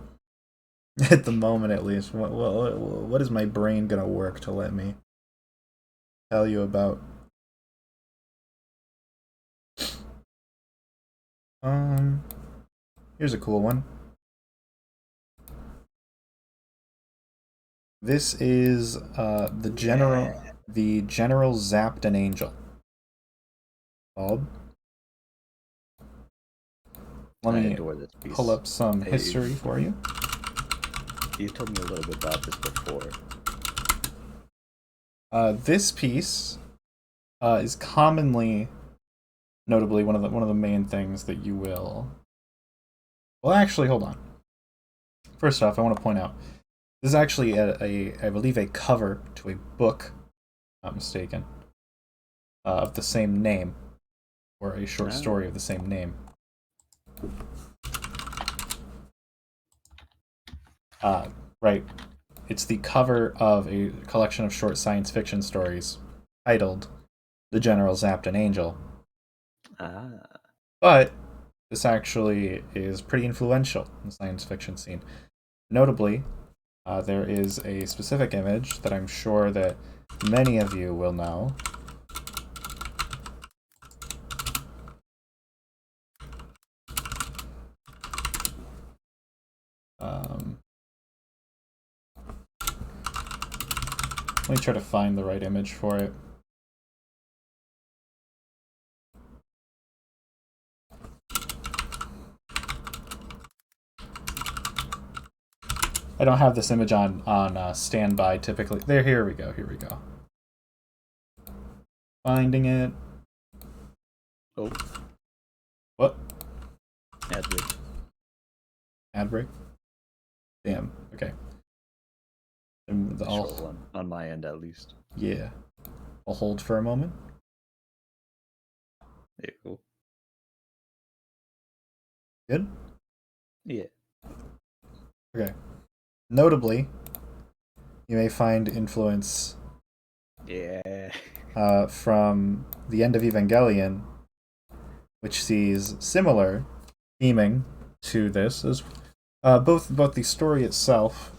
at the moment, at least? What is my brain gonna work to let me tell you about? Um, Here's a cool one. This is the general zapped an angel. Called. Let I me adore this piece. pull up some Hey, history for you. you told me a little bit about this before. This piece is commonly, notably, one of the main things that you will. Well, actually, hold on. First off, I want to point out this is actually I believe a cover to a book, not mistaken, of the same name, or a short story of the same name. Right. It's the cover of a collection of short science fiction stories titled "The General Zapped an Angel." Ah, But this actually is pretty influential in the science fiction scene. Notably, there is a specific image that I'm sure that many of you will know. Um, Let me try to find the right image for it. I don't have this image on standby typically. There, here we go. Here we go. Finding it. oh, What? Edward. Ad break? Damn. Okay. And Short one on my end, at least. yeah. I'll hold for a moment. Ew. Good? Yeah. Okay. Notably, you may find influence Yeah. from the end of Evangelion, which sees similar theming to this, as both the story itself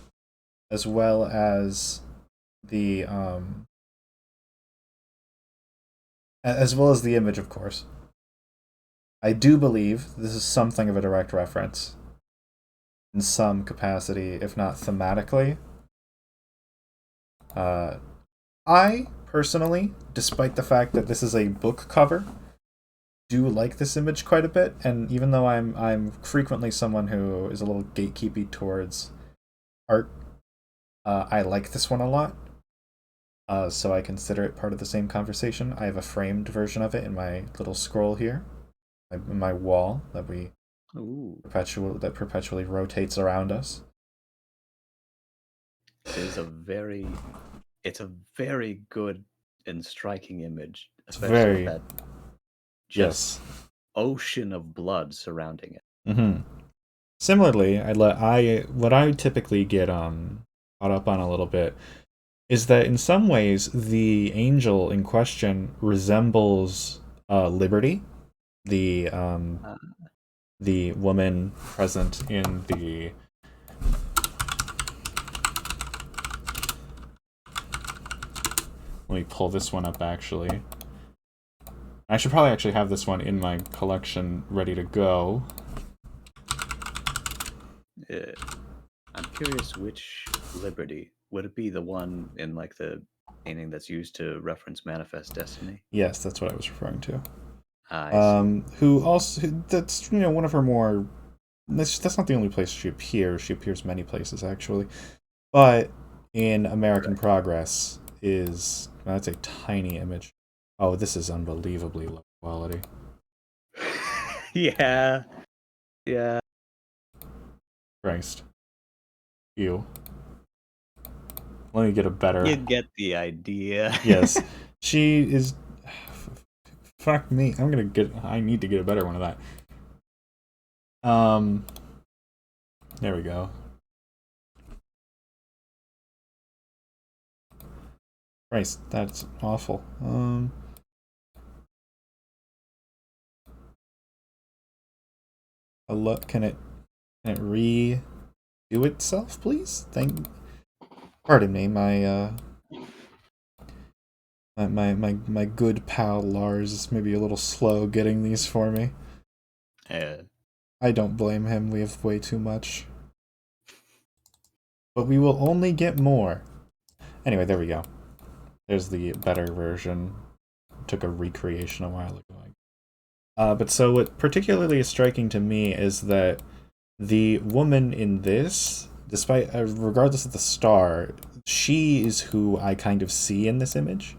as well as the image, of course. I do believe this is something of a direct reference in some capacity, if not thematically. I personally, despite the fact that this is a book cover, do like this image quite a bit, and even though I'm frequently someone who is a little gatekeepy towards art, I like this one a lot. So I consider it part of the same conversation. I have a framed version of it in my little scroll here, in my wall that Ooh. perpetually rotates around us. It's a very good and striking image, It's especially very with that yes. just ocean of blood surrounding it. Mm-hmm. Similarly, what I typically get caught up on a little bit is that in some ways the angel in question resembles Liberty, the woman present in the let me pull this one up actually. I should probably actually have this one in my collection ready to go. I'm curious which liberty would it be? The one in like the painting that's used to reference Manifest Destiny? Yes, that's what I was referring to. I see. Who also that's one of her more. That's not the only place she appears. She appears many places actually, but in American Progress is that's a tiny image. Oh, this is unbelievably low quality. Yeah. Yeah. Christ. Ew. Let me get a better. You get the idea. Yes. She is. Fuck me. I need to get a better one of that. There we go. Christ, that's awful. A look. Can it redo itself, please? Pardon me, my good pal Lars is maybe a little slow getting these for me. I don't blame him. We have way too much. But we will only get more. Anyway, there we go. There's the better version. Took a recreation a while ago. But so what particularly is striking to me is that the woman in this, despite regardless of the star, she is who I kind of see in this image.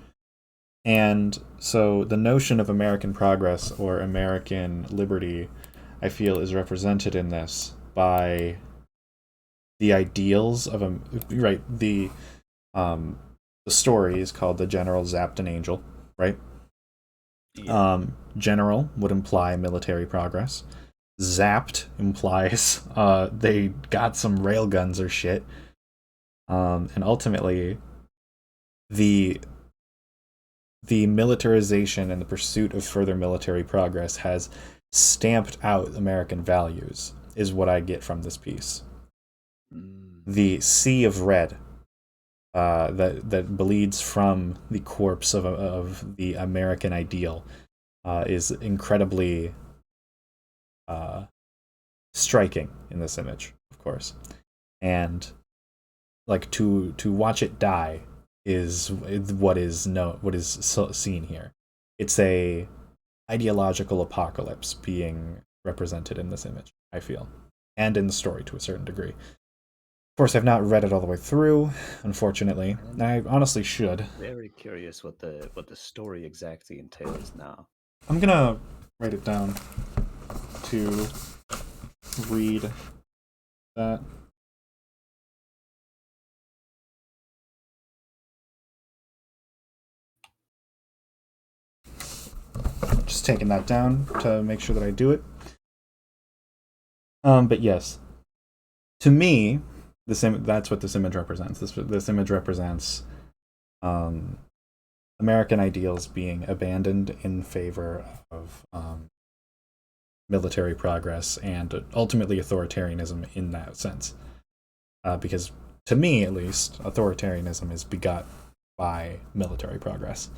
And so the notion of American progress or American liberty, I feel, is represented in this by the ideals of the story is called The General Zapped an Angel, right? Yeah. General would imply military progress. Zapped implies they got some railguns or shit. And ultimately the militarization and the pursuit of further military progress has stamped out American values, is what I get from this piece. The sea of red that bleeds from the corpse of the American ideal is incredibly striking in this image, of course. And like to watch it die is what is seen here. It's a ideological apocalypse being represented in this image, I feel, and in the story to a certain degree. Of course, I've not read it all the way through, unfortunately. I honestly should. Very curious what the story exactly entails now. I'm gonna write it down to read that. Just taking that down to make sure that I do it. But yes, to me, that's what this image represents. This image represents American ideals being abandoned in favor of military progress and ultimately authoritarianism in that sense. Because to me, at least, authoritarianism is begot by military progress.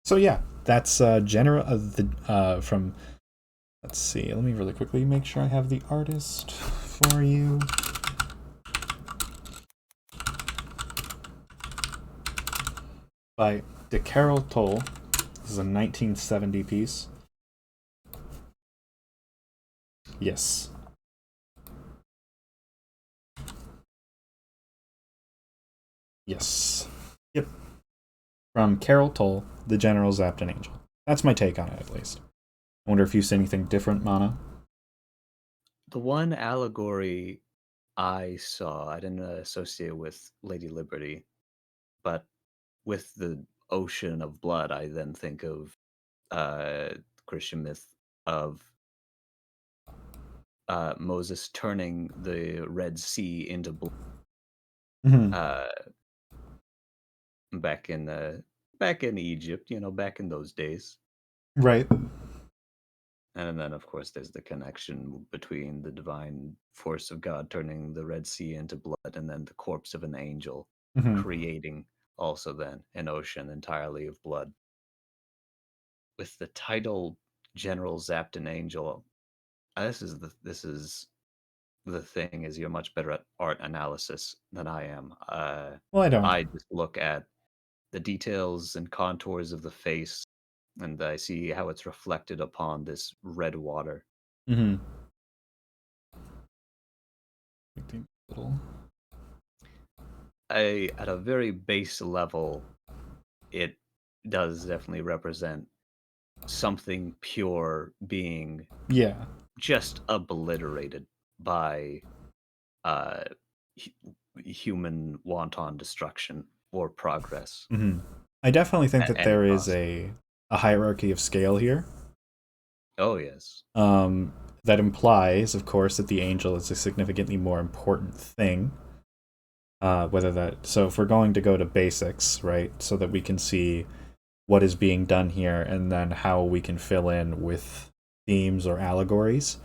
So yeah, that's from. Let's see. Let me really quickly make sure I have the artist for you. By De Carol Toll. This is a 1970 piece. Yes. Yes. Yep. From Carol Toll, The General Zapped an Angel. That's my take on it, at least. I wonder if you see anything different, Mana? The one allegory I saw, I didn't associate with Lady Liberty, but with the ocean of blood, I then think of Christian myth of Moses turning the Red Sea into blood. Mm-hmm. Back in Egypt, back in those days. Right. And then, of course, there's the connection between the divine force of God turning the Red Sea into blood and then the corpse of an angel creating also then an ocean entirely of blood. With the title General Zapton Angel, this is the thing is you're much better at art analysis than I am. Well, I don't. I just look at the details and contours of the face, and I see how it's reflected upon this red water. Mm-hmm. Little. At a very base level, it does definitely represent something pure being Yeah. just obliterated by uh, human wanton destruction or progress Mm-hmm. I definitely think at that any there is cost. a hierarchy of scale here. Oh yes, That implies, of course, that the angel is a significantly more important thing. Whether that so if we're going to go to basics, right, so that we can see what is being done here and then how we can fill in with themes or allegories.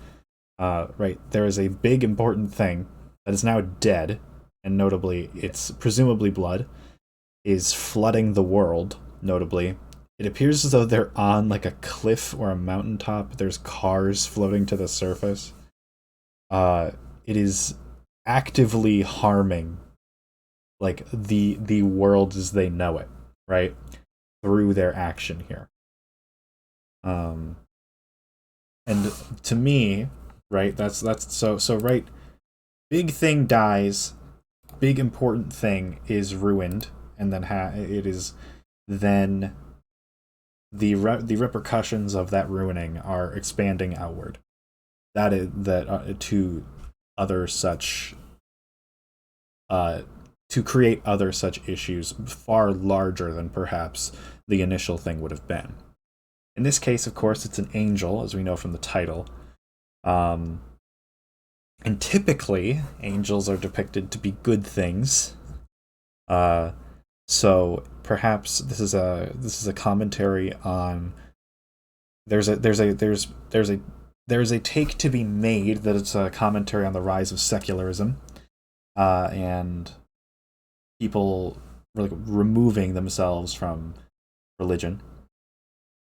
Right, there is a big important thing that is now dead, and notably, it's presumably blood, is flooding the world. Notably, it appears as though they're on like a cliff or a mountaintop. There's cars floating to the surface. It is actively harming like the world as they know it, right? Through their action here. And to me, right, that's so right. Big thing dies, big important thing is ruined, and then it is then the repercussions of that ruining are expanding outward. That is that to other such to create other such issues far larger than perhaps the initial thing would have been. In this case, of course, it's an angel, as we know from the title. And typically, angels are depicted to be good things. So perhaps this is a commentary on there's a take to be made that it's a commentary on the rise of secularism, and people like removing themselves from religion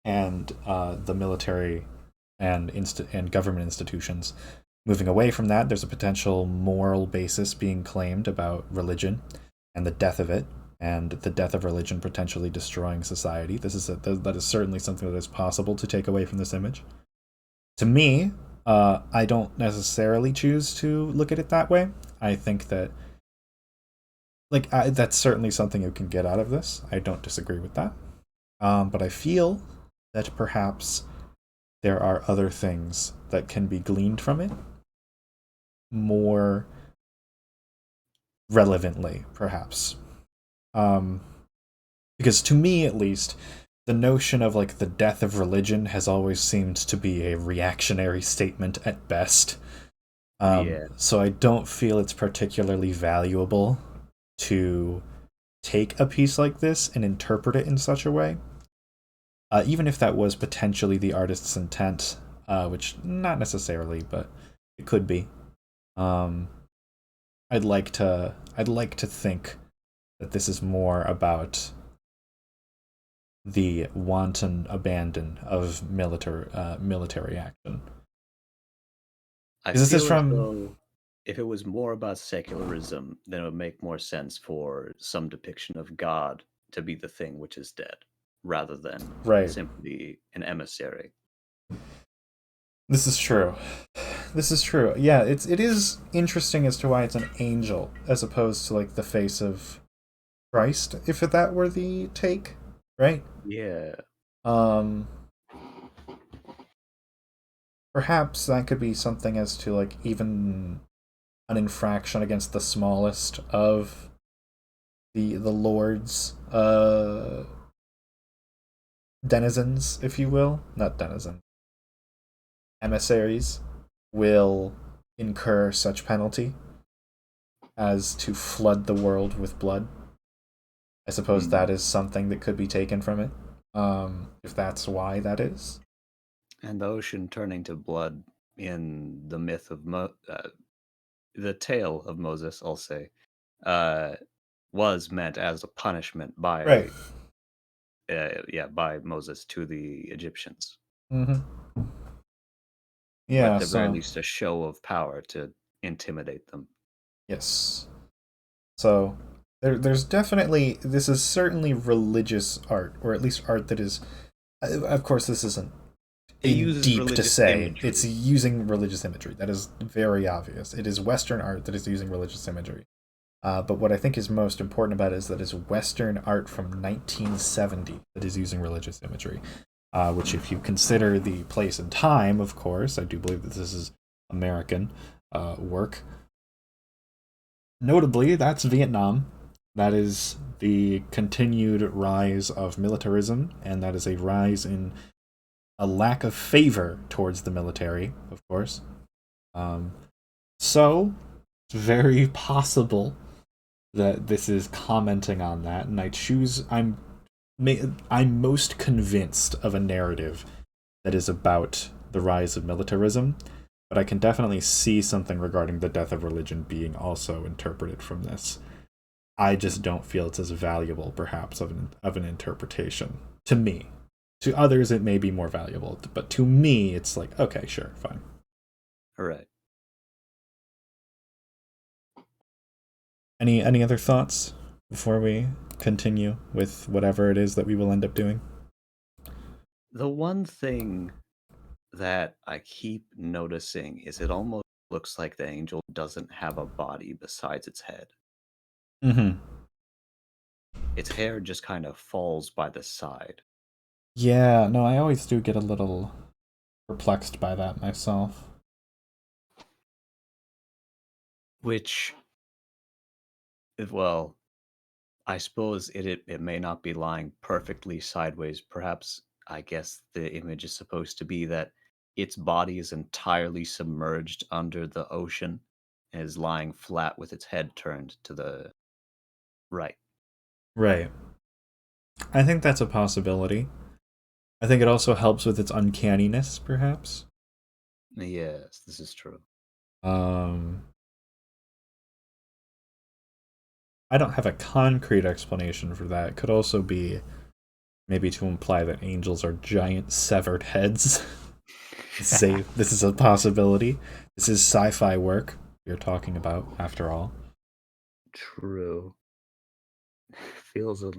and the military and government institutions. Moving away from that, there's a potential moral basis being claimed about religion and the death of it, and the death of religion potentially destroying society. That is certainly something that is possible to take away from this image. To me, I don't necessarily choose to look at it that way. I think that that's certainly something you can get out of this. I don't disagree with that. But I feel that perhaps there are other things that can be gleaned from it more relevantly, perhaps. Because to me, at least, the notion of like the death of religion has always seemed to be a reactionary statement at best. yeah. So I don't feel it's particularly valuable to take a piece like this and interpret it in such a way. Even if that was potentially the artist's intent, which not necessarily, but it could be. I'd like to think that this is more about the wanton abandon of military action. I Is this feel as from? though if it was more about secularism, then it would make more sense for some depiction of God to be the thing which is dead, rather than Right. simply an emissary. This is true. This is true. Yeah, it is interesting as to why it's an angel as opposed to like the face of Christ, if that were the take, right? Yeah. Um Perhaps that could be something as to like even an infraction against the smallest of the Lord's denizens, if you will. Not denizens. Emissaries will incur such penalty as to flood the world with blood. I suppose that is something that could be taken from it, if that's why that is. And the ocean turning to blood in the myth of the tale of Moses, I'll say, uh, was meant as a punishment by Right. by Moses to the Egyptians. Mm-hmm. Or Yeah, at the very so least a show of power to intimidate them. yes. So there's definitely, this is certainly religious art, or at least art that is, of course this isn't It uses deep to religious say. imagery. It's using religious imagery. That is very obvious. It is Western art that is using religious imagery. But what I think is most important about it is that it's Western art from 1970 that is using religious imagery. Which, if you consider the place and time, of course, I do believe that this is American work. Notably, that's Vietnam. That is the continued rise of militarism, and that is a rise in a lack of favor towards the military, of course. So, it's very possible that this is commenting on that, and I'm most convinced of a narrative that is about the rise of militarism, but I can definitely see something regarding the death of religion being also interpreted from this. I just don't feel it's as valuable, perhaps, of an interpretation to me. To others, it may be more valuable, but to me, it's like, okay, sure, fine. All right. Any other thoughts before we continue with whatever it is that we will end up doing? The one thing that I keep noticing is it almost looks like the angel doesn't have a body besides its head. Mm-hmm. Its hair just kind of falls by the side. Yeah, no, I always do get a little perplexed by that myself. Which, well, I suppose it may not be lying perfectly sideways. Perhaps, I guess the image is supposed to be that its body is entirely submerged under the ocean and is lying flat with its head turned to the right. Right. I think that's a possibility. I think it also helps with its uncanniness, perhaps. Yes, this is true. I don't have a concrete explanation for that. It could also be maybe to imply that angels are giant severed heads. Say this is a possibility. This is sci-fi work we're talking about, after all. True. Feels a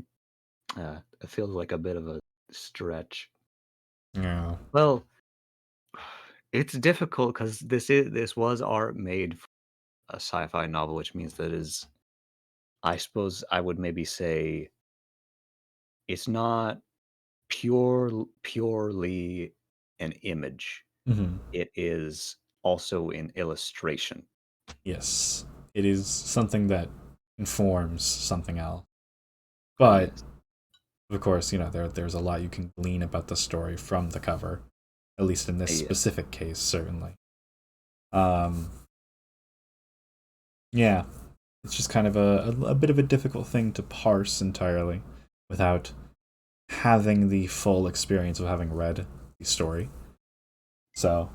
it feels like a bit of a stretch. Yeah. Well, it's difficult because this was art made for a sci-fi novel, which means that is, I suppose I would maybe say it's not purely an image. Mm-hmm. It is also an illustration. Yes. It is something that informs something else. But Yes. of course, there's a lot you can glean about the story from the cover, at least in this Yeah. specific case, certainly. Yeah, it's just kind of a bit of a difficult thing to parse entirely without having the full experience of having read the story. So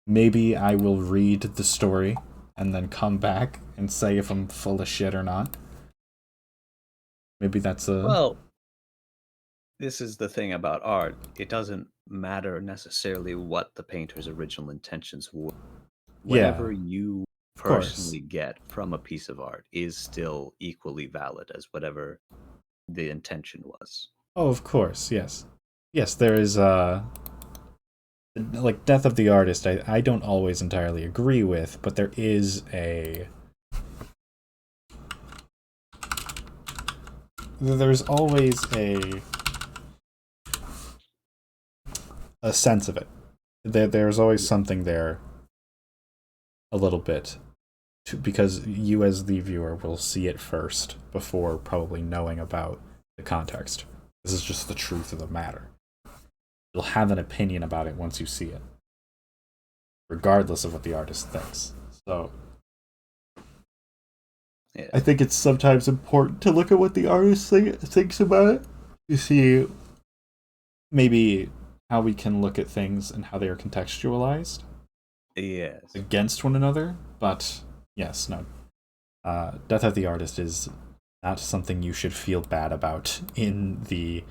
maybe I will read the story and then come back and say if I'm full of shit or not. Maybe that's a... Well, this is the thing about art. It doesn't matter necessarily what the painter's original intentions were. Whatever you of course. personally get from a piece of art is still equally valid as whatever the intention was. Oh, of course, yes. Yes, there is like Death of the Artist, I don't always entirely agree with, but there is there's always a sense of it. There's always something there a little bit because you as the viewer will see it first before probably knowing about the context. This is just the truth of the matter. You'll have an opinion about it once you see it, regardless of what the artist thinks. So Yeah. I think it's sometimes important to look at what the artist thinks about it to see maybe how we can look at things and how they are contextualized Yes. against one another. But yes, no. Death of the Artist is not something you should feel bad about in the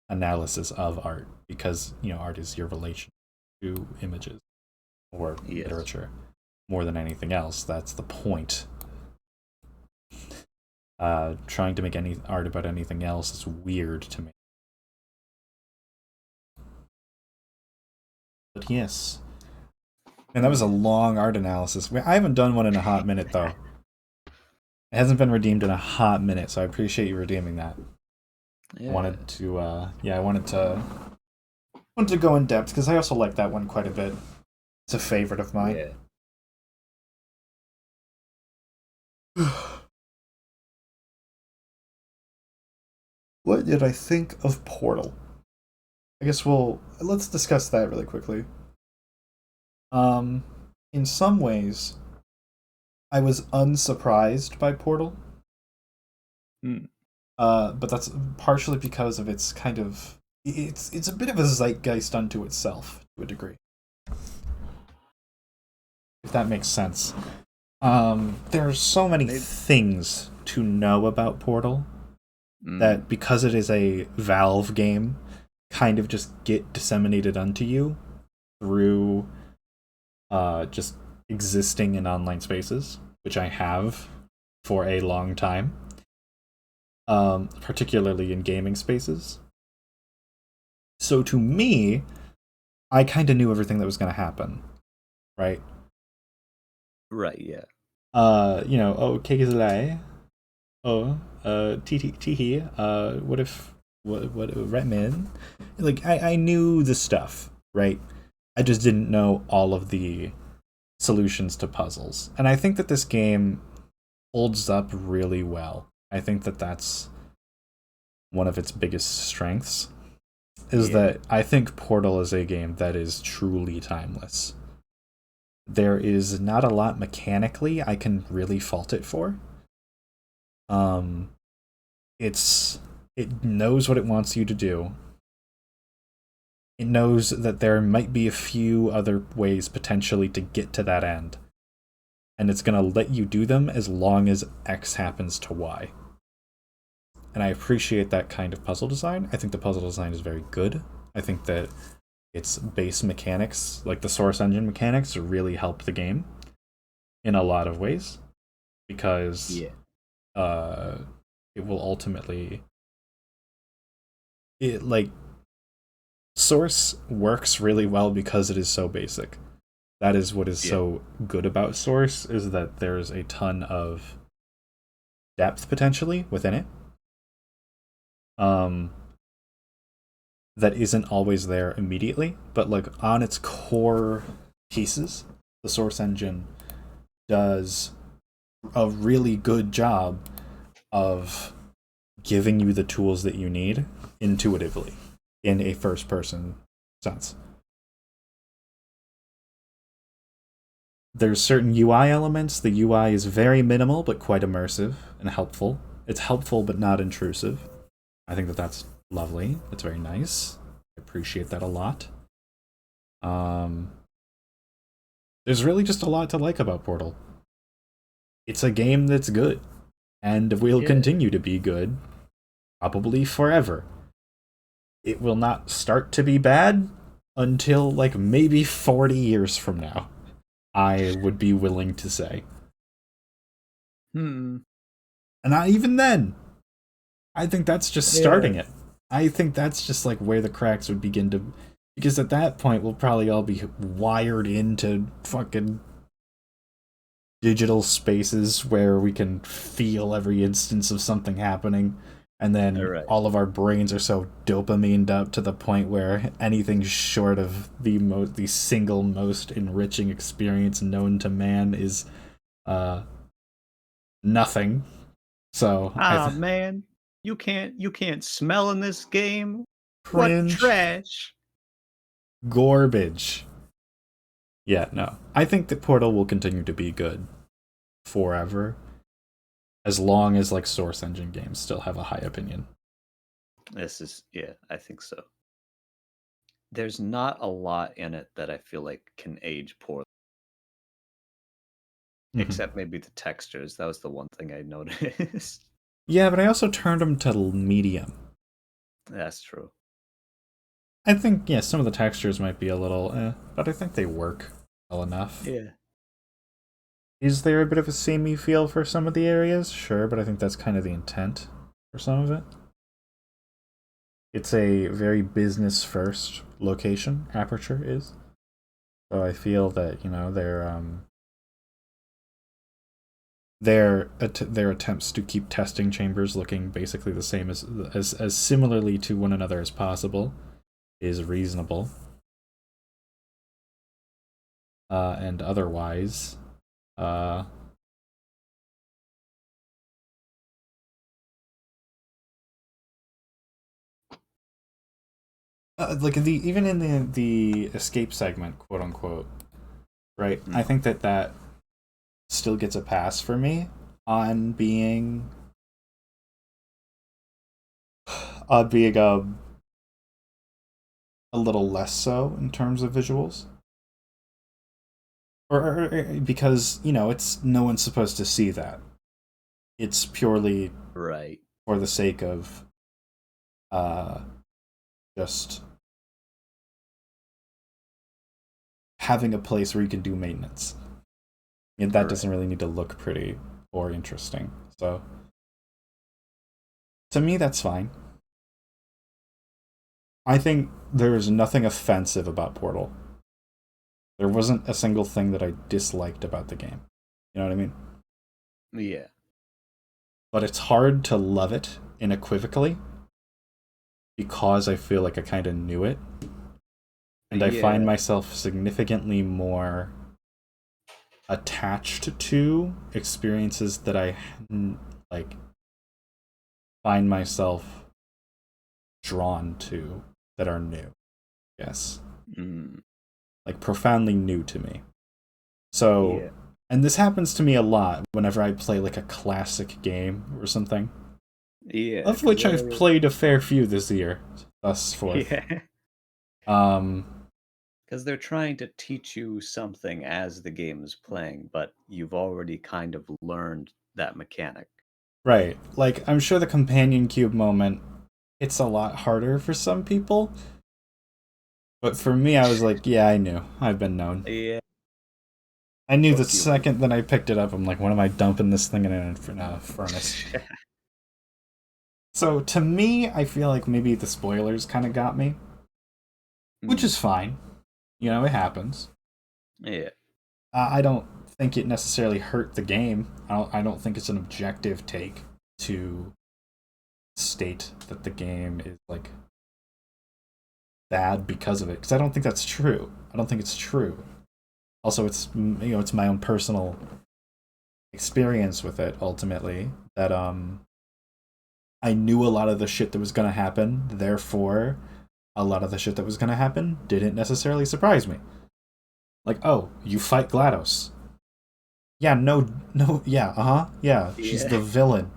analysis of art, because art is your relation to images or Yes. literature more than anything else. That's the point. Trying to make any art about anything else is weird to me. But yes. And that was a long art analysis. I haven't done one in a hot minute, though. It hasn't been redeemed in a hot minute, so I appreciate you redeeming that. Yeah. I wanted to, I wanted to go in depth, because I also like that one quite a bit. It's a favorite of mine. Yeah. What did I think of Portal? I guess let's discuss that really quickly. In some ways, I was unsurprised by Portal. But that's partially because of its kind of it's a bit of a zeitgeist unto itself to a degree, if that makes sense. There's so many things to know about Portal that, because it is a Valve game, kind of just get disseminated unto you through just existing in online spaces, which I have for a long time. Particularly in gaming spaces. So to me, I kind of knew everything that was going to happen, right? Right, yeah. Kegizlai. Tihi. What, Retman? Like, I knew the stuff, right? I just didn't know all of the solutions to puzzles. And I think that this game holds up really well. I think that that's one of its biggest strengths, is that I think Portal is a game that is truly timeless. There is not a lot mechanically I can really fault it for. It knows what it wants you to do. It knows that there might be a few other ways potentially to get to that end. And it's going to let you do them as long as X happens to Y. And I appreciate that kind of puzzle design. I think the puzzle design is very good. I think that its base mechanics, like the Source Engine mechanics, really help the game in a lot of ways. Because it will ultimately... Source works really well because it is so basic. That is what is so good about Source, is that there's a ton of depth potentially within it. That isn't always there immediately, but like on its core pieces, the Source Engine does a really good job of giving you the tools that you need intuitively in a first-person sense. There's certain UI elements. The UI is very minimal but quite immersive and helpful. It's helpful but not intrusive. I think that that's lovely. It's very nice. I appreciate that a lot. There's really just a lot to like about Portal. It's a game that's good, and will continue to be good, probably forever. It will not start to be bad until like maybe 40 years from now, I would be willing to say. And not even then. I think that's just starting it. I think that's just like where the cracks would begin to... Because at that point, we'll probably all be wired into fucking digital spaces where we can feel every instance of something happening. And then all of our brains are so dopamined up to the point where anything short of the single most enriching experience known to man is nothing. So man, you can't smell in this game. Cringe. What trash? Garbage. Yeah, no. I think that Portal will continue to be good forever, as long as like Source Engine games still have a high opinion. I think so. There's not a lot in it that I feel like can age poorly. Mhm. Except maybe the textures. That was the one thing I noticed. Yeah, but I also turned them to medium. That's true. I think, yeah, some of the textures might be a little but I think they work well enough. Yeah. Is there a bit of a samey feel for some of the areas? Sure, but I think that's kind of the intent for some of it. It's a very business first location, Aperture is. So I feel that, their attempts to keep testing chambers looking basically the same as similarly to one another as possible is reasonable. And otherwise, like even in the escape segment, quote unquote, right? I think that still gets a pass for me on being a little less so in terms of visuals. Or because, it's no one's supposed to see that. It's purely Right. for the sake of just having a place where you can do maintenance. And that doesn't really need to look pretty or interesting. So to me that's fine. I think there's nothing offensive about Portal. There wasn't a single thing that I disliked about the game. You know what I mean? Yeah. But it's hard to love it unequivocally because I feel like I kind of knew it. And I find myself significantly more attached to experiences that I like find myself drawn to that are new. Yes. Like profoundly new to me. So, and this happens to me a lot whenever I play like a classic game or something. Yeah. Of which I've played a fair few this year, thus forth. Yeah. Because they're trying to teach you something as the game is playing, but you've already kind of learned that mechanic. Right. Like, I'm sure the companion cube moment, it's a lot harder for some people. But for me, I was like, yeah, I knew. I've been known. Yeah. I knew the second that I picked it up, I'm like, when am I dumping this thing in a furnace? So to me, I feel like maybe the spoilers kind of got me. Which is fine. It happens. Yeah. I don't think it necessarily hurt the game. I don't think it's an objective take to state that the game is like bad because of it, because I don't think that's true. I don't think it's true. Also, it's it's my own personal experience with it ultimately that I knew a lot of the shit that was going to happen, therefore a lot of the shit that was going to happen didn't necessarily surprise me. Like, oh, you fight GLaDOS. Yeah, no, yeah, yeah, she's the villain.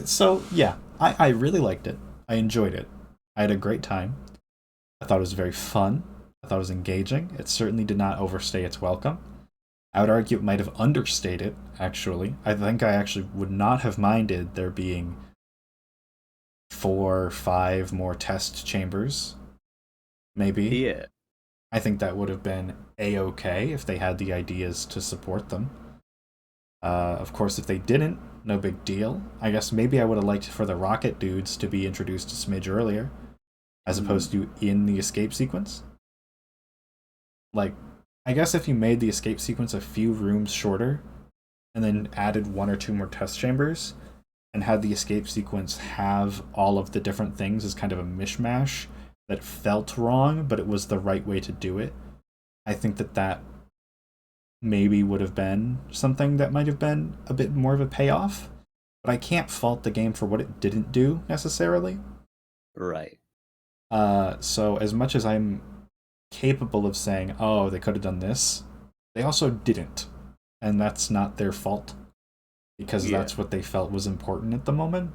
So, yeah, I really liked it. I enjoyed it. I had a great time. I thought it was very fun. I thought it was engaging. It certainly did not overstay its welcome. I would argue it might have understated, actually. I think I actually would not have minded there being 4 or 5 more test chambers. Maybe. Yeah. I think that would have been a-okay if they had the ideas to support them. Of course, if they didn't, no big deal. I guess maybe I would have liked for the rocket dudes to be introduced a smidge earlier, as opposed to in the escape sequence. Like, I guess if you made the escape sequence a few rooms shorter, and then added 1 or 2 more test chambers, and had the escape sequence have all of the different things as kind of a mishmash that felt wrong, but it was the right way to do it, I think that maybe would have been something that might have been a bit more of a payoff. But I can't fault the game for what it didn't do, necessarily. Right. So as much as I'm capable of saying, oh, they could have done this, they also didn't. And that's not their fault. Because that's what they felt was important at the moment.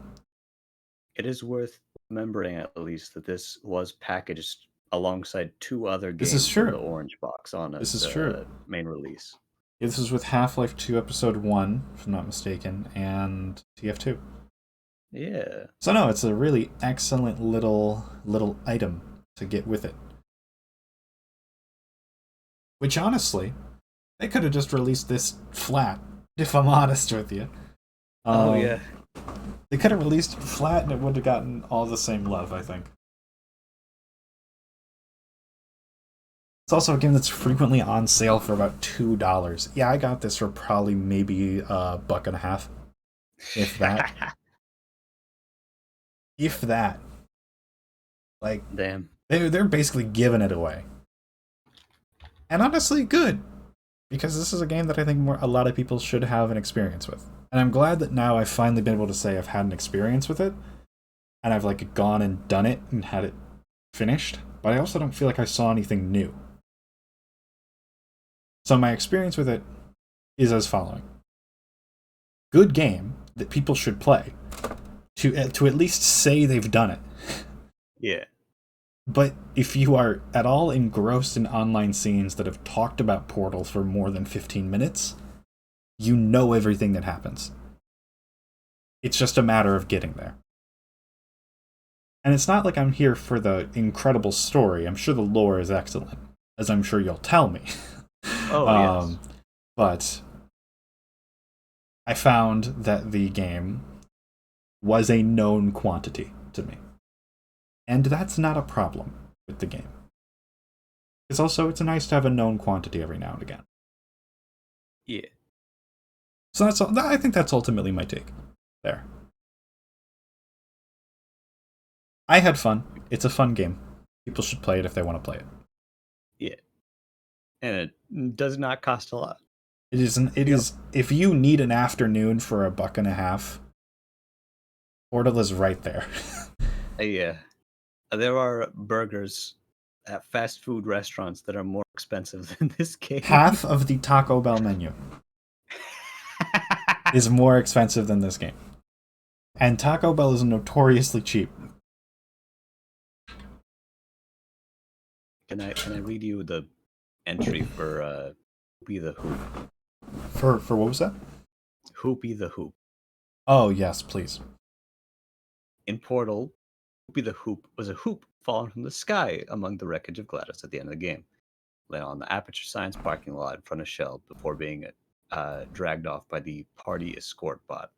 It is worth remembering, at least, that this was packaged alongside 2 other This games is in true. the orange box on This its is true. main release. This was with Half-Life 2 Episode 1, if I'm not mistaken, and TF2. Yeah. So no, it's a really excellent little item to get with it. Which honestly, they could have just released this flat, if I'm honest with you. Oh yeah. They could have released it flat and it would have gotten all the same love, I think. It's also a game that's frequently on sale for about $2. Yeah, I got this for probably maybe $1.50. If that. If that. Like, Damn. they're basically giving it away. And honestly, good. Because this is a game that I think a lot of people should have an experience with. And I'm glad that now I've finally been able to say I've had an experience with it. And I've like gone and done it and had it finished. But I also don't feel like I saw anything new. So my experience with it is as following. Good game that people should play. To at least say they've done it. Yeah. But if you are at all engrossed in online scenes that have talked about Portal for more than 15 minutes, you know everything that happens. It's just a matter of getting there. And it's not like I'm here for the incredible story. I'm sure the lore is excellent, as I'm sure you'll tell me. Oh, yes. But I found that the game was a known quantity to me. And that's not a problem with the game. It's nice to have a known quantity every now and again. Yeah. So I think that's ultimately my take there. I had fun. It's a fun game. People should play it if they want to play it. Yeah. And it does not cost a lot. It is if you need an afternoon for $1.50, Portal is right there. Yeah. There are burgers at fast food restaurants that are more expensive than this game. Half of the Taco Bell menu is more expensive than this game. And Taco Bell is notoriously cheap. Can I read you the entry for Hoopy the Hoop? For what was that? Hoopy the Hoop. Oh, yes, please. In Portal, Hoopy the Hoop was a hoop fallen from the sky among the wreckage of GLaDOS at the end of the game. Lay on the Aperture Science parking lot in front of Shell before being dragged off by the party escort bot.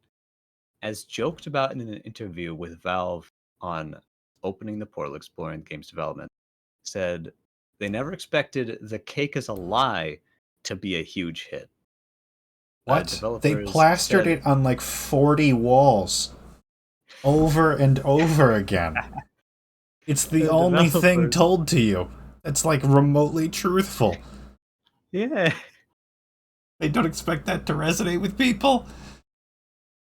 As joked about in an interview with Valve on opening the portal exploring the game's development, said they never expected The Cake is a Lie to be a huge hit. What? They Developers plastered said- it on like 40 walls. Over and over again. It's the only thing developers- told to you. It's like remotely truthful. Yeah. They don't expect that to resonate with people.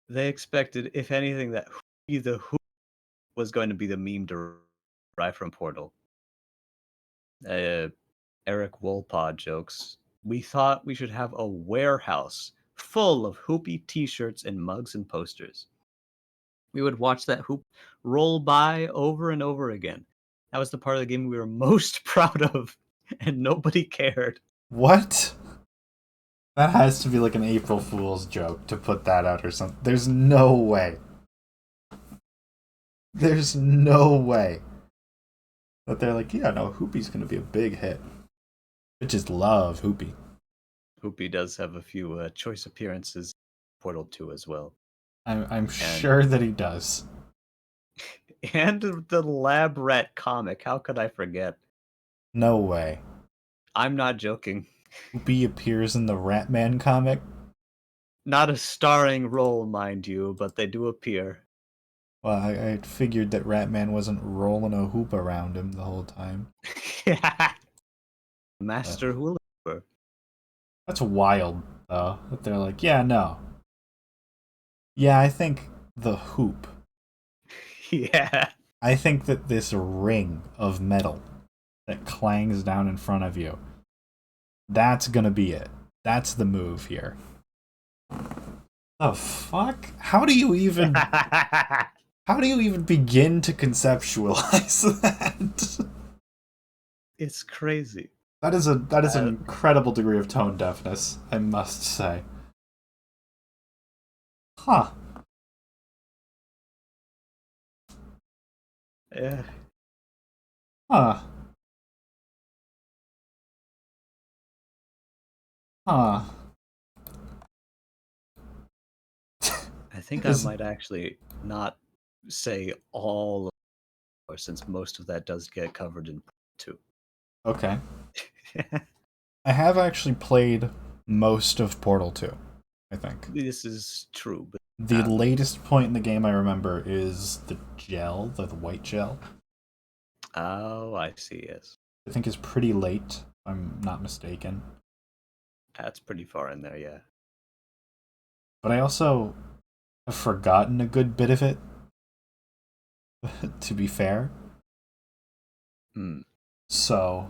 They expected, if anything, that Hoopy the Hoop was going to be the meme derived from Portal. Eric Wolpod jokes, we thought we should have a warehouse full of Hoopy t-shirts and mugs and posters. We would watch that hoop roll by over and over again. That was the part of the game we were most proud of, and nobody cared. What? That has to be like an April Fool's joke to put that out or something. There's no way. There's no way that they're like, yeah, no, Hoopy's going to be a big hit. Bitches love Hoopy. Hoopy does have a few choice appearances in Portal 2 as well. I'm sure that he does. And the Lab Rat comic, how could I forget? No way. I'm not joking. Hoopy appears in the Ratman comic. Not a starring role, mind you, but they do appear. Well, I figured that Ratman wasn't rolling a hoop around him the whole time. Master Hula Hooper. That's wild, though. That they're like, yeah, no. Yeah, I think the hoop. Yeah. I think that this ring of metal that clangs down in front of you, that's gonna be it. That's the move here. The fuck? How do you even begin to conceptualize that? It's crazy. That is an Uh, incredible degree of tone deafness, I must say. Huh. yeah. Huh. Huh. I think I Is might actually not say all of it, since most of that does get covered in two. okay. I have actually played most of Portal 2, I think. This is true, but The latest point in the game I remember is the gel, the white gel. oh, I see. Yes, I think is pretty late, if I'm not mistaken. that's pretty far in there. Yeah. But I also have forgotten a good bit of it, to be fair. Hmm. So,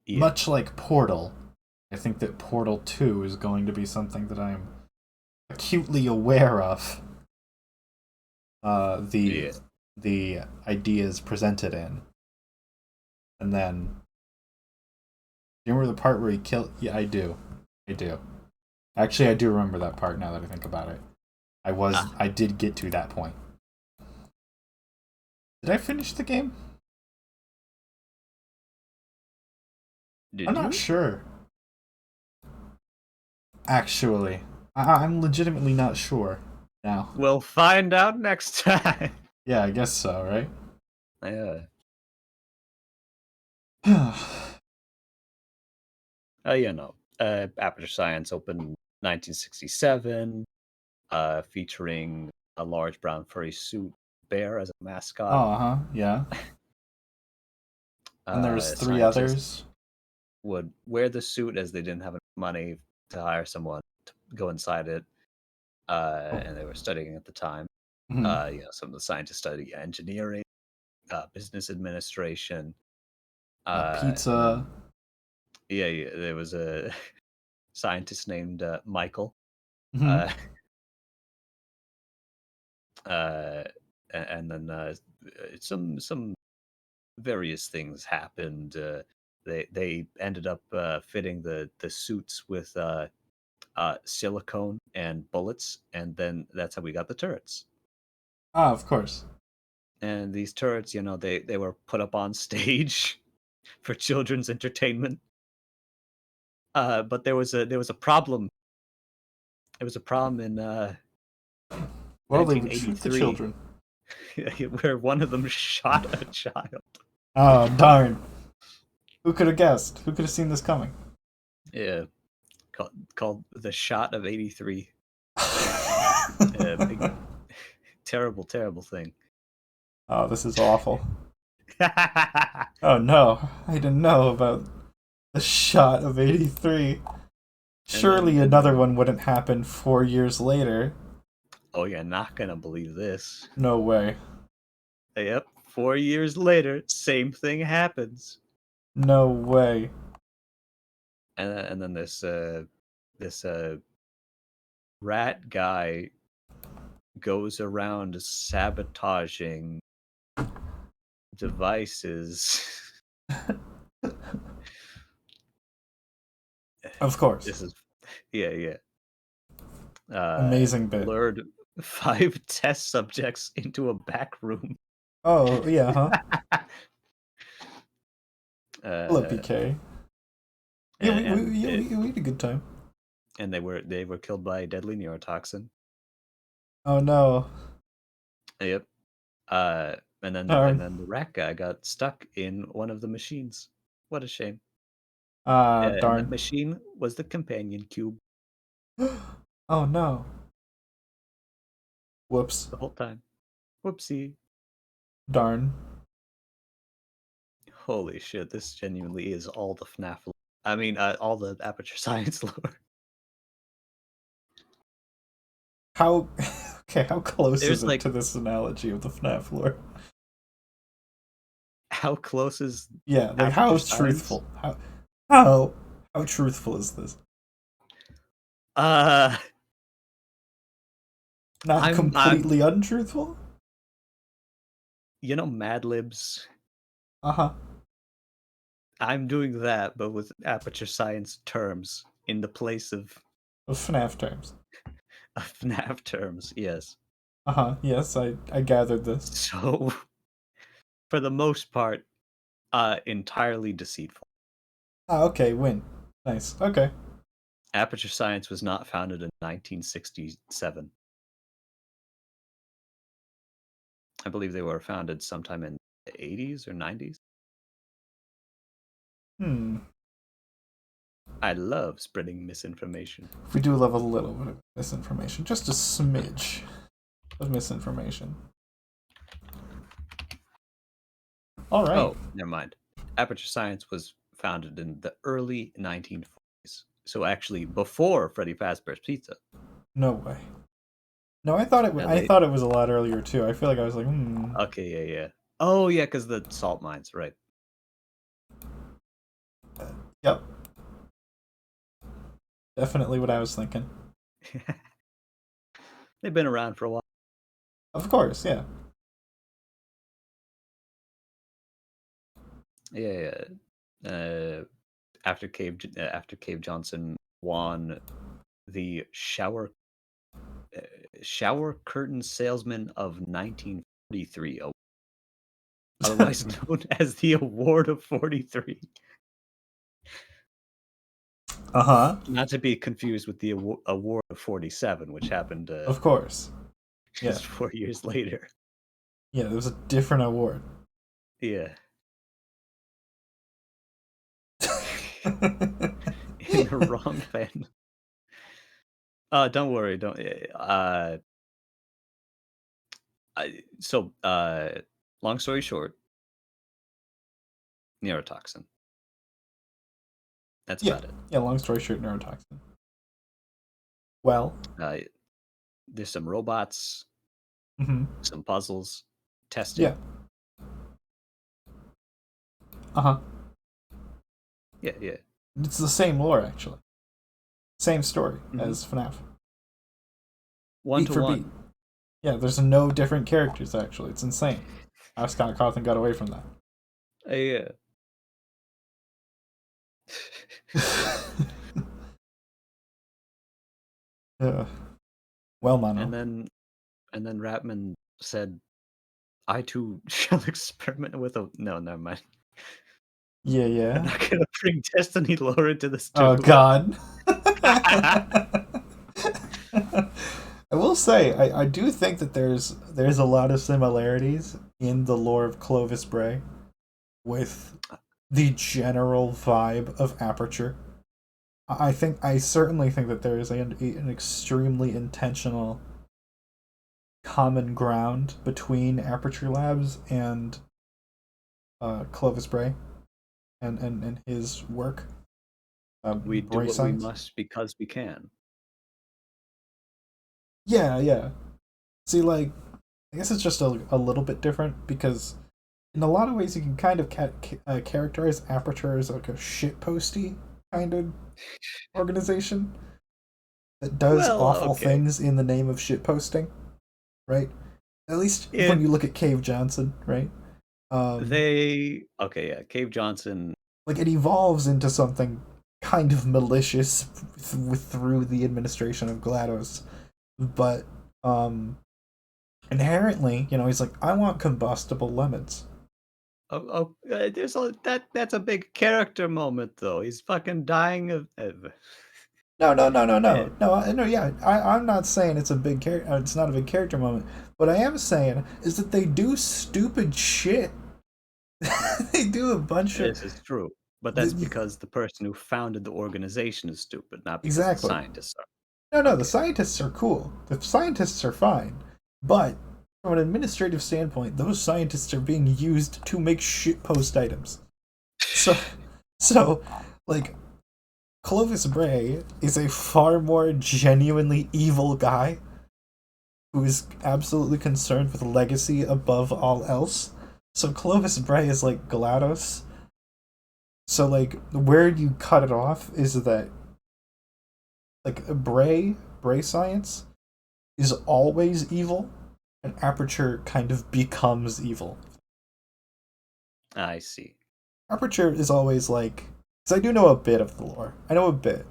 Yeah. much like Portal, I think that Portal 2 is going to be something that I'm acutely aware of. Yeah. The ideas presented in. And then, do you remember the part where he killed? Yeah, I do. I do. Actually, I do remember that part now that I think about it. Ah, I did get to that point. Did I finish the game? I'm did not you? sure. Actually, I'm legitimately not sure now. We'll find out next time. Yeah, I guess so, right? Yeah. uh, You know, Aperture Science opened 1967, featuring a large brown furry suit bear as a mascot. huh, yeah. And there's three Scientists others. would wear the suit as they didn't have enough money to hire someone to go inside it, Oh. and they were studying at the time. Mhm. Some of the scientists study engineering, business administration, and Pizza. then yeah, there was a scientist named Michael. Mhm. Uh, uh, and then some various things happened. They ended up fitting the suits with silicone and bullets, and then that's how we got the turrets. Ah, of course. And these turrets, they were put up on stage for children's entertainment. But there was a problem. There was a problem in Well, they would shoot the 1983 children. where one of them shot a child. Oh, darn. Who could have guessed? Who could have seen this coming? Yeah, called the shot of '83. Big, terrible, terrible thing. Oh, this is awful. Oh no, I didn't know about the shot of 83. and then Surely and another then one wouldn't happen 4 years later. oh, you're not gonna believe this. No way. Yep, 4 years later, same thing happens. No way. And then this rat guy goes around sabotaging devices. Of course. This is yeah. Amazing bit. Lured 5 test subjects into a back room. Oh, yeah, huh? Hello, uh, PK. Yeah, and and, it, we had a good time. and they were killed by a deadly neurotoxin. Oh no. Yep. Uh, and then the rat guy got stuck in one of the machines. What a shame. And that Darn. machine was the companion cube Oh no. Whoops. the whole time. Whoopsie. Darn. Holy shit, this genuinely is all the FNAF lore. I mean, all the Aperture Science lore. How okay, how close is There's it like, to this analogy of the FNAF lore? how close is Yeah, like Aperture how Science? truthful? How how truthful is this? Uh, Not I'm completely untruthful? Mad Libs. Uh-huh. I'm doing that, but with Aperture Science terms in the place of FNAF terms. FNAF terms. Yes. Yes, I gathered this. So, for the most part, entirely deceitful. Okay, win. Nice. Okay. Aperture Science was not founded in 1967. I believe they were founded sometime in the 80s or 90s. I love spreading misinformation. We do love a little bit of misinformation. Just a smidge of misinformation. All right. Oh, never mind. Aperture Science was founded in the early 1940s. So actually before Freddy Fazbear's Pizza. No way. No, I thought it. Yeah, I thought it was a lot earlier too. I feel like I was like, Okay, yeah. Oh, yeah, because the salt mines, right. Yep. Definitely what I was thinking. They've been around for a while. Of course, yeah. Yeah. After Cave Johnson won the shower curtain salesman of 1943, otherwise known as the Award of 43. Not to be confused with the Award of 47, which happened of course. just 4 years later. Yeah, there was a different award. Yeah. In the wrong pen. Don't worry, don't long story short, neurotoxin. That's about it. Yeah, long story short, neurotoxin. Well, there's some robots, some puzzles, testing. Yeah. Yeah. It's the same lore, actually. Same story as FNAF. One Beat to for one. beat. Yeah, there's no different characters, actually. It's insane. I was kind of Cawthon got away from that. Yeah. Well, Mano. And then Ratman said, "I too shall experiment with a." No, never mind. Yeah. I'm not gonna bring Destiny lore into this. Oh God. I will say, I do think that there's a lot of similarities in the lore of Clovis Bray with the general vibe of Aperture. I certainly think that there is an extremely intentional common ground between Aperture Labs and Clovis Bray and his work. We do what we must because we can. Yeah. See, like, I guess it's just a little bit different because in a lot of ways you can kind of characterize Aperture as like a shitposty kind of organization that does awful things in the name of shitposting, right? At least when you look at Cave Johnson, right? Cave Johnson. Like, it evolves into something kind of malicious through the administration of GLaDOS, but inherently, he's like, I want combustible lemons. That's a big character moment, though. He's fucking dying of. No. Yeah, I'm not saying it's a big character. It's not a big character moment. What I am saying is that they do stupid shit. They do a bunch of. This is true, but that's because the person who founded the organization is stupid, not because the scientists are. No, the scientists are cool. The scientists are fine, but from an administrative standpoint, those scientists are being used to make shitpost items. So, like, Clovis Bray is a far more genuinely evil guy who is absolutely concerned with legacy above all else. So Clovis Bray is like GLaDOS. So, like, where you cut it off is that, like, Bray science is always evil, and Aperture kind of becomes evil. I see. Aperture is always like, because I do know a bit of the lore. I know a bit,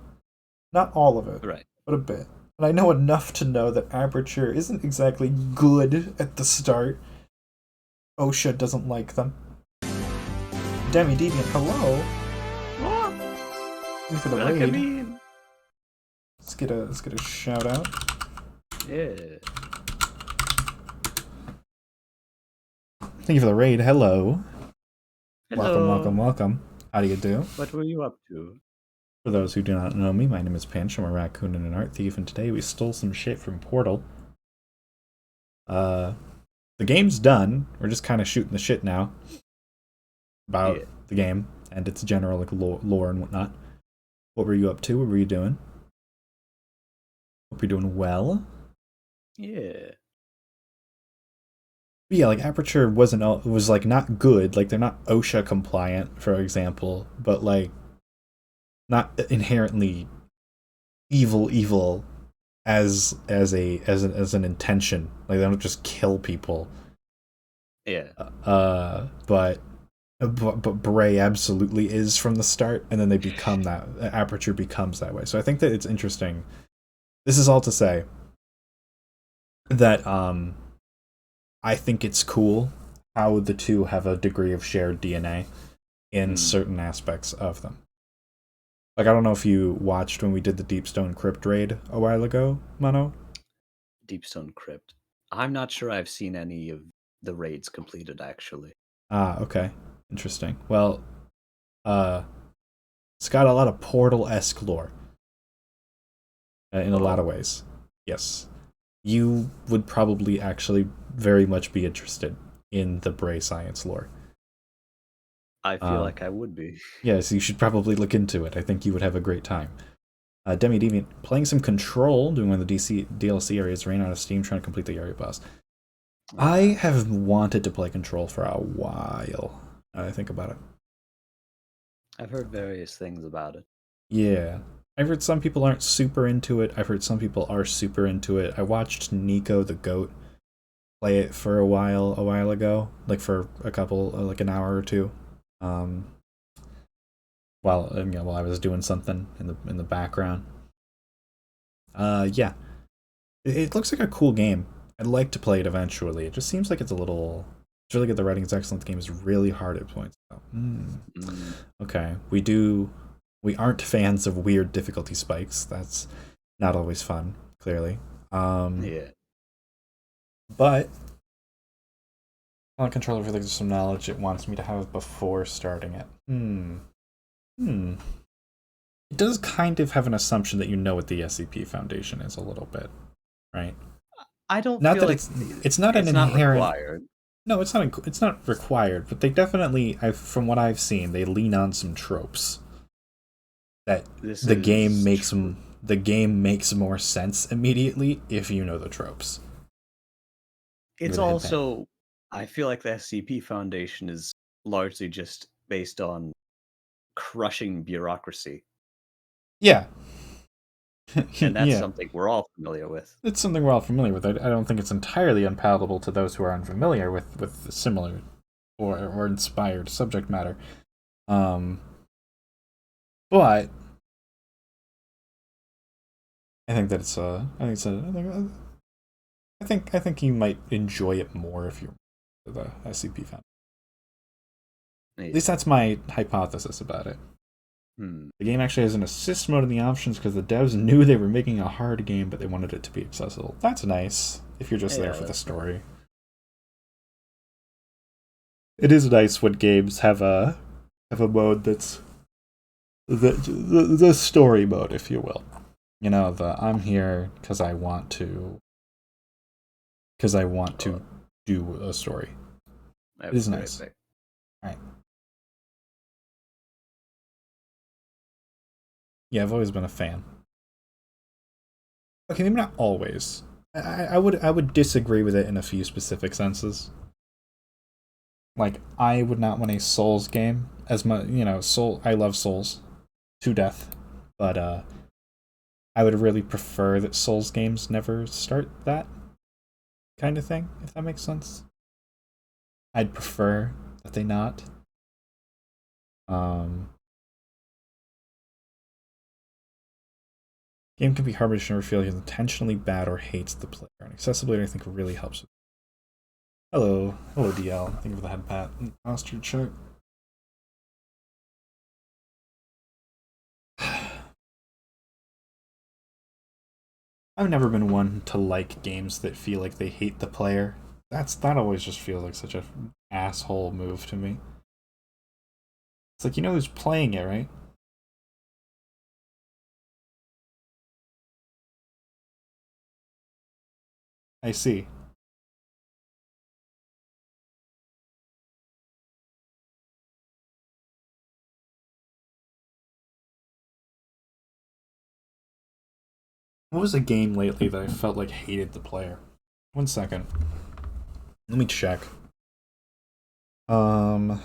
not all of it, Right. but a bit. And I know enough to know that Aperture isn't exactly good at the start. OSHA doesn't like them. Demi Deviant, hello. Thank you for the Look at raid. me. Let's get a shout out. Yeah. Thank you for the raid. Hello. Hello. Welcome. How do you do? What were you up to? For those who do not know me, my name is Pinch. I'm a raccoon and an art thief, and today we stole some shit from Portal. The game's done. We're just kind of shooting the shit now about the game and its general like lore and whatnot. What were you up to? What were you doing? Hope you're doing well. Yeah. But yeah, like Aperture was like not good. Like they're not OSHA compliant, for example, but like not inherently evil as an intention. Like they don't just kill people. Yeah. But Bray absolutely is from the start, and then they become that. Aperture becomes that way. So I think that it's interesting. This is all to say that I think it's cool how the two have a degree of shared DNA in certain aspects of them. Like, I don't know if you watched when we did the Deepstone Crypt raid a while ago, Mono? Deepstone Crypt. I'm not sure I've seen any of the raids completed, actually. Ah, okay. Interesting. Well, it's got a lot of Portal-esque lore. In a lot of ways. Yes. You would probably actually very much be interested in the Bray science lore. I feel like I would be. Yes, you should probably look into it. I think you would have a great time. Demi Deviant, playing some Control, doing one of the DLC areas, ran out of steam trying to complete the area boss. I have wanted to play Control for a while. Now that I think about it. I've heard various things about it. Yeah. I've heard some people aren't super into it. I've heard some people are super into it. I watched Nico the Goat play it for a while ago, like for a couple, like an hour or two. While I was doing something in the background. Yeah, it looks like a cool game. I'd like to play it eventually. It just seems like it's really good. The writing is excellent. The game is really hard at points. Okay, we aren't fans of weird difficulty spikes. That's not always fun. Clearly, Yeah. But on controller for some knowledge it wants me to have before starting it. It does kind of have an assumption that you know what the SCP Foundation is a little bit, right? I don't Not feel that like it's not an not inherent. required. No, it's not required, but they definitely, from what I've seen, they lean on some tropes that the game makes more sense immediately if you know the tropes. It's also, I feel like the SCP Foundation is largely just based on crushing bureaucracy. Yeah. And that's something we're all familiar with. It's something we're all familiar with. I don't think it's entirely unpalatable to those who are unfamiliar with similar or inspired subject matter. But I think that I think you might enjoy it more if you're the SCP fan. At least that's my hypothesis about it. The game actually has an assist mode in the options because the devs knew they were making a hard game, but they wanted it to be accessible. That's nice if you're just there for the story. It is nice when games have a mode that's the story mode, if you will. You know, I'm here because I want to do a story. It is nice. All right. Yeah, I've always been a fan. Okay, maybe not always. I would disagree with it in a few specific senses. Like, I would not want a Souls game as much, I love Souls to death, but I would really prefer that Souls games never start that kind of thing, if that makes sense. I'd prefer that they not. Game can be hard to never feel he's intentionally bad or hates the player. And accessibility, I think, really helps. Hello. Hello, DL. Thank you for the head pat. Posture check. I've never been one to like games that feel like they hate the player. That always just feels like such a asshole move to me. It's like, you know who's playing it, right? I see. What was a game lately that I felt like hated the player? 1 second. Let me check. I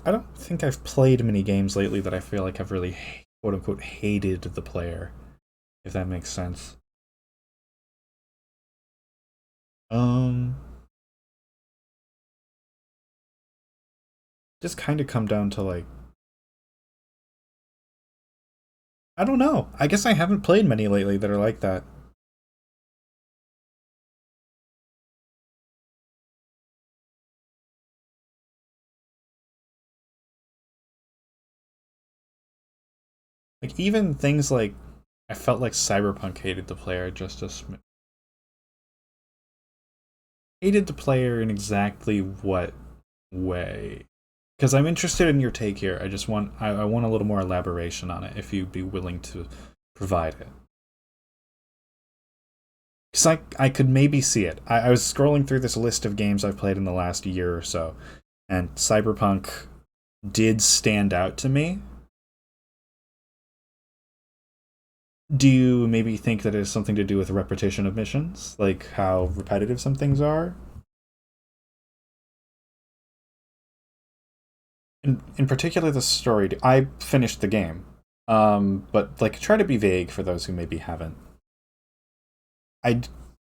don't think I've played many games lately that I feel like I've really quote unquote hated the player, if that makes sense. Just kind of come down to like, I don't know. I guess I haven't played many lately that are like that. Like even things like I felt like Cyberpunk hated the player just a hated the player in exactly what way? Because I'm interested in your take here. I want a little more elaboration on it if you'd be willing to provide it. Because I could maybe see it. I was scrolling through this list of games I've played in the last year or so, and Cyberpunk did stand out to me. Do you maybe think that it has something to do with repetition of missions? Like how repetitive some things are? In particular, the story. I finished the game, but like try to be vague for those who maybe haven't. I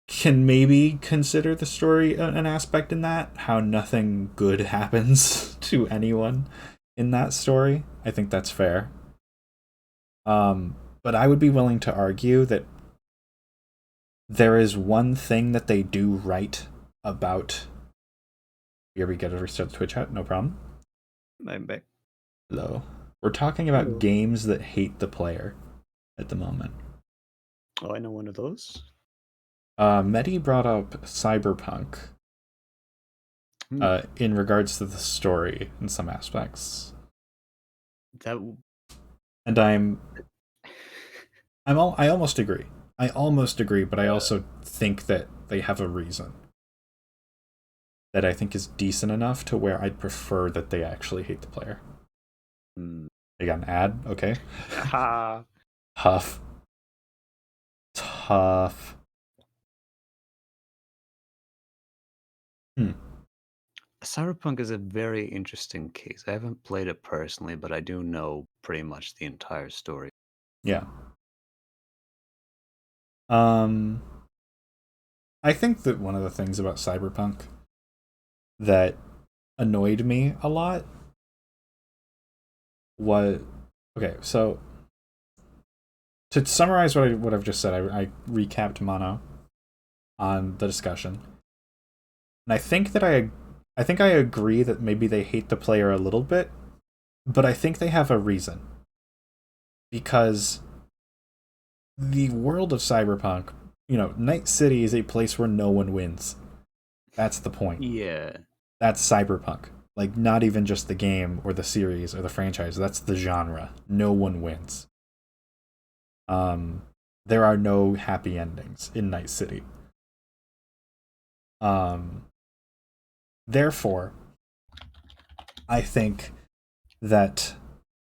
can maybe consider the story an aspect in that, how nothing good happens to anyone in that story. I think that's fair. But I would be willing to argue that there is one thing that they do right about. Here we get to restart the Twitch chat, no problem. I'm back. Hello. We're talking about Hello. games that hate the player at the moment. Oh, I know one of those. Medi brought up Cyberpunk in regards to the story in some aspects. And I almost agree. I almost agree, but I also think that they have a reason that I think is decent enough to where I'd prefer that they actually hate the player. They got an ad, okay. Tough. Cyberpunk is a very interesting case. I haven't played it personally, but I do know pretty much the entire story. Yeah. I think that one of the things about Cyberpunk that annoyed me a lot was okay. So to summarize what I've just said, I recapped Mono on the discussion, and I think that I think I agree that maybe they hate the player a little bit, but I think they have a reason because the world of Cyberpunk, Night City is a place where no one wins. That's the point. Yeah. That's Cyberpunk. Like, not even just the game or the series or the franchise. That's the genre. No one wins. There are no happy endings in Night City. Therefore, I think that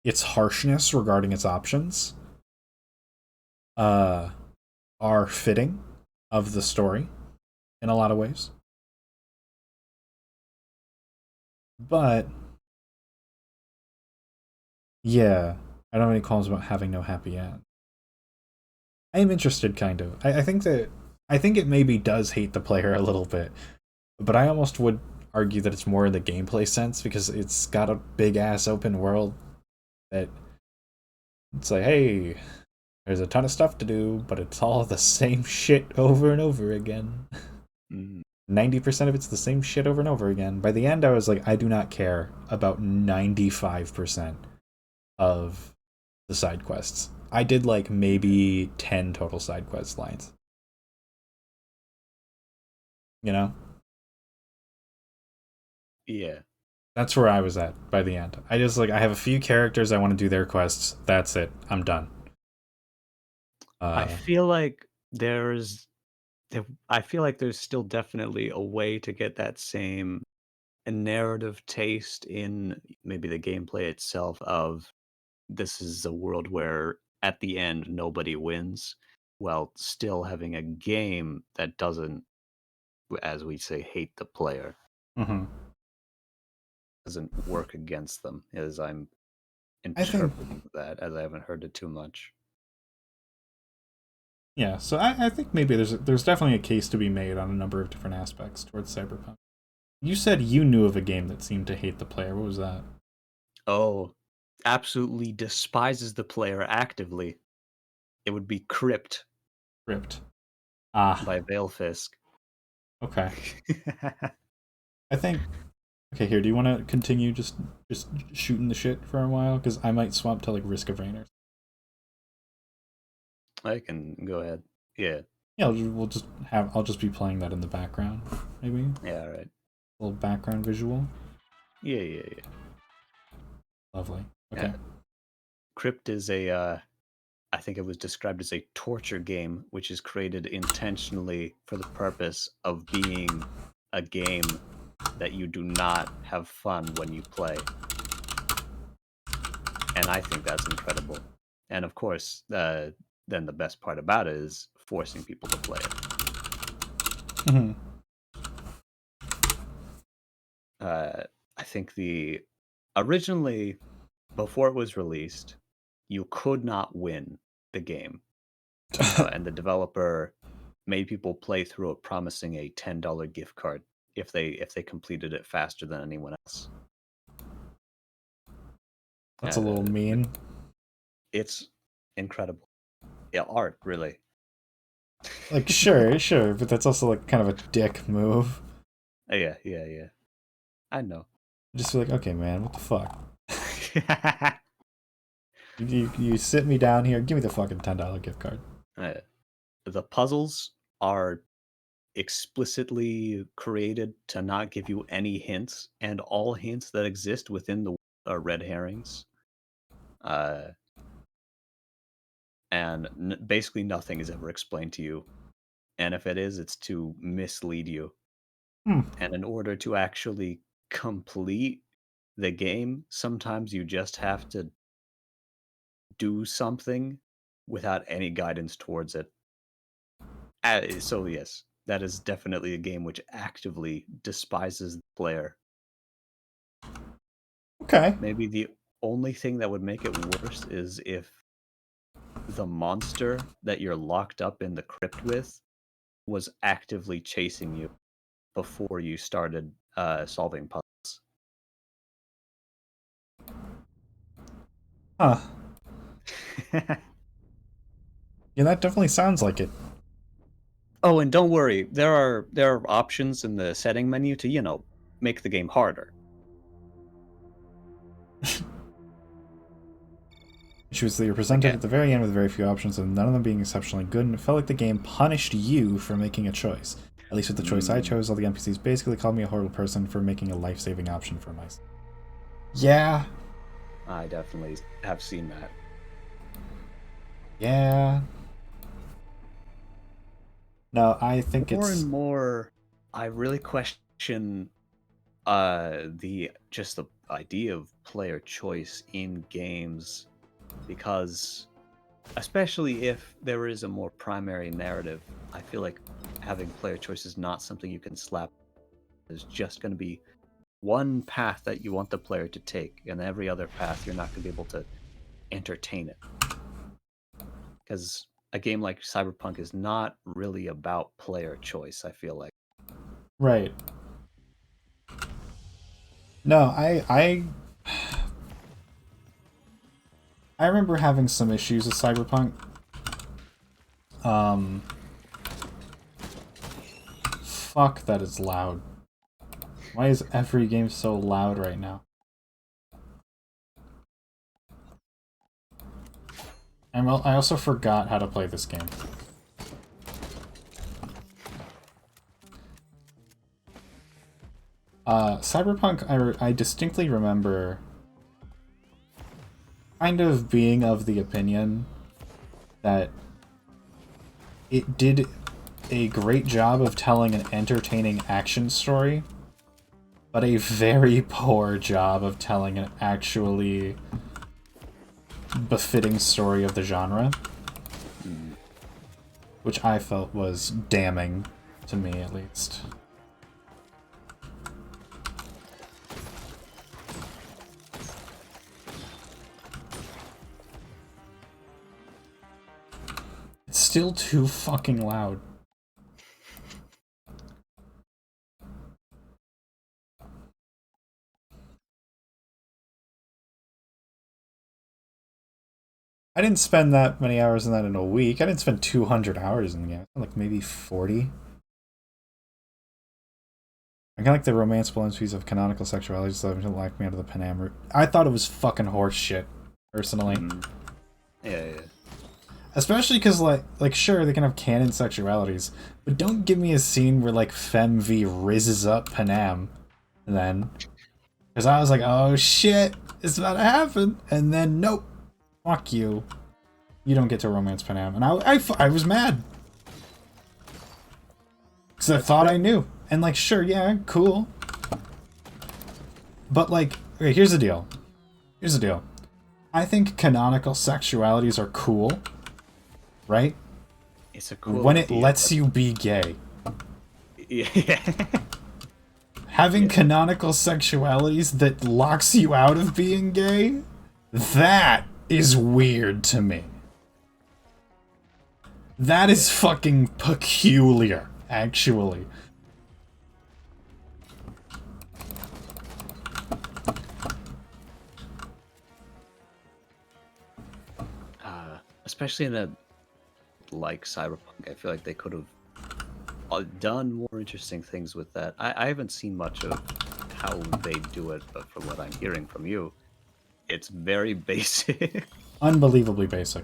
its harshness regarding its options are fitting of the story in a lot of ways. But yeah, I don't have any calls about having no happy end. I am interested, kind of. I think that I think it maybe does hate the player a little bit, but I almost would argue that it's more in the gameplay sense because it's got a big ass open world that it's like, hey, there's a ton of stuff to do, but it's all the same shit over and over again. Mm. 90% of it's the same shit over and over again. By the end, I was like, I do not care about 95% of the side quests. I did like maybe 10 total side quest lines. You know? Yeah. That's where I was at by the end. I just like I have a few characters I want to do their quests. That's it. I'm done. I feel like I feel like there's still definitely a way to get that same narrative taste in maybe the gameplay itself of this is a world where at the end nobody wins, while still having a game that doesn't, as we say, hate the player, hmm doesn't work against them, as I'm I think interpreting that, as I haven't heard it too much. yeah. So I think maybe there's definitely a case to be made on a number of different aspects towards Cyberpunk. You said you knew of a game that seemed to hate the player. What was that? Oh, absolutely despises the player actively. It would be Crypt Ripped. Ah, by Veilfisk. okay. I think. Okay, here. Do you want to continue just shooting the shit for a while? Because I might swap to like Risk of Rain or I can go ahead. Yeah. yeah. We'll just have. I'll just be playing that in the background. Maybe Yeah, all right. a little background visual. Yeah. Lovely. Okay. Crypt is I think it was described as a torture game, which is created intentionally for the purpose of being a game that you do not have fun when you play. And I think that's incredible. And of course, then the best part about it is forcing people to play it. Mhm. I think originally, before it was released, you could not win the game. And the developer made people play through it, promising a $10 gift card if they completed it faster than anyone else. That's a little Uh, mean. It's incredible. Yeah, art really. Like, sure, but that's also like kind of a dick move. Yeah. I know. Just be like, okay, man, what the fuck? You sit me down here, give me the fucking $10 gift card. The puzzles are explicitly created to not give you any hints, and all hints that exist within the are red herrings. And basically nothing is ever explained to you. And if it is, it's to mislead you. Hmm. And in order to actually complete the game, sometimes you just have to do something without any guidance towards it. So yes, that is definitely a game which actively despises the player. Okay. Maybe the only thing that would make it worse is if the monster that you're locked up in the crypt with was actively chasing you before you started solving puzzles. Huh. Yeah, that definitely sounds like it. Oh, and don't worry, there are options in the setting menu to, make the game harder. Issues that you're presented Like, at the very end with very few options and none of them being exceptionally good, and it felt like the game punished you for making a choice. At least with the choice I chose, all the NPCs basically called me a horrible person for making a life-saving option for myself. Yeah. I definitely have seen that. Yeah. No, I think More it's and more, I really question the idea of player choice in games, because especially if there is a more primary narrative, I feel like having player choice is not something you can slap. There's just going to be one path that you want the player to take, and every other path you're not going to be able to entertain it. Because a game like Cyberpunk is not really about player choice, I feel like. Right. No, I remember having some issues with Cyberpunk. Fuck, that is loud. Why is every game so loud right now? And well, I also forgot how to play this game. Cyberpunk, I distinctly remember kind of being of the opinion that it did a great job of telling an entertaining action story, but a very poor job of telling an actually befitting story of the genre, which I felt was damning to me, at least. It's still too fucking loud. I didn't spend that many hours in that in a week. I didn't spend 200 hours in the game. Like maybe 40. I kind of like the romanceable entries of canonical sexuality, so that locked me out of the Panam route. I thought it was fucking horse shit, personally. Yeah. Especially because, like, sure, they can have canon sexualities, but don't give me a scene where, like, Fem V rizzes up Panam, then. Because I was like, oh shit, it's about to happen, and then, nope. Fuck you. You don't get to romance Panam. And I was mad. Because I thought I knew. And like, sure, yeah, cool. But like, okay, here's the deal. I think canonical sexualities are cool. Right? It's a cool when it idea, lets you be gay. Yeah. Having canonical sexualities that locks you out of being gay? That is weird to me. That is fucking peculiar, actually. Especially in a like Cyberpunk, I feel like they could have done more interesting things with that. I haven't seen much of how they do it, but from what I'm hearing from you, it's very basic. Unbelievably basic.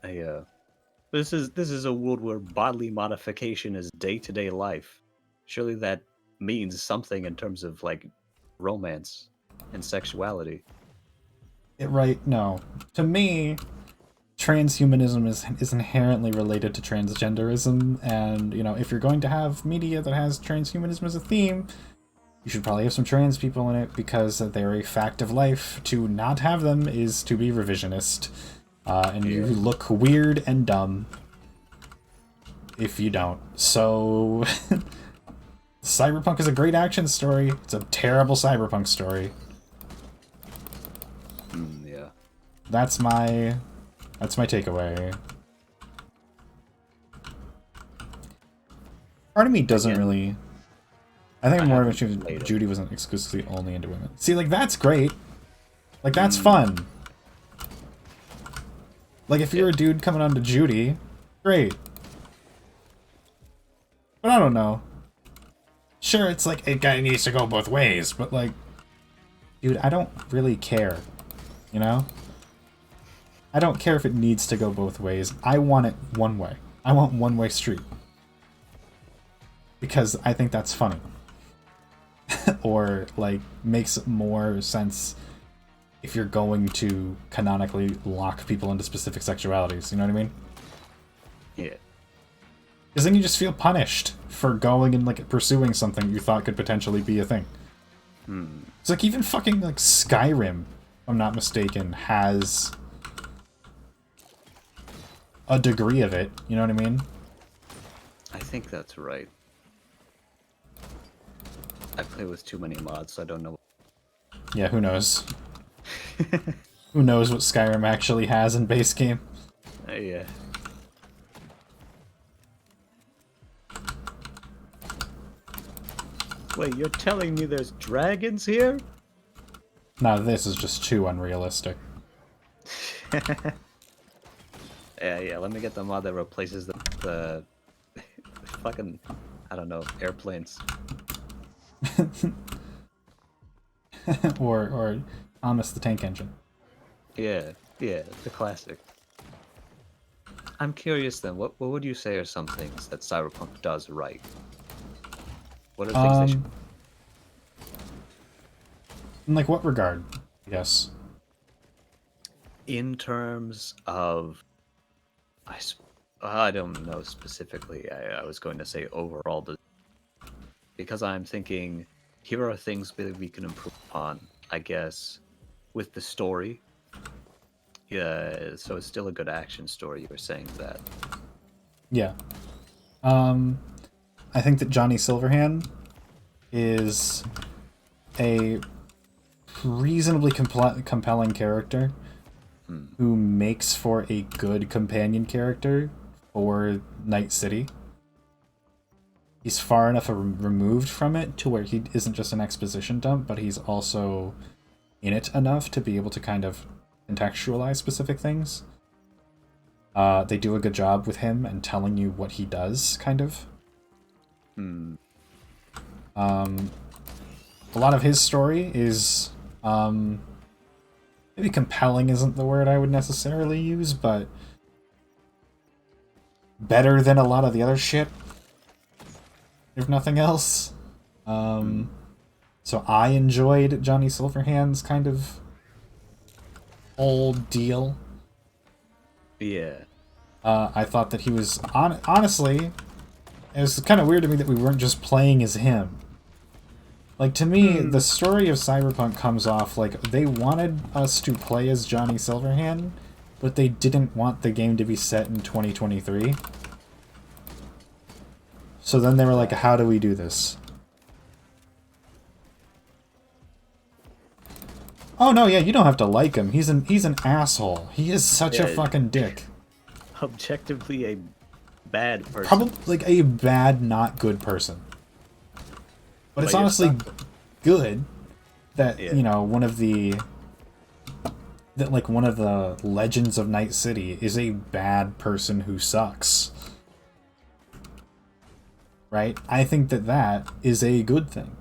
This is a world where bodily modification is day-to-day life. Surely that means something in terms of like romance and sexuality. No. To me, transhumanism is inherently related to transgenderism, and, you know, if you're going to have media that has transhumanism as a theme, you should probably have some trans people in it, because they're a fact of life. To not have them is to be revisionist. And you look weird and dumb if you don't. So, Cyberpunk is a great action story. It's a terrible Cyberpunk story. Yeah. That's my takeaway. Part of me doesn't really... I think more of it, Judy wasn't exclusively only into women. See, like, that's great. Like, that's fun. Like, if you're a dude coming on to Judy, great. But I don't know. Sure, it's like, it guy needs to go both ways, but like, dude, I don't really care. You know? I don't care if it needs to go both ways. I want it one way. I want one-way street. Because I think that's funny. Or, like, makes more sense if you're going to canonically lock people into specific sexualities. You know what I mean? Yeah. Because then you just feel punished for going and, like, pursuing something you thought could potentially be a thing. It's like, even fucking, like, Skyrim, if I'm not mistaken, has a degree of it. You know what I mean? I think that's right. I play with too many mods, so I don't know. Yeah, who knows? Who knows what Skyrim actually has in base game? Yeah. Wait, you're telling me there's dragons here? Now this is just too unrealistic. Yeah, let me get the mod that replaces the fucking, I don't know, airplanes. or Thomas the Tank Engine. Yeah, the classic. I'm curious then, what would you say are some things that Cyberpunk does right? What are things they should... In like what regard? Yes. In terms of... I don't know specifically. I was going to say overall, because I'm thinking here are things that we can improve upon, I guess, with the story. Yeah, so it's still a good action story. You were saying that. Yeah. I think that Johnny Silverhand is a reasonably compelling character who makes for a good companion character for Night City. He's far enough removed from it to where he isn't just an exposition dump, but he's also in it enough to be able to kind of contextualize specific things. They do a good job with him and telling you what he does, kind of. A lot of his story is maybe compelling isn't the word I would necessarily use, but better than a lot of the other shit, if nothing else. So I enjoyed Johnny Silverhand's kind of whole deal. Yeah. I thought that he was honestly, it was kind of weird to me that we weren't just playing as him. Like, to me, the story of Cyberpunk comes off like they wanted us to play as Johnny Silverhand, but they didn't want the game to be set in 2023. So then they were like, how do we do this? Oh no, yeah, you don't have to like him. He's an asshole. He is such a fucking dick. Objectively a bad person. Probably like a bad, not good person. But it's honestly good that, you know, one of the legends of Night City is a bad person who sucks. Right? I think that that is a good thing.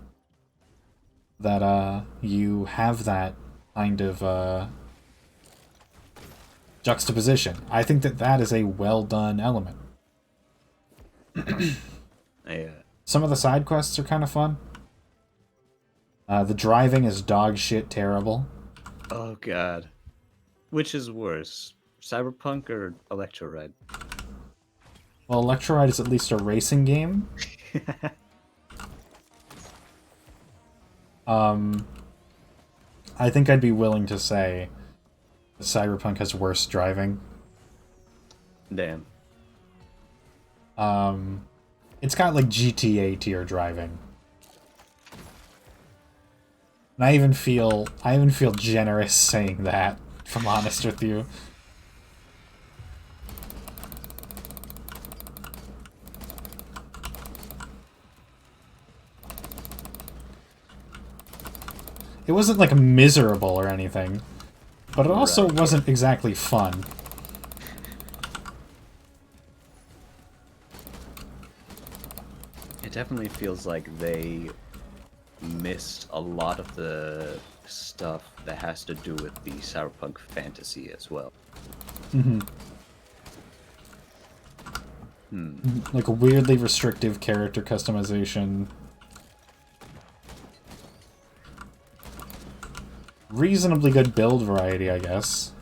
That you have that kind of juxtaposition. I think that that is a well done element. Yeah. Some of the side quests are kind of fun. The driving is dog shit terrible. Oh god. Which is worse, Cyberpunk or Electro Red? Well, Electro Ride is at least a racing game. I think I'd be willing to say that Cyberpunk has worse driving. Damn. It's got like GTA tier driving. And I even feel generous saying that, if I'm honest with you. It wasn't like miserable or anything, but it also wasn't exactly fun. It definitely feels like they missed a lot of the stuff that has to do with the Cyberpunk fantasy as well. Like a weirdly restrictive character customization. Reasonably good build variety, I guess.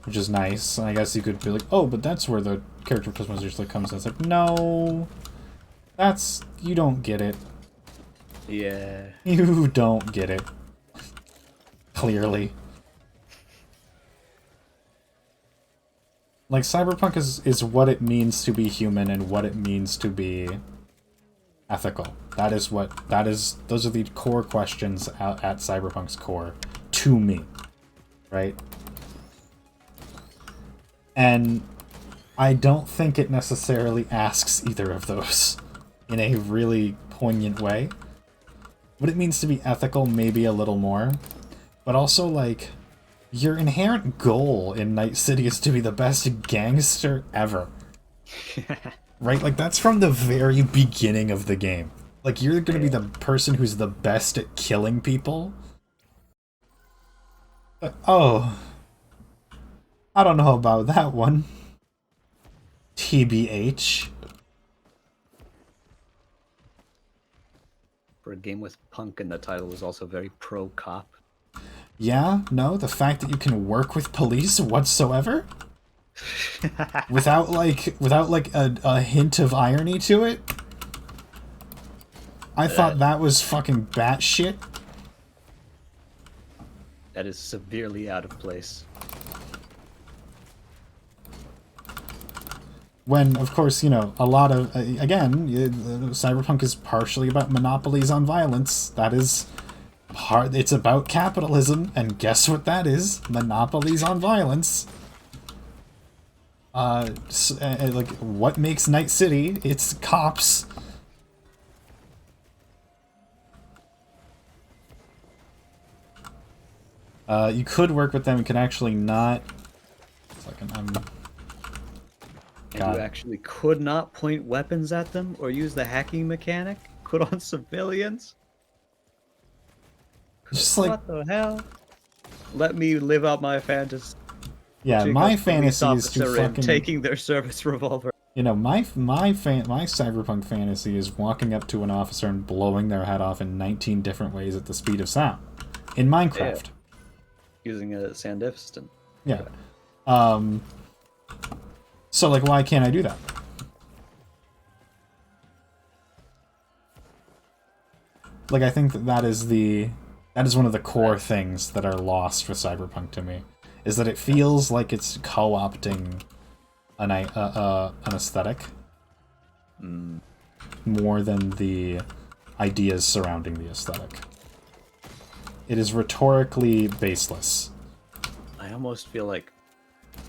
Which is nice. And I guess you could be like, oh, but that's where the character customization comes in. It's like, no. That's... you don't get it. Yeah. You don't get it. Clearly. Like, Cyberpunk is what it means to be human and what it means to be ethical. Those are the core questions at Cyberpunk's core, to me. Right? And I don't think it necessarily asks either of those in a really poignant way. What it means to be ethical, maybe a little more. But also, like, your inherent goal in Night City is to be the best gangster ever. Right? Like, that's from the very beginning of the game. Like, you're gonna be the person who's the best at killing people. Oh. I don't know about that one. TBH. For a game with punk in the title was also very pro-cop. Yeah, no, the fact that you can work with police whatsoever? without a hint of irony to it? I thought that was fucking batshit. That is severely out of place. When, of course, you know, a lot of... again, Cyberpunk is partially about monopolies on violence. That is... It's about capitalism, and guess what that is? Monopolies on violence. Like, what makes Night City? It's cops. You could work with them, you can actually not... And you actually could not point weapons at them or use the hacking mechanic? Put on civilians? Just like... What the hell? Let me live out my fantasy. Yeah, my fantasy is to fucking... taking their service revolver. You know, my cyberpunk fantasy is walking up to an officer and blowing their head off in 19 different ways at the speed of sound. In Minecraft. Yeah. Using a Sandisk. Yeah. So, like, why can't I do that? Like, I think that is one of the core things that are lost with Cyberpunk to me, is that it feels like it's co-opting an aesthetic more than the ideas surrounding the aesthetic. It is rhetorically baseless. I almost feel like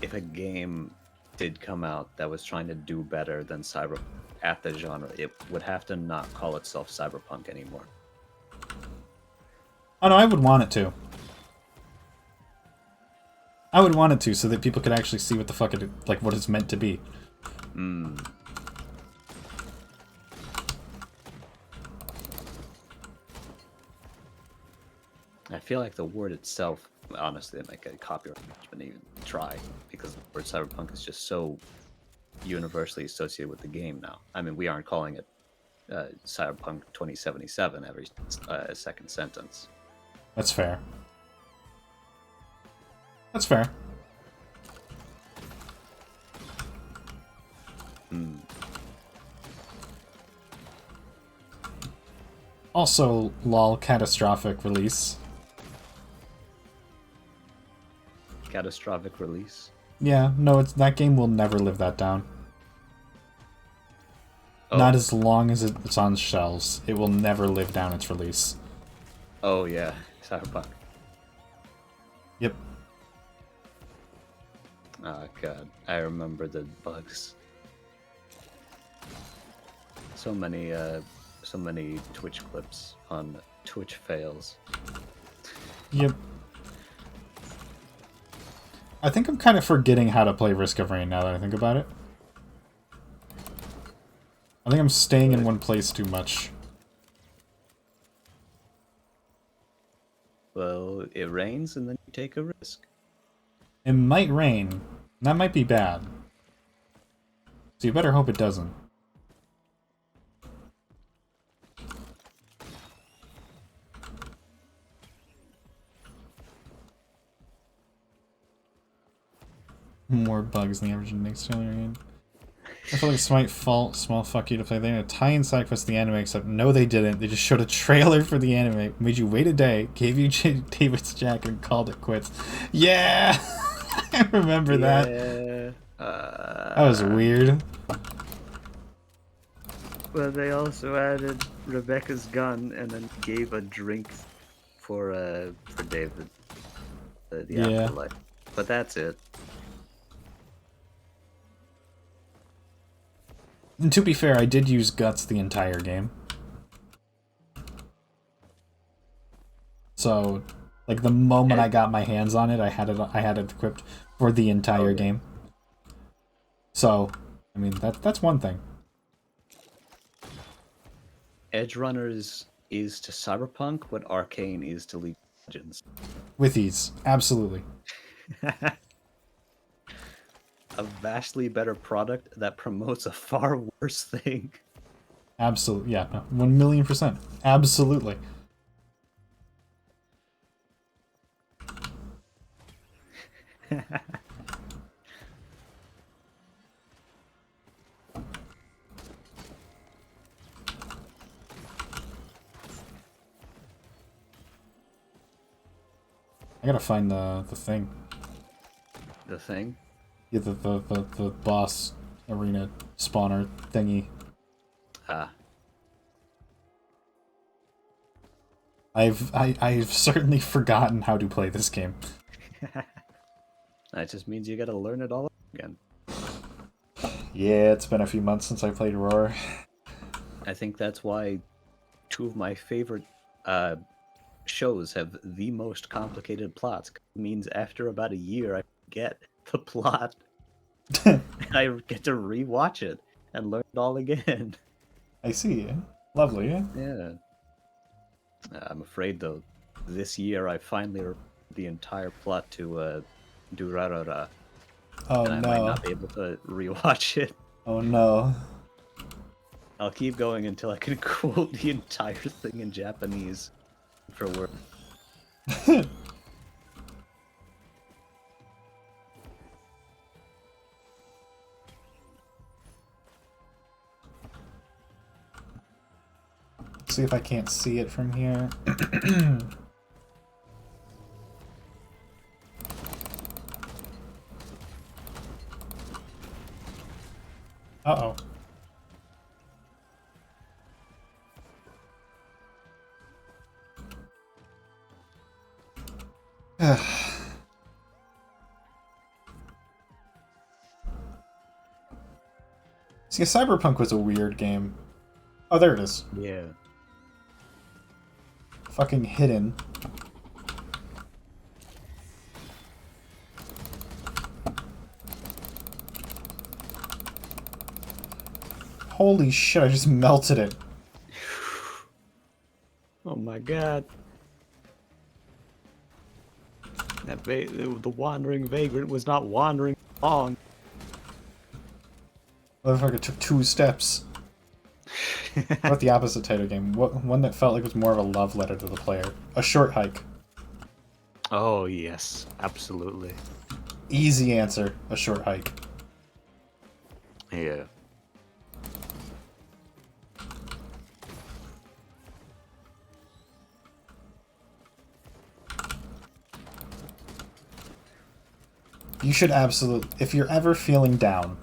if a game did come out that was trying to do better than Cyberpunk at the genre, it would have to not call itself Cyberpunk anymore. Oh no, I would want it to. I would want it to, so that people could actually see what the fuck it, like, what it's meant to be. I feel like the word itself, honestly, like a copyright wouldn't even try, because the word cyberpunk is just so universally associated with the game now. I mean, we aren't calling it Cyberpunk 2077 every second sentence. That's fair. That's fair. Also, lol, catastrophic release. Catastrophic release? Yeah, no, that game will never live that down. Oh. Not as long as it's on shelves. It will never live down its release. Oh yeah, Cyberpunk. Yep. Oh god, I remember the bugs. So many Twitch clips on Twitch fails. Yep. I think I'm kind of forgetting how to play Risk of Rain now that I think about it. I think I'm staying in one place too much. Well, it rains and then you take a risk. It might rain. That might be bad. So you better hope it doesn't. More bugs than the average next generation. I feel like Smite fault, small fuck you to play. They had a tie-in side quest to the anime, except no they didn't. They just showed a trailer for the anime, made you wait a day, gave you David's jacket, and called it quits. Yeah! I remember that. That was weird. Well, they also added Rebecca's gun and then gave a drink for David. The afterlife. But that's it. And to be fair, I did use Guts the entire game. So, like the moment I got my hands on it, I had it equipped for the entire Okay. game. So, I mean that's one thing. Edge Runners is to Cyberpunk what Arcane is to League of Legends. With ease, absolutely. A vastly better product that promotes a far worse thing. Absolutely, yeah, no, 1,000,000%, absolutely. I gotta find the thing. The thing? Yeah, the boss arena spawner thingy. Ah. I've certainly forgotten how to play this game. That just means you gotta learn it all again. Yeah, it's been a few months since I played Roar. I think that's why two of my favorite shows have the most complicated plots. It means after about a year, I get the plot, and I get to rewatch it and learn it all again. I see. Lovely. Yeah. Yeah. I'm afraid though, this year I finally remembered the entire plot to Durarara, Oh and I might no. not be able to rewatch it. Oh no. I'll keep going until I can quote the entire thing in Japanese for work. See if I can't see it from here. Uh-oh. See, Cyberpunk was a weird game. Oh, there it is. Yeah. Fucking hidden. Holy shit, I just melted it. Oh my god. That the wandering vagrant was not wandering long. Motherfucker took 2 steps. What about the opposite title game? One that felt like it was more of a love letter to the player. A Short Hike. Oh yes, absolutely. Easy answer. A Short Hike. Yeah. You should absolutely, if you're ever feeling down,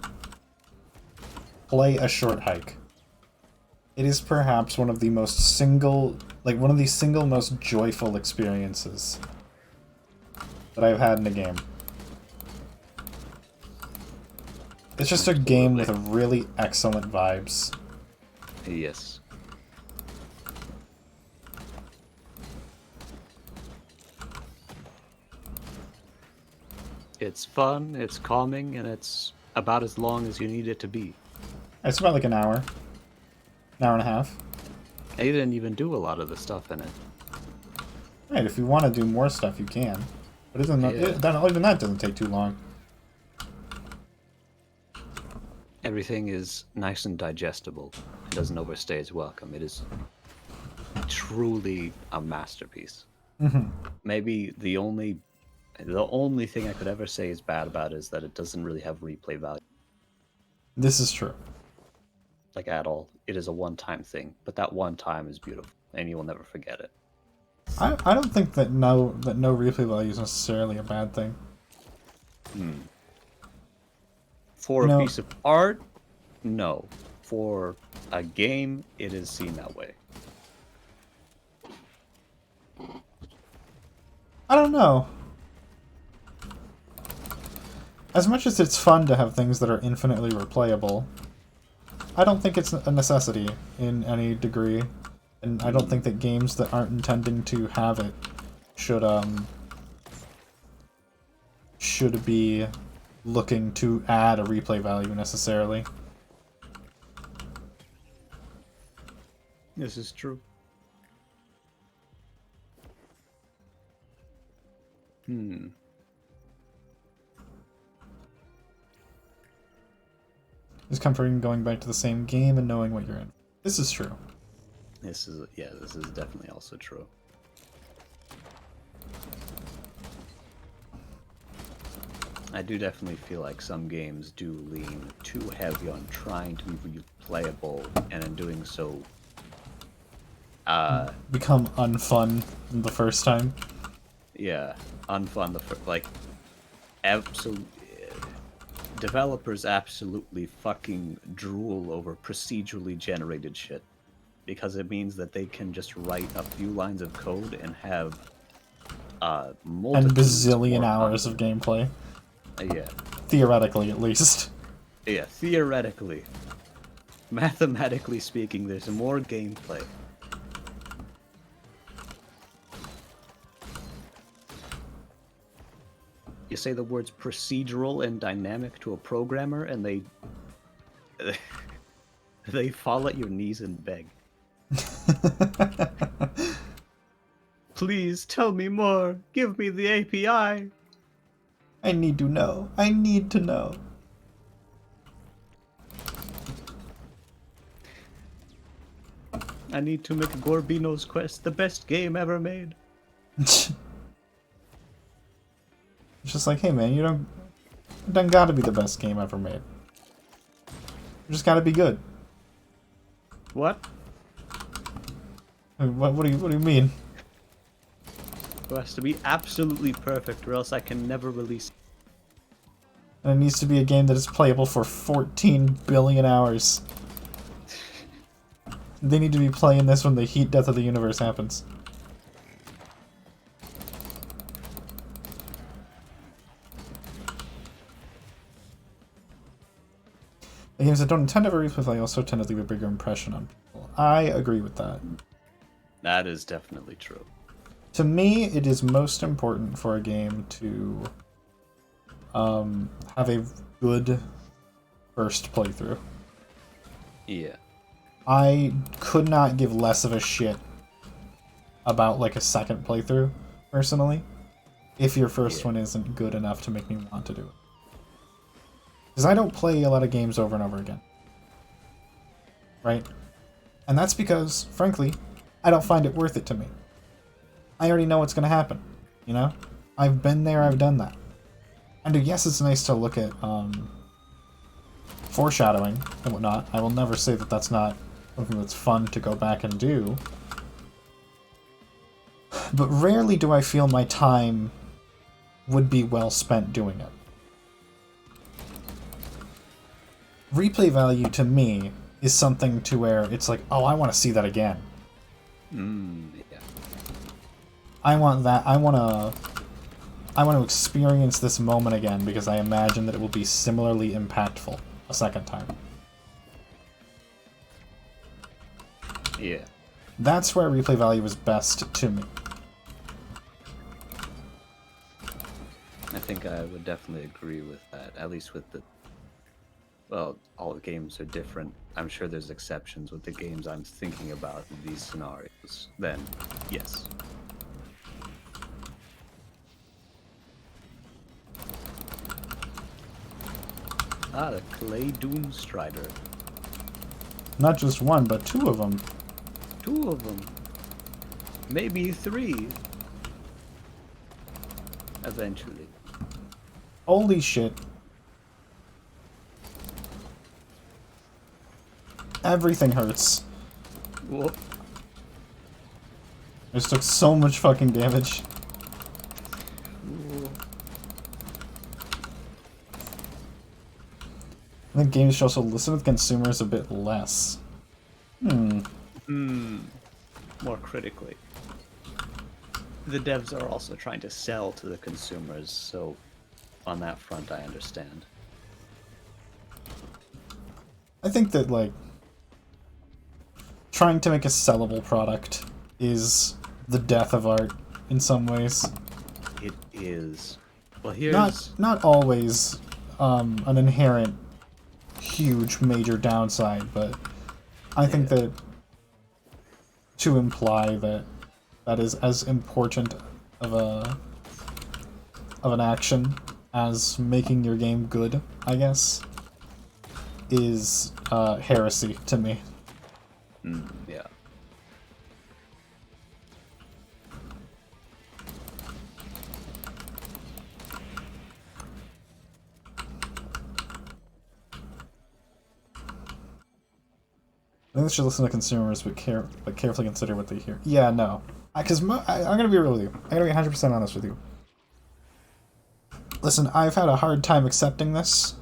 play A Short Hike. It is perhaps one of the one of the single most joyful experiences that I've had in a game. It's just a game with really excellent vibes. Yes. It's fun, it's calming, and it's about as long as you need it to be. It's about like an hour. An hour and a half. And you didn't even do a lot of the stuff in it. Right, if you want to do more stuff, you can. But even that doesn't take too long. Everything is nice and digestible. It doesn't overstay its welcome. It is truly a masterpiece. Maybe the only thing I could ever say is bad about it is that it doesn't really have replay value, This is true. like at all. It is a one-time thing, but that one time is beautiful, and you will never forget it. I don't think that no replay value is necessarily a bad thing. For You a know- piece of art, no. For a game, it is seen that way. I don't know. As much as it's fun to have things that are infinitely replayable, I don't think it's a necessity in any degree, and I don't think that games that aren't intending to have it should be looking to add a replay value necessarily. This is true. It's comforting going back to the same game and knowing what you're in. This is true. This is definitely also true. I do definitely feel like some games do lean too heavy on trying to be replayable, and in doing so, Become unfun the first time. yeah, unfun. Absolute developers absolutely fucking drool over procedurally generated shit, because it means that they can just write a few lines of code and have And multitudes bazillion more hours of gameplay. Yeah, Theoretically, at least. yeah. Theoretically, mathematically speaking, there's more gameplay. You say the words procedural and dynamic to a programmer, and they they fall at your knees and beg. Please tell me more. Give me the API. I need to know. I need to know. I need to make Gorbino's Quest the best game ever made. It's just like, hey man, it don't gotta be the best game ever made. You just gotta be good. What? What do you mean? It has to be absolutely perfect, or else I can never release. And it needs to be a game that is playable for 14 billion hours. They need to be playing this when the heat death of the universe happens. The games that don't intend to have a replay value also tend to leave a bigger impression on people. I agree with that. That is definitely true. To me, it is most important for a game to have a good first playthrough. Yeah. I could not give less of a shit about like a second playthrough, personally, if your first one isn't good enough to make me want to do it. Because I don't play a lot of games over and over again. Right? And that's because, frankly, I don't find it worth it to me. I already know what's going to happen, you know? I've been there, I've done that. And yes, it's nice to look at foreshadowing and whatnot. I will never say that that's not something that's fun to go back and do. But rarely do I feel my time would be well spent doing it. Replay value to me is something to where it's like, oh, I want to see that again. Yeah. I want that. I want to experience this moment again because I imagine that it will be similarly impactful a second time. Yeah. That's where replay value is best to me. I think I would definitely agree with that. At least with the... Well, all the games are different. I'm sure there's exceptions with the games I'm thinking about in these scenarios. Then, yes. Ah, the Clay Doom Strider. Not just one, but two of them. 2 of them. Maybe 3. Eventually. Holy shit. Everything hurts. Whoop. I just took so much fucking damage. I think games should also listen to consumers a bit less. More critically. The devs are also trying to sell to the consumers, so on that front I understand. I think that, like, trying to make a sellable product is the death of art in some ways. It is. Well, here's Not always an inherent huge major downside, but I think that to imply that that is as important of an action as making your game good, I guess, is heresy to me. yeah. I think they should listen to consumers, but carefully consider what they hear. Yeah, no, because I'm gonna be real with you. I'm gonna be 100% honest with you. Listen, I've had a hard time accepting this.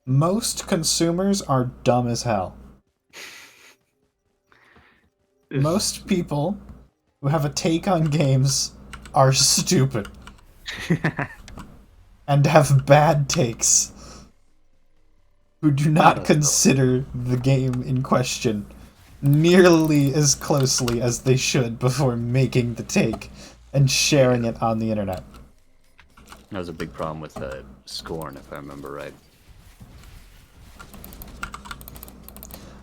Most consumers are dumb as hell. Most people who have a take on games are stupid and have bad takes, who do not consider the game in question nearly as closely as they should before making the take and sharing it on the internet. That was a big problem with Scorn, if I remember right.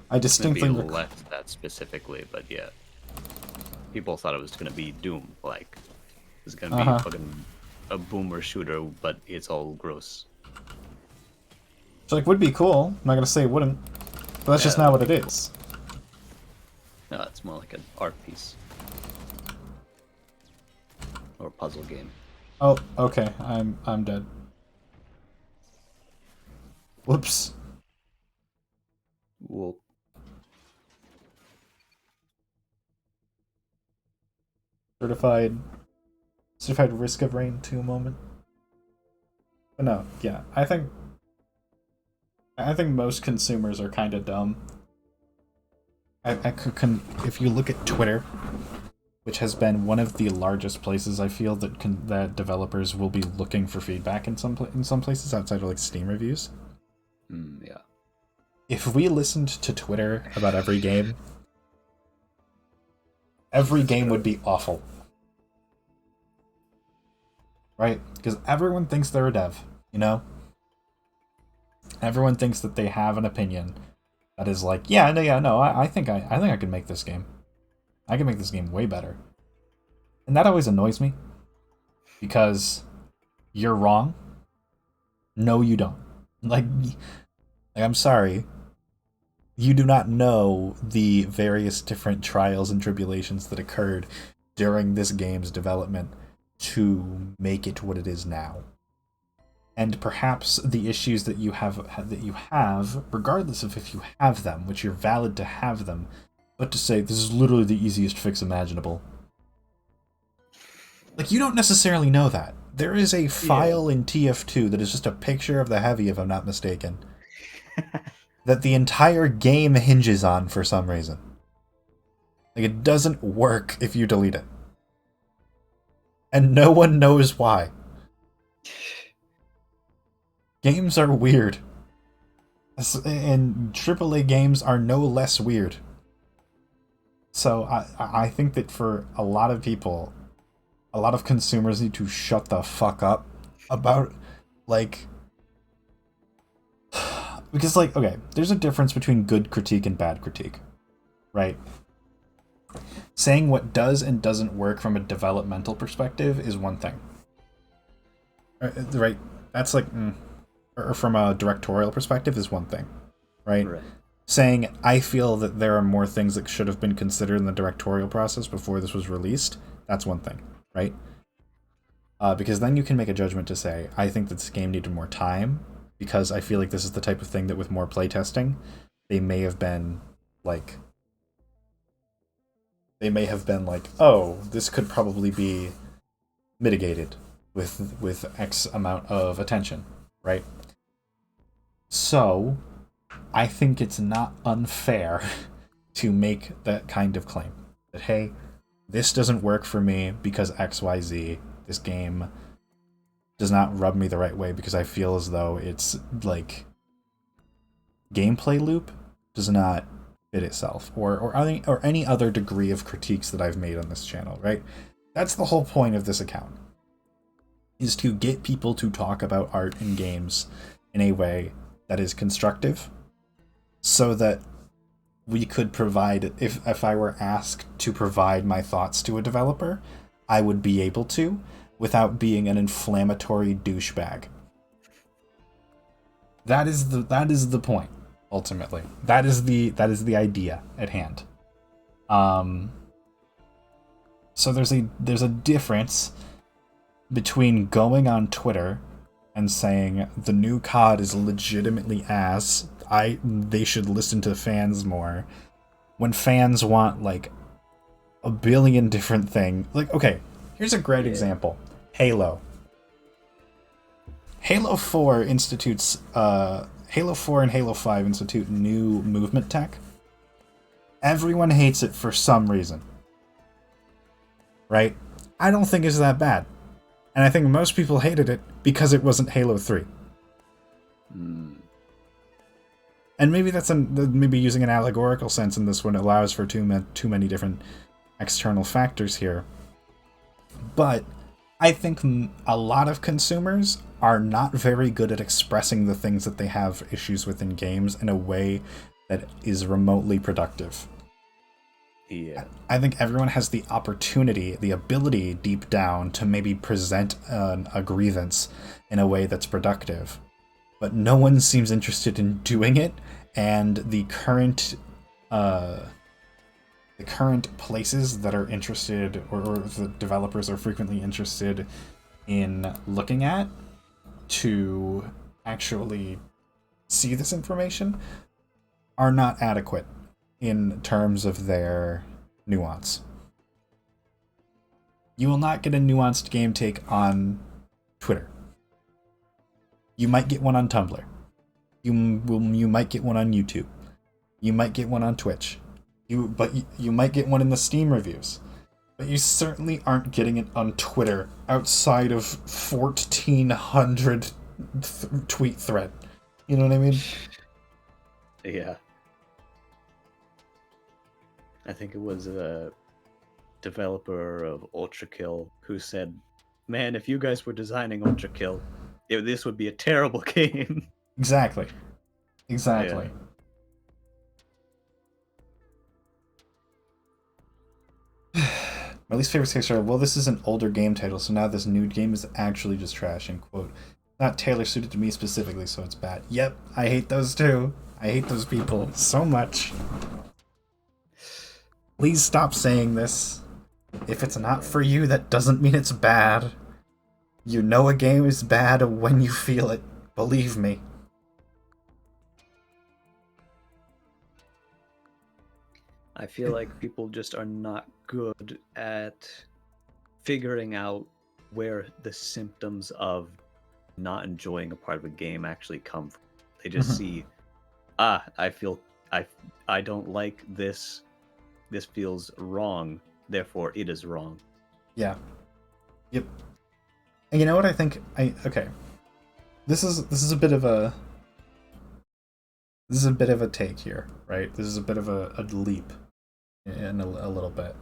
I distinctly Maybe left that specifically, but yeah. People thought it was going to be Doom, like. It was going to be fucking a boomer shooter, but it's all gross. Which, like, would be cool. I'm not gonna say it wouldn't, but that's just not what it is. No, it's more like an art piece. Or a puzzle game. Oh, okay. I'm dead. Whoops. Well, Certified Risk of Rain 2 moment. But no, yeah, I think most consumers are kind of dumb. If you look at Twitter, which has been one of the largest places I feel that developers will be looking for feedback in some places outside of like Steam reviews. yeah. If we listened to Twitter about every game would be awful. Right? Because everyone thinks they're a dev, you know? Everyone thinks that they have an opinion that is like, I think I can make this game. I can make this game way better. And that always annoys me. Because you're wrong. No, you don't. Like I'm sorry. You do not know the various different trials and tribulations that occurred during this game's development to make it what it is now. And perhaps the issues that you have, regardless of if you have them, which you're valid to have them, but to say this is literally the easiest fix imaginable. Like, you don't necessarily know that. There is a file in TF2 that is just a picture of the Heavy, if I'm not mistaken, that the entire game hinges on for some reason. Like, it doesn't work if you delete it. And no one knows why. Games are weird. And AAA games are no less weird. So I think that for a lot of people, a lot of consumers need to shut the fuck up about, like... Because, like, okay, there's a difference between good critique and bad critique, right? Saying what does and doesn't work from a developmental perspective is one thing. Right? That's like... or from a directorial perspective is one thing, right? Saying, I feel that there are more things that should have been considered in the directorial process before this was released, that's one thing, right? Because then you can make a judgment to say, I think that this game needed more time, because I feel like this is the type of thing that with more playtesting, they may have been like, oh, this could probably be mitigated with X amount of attention, right? So, I think it's not unfair to make that kind of claim. That, hey, this doesn't work for me because XYZ. This game does not rub me the right way because I feel as though it's, like, gameplay loop does not it itself, or any other degree of critiques that I've made on this channel, right? That's the whole point of this account, is to get people to talk about art and games in a way that is constructive, so that we could provide, if I were asked to provide my thoughts to a developer, I would be able to, without being an inflammatory douchebag. That is the point, ultimately. That is the idea at hand. So there's a difference between going on Twitter and saying the new COD is legitimately ass, they should listen to fans more, when fans want like a billion different things. Like, okay, here's a great example. Halo 4 institutes Halo 4 and Halo 5 institute new movement tech. Everyone hates it for some reason, right? I don't think it's that bad, and I think most people hated it because it wasn't Halo 3. And maybe that's maybe using an allegorical sense in this one allows for too many different external factors here. But I think a lot of consumers are not very good at expressing the things that they have issues with in games in a way that is remotely productive. Yeah. I think everyone has the opportunity, the ability deep down to maybe present a grievance in a way that's productive. But no one seems interested in doing it, and the current places that are interested, or the developers are frequently interested in looking at to actually see this information, are not adequate in terms of their nuance. You will not get a nuanced game take on Twitter. You might get one on Tumblr. You might get one on YouTube. You might get one on Twitch. You might get one in the Steam reviews. But you certainly aren't getting it on Twitter outside of 1,400 tweet thread. You know what I mean? Yeah. I think it was a developer of Ultra Kill who said, "Man, if you guys were designing Ultra Kill, this would be a terrible game." Exactly. Yeah. My least favorite takes are, well, this is an older game title, so now this new game is actually just trash, and quote, not tailor suited to me specifically, so it's bad. Yep, I hate those too. I hate those people so much. Please stop saying this. If it's not for you, that doesn't mean it's bad. You know a game is bad when you feel it. Believe me. I feel like people just are not good at figuring out where the symptoms of not enjoying a part of a game actually come from. They just see, I don't like this. This feels wrong, therefore it is wrong. Yeah. Yep. And you know what I think? Okay. This is a bit of a take here, right? This is a bit of a leap in a little bit.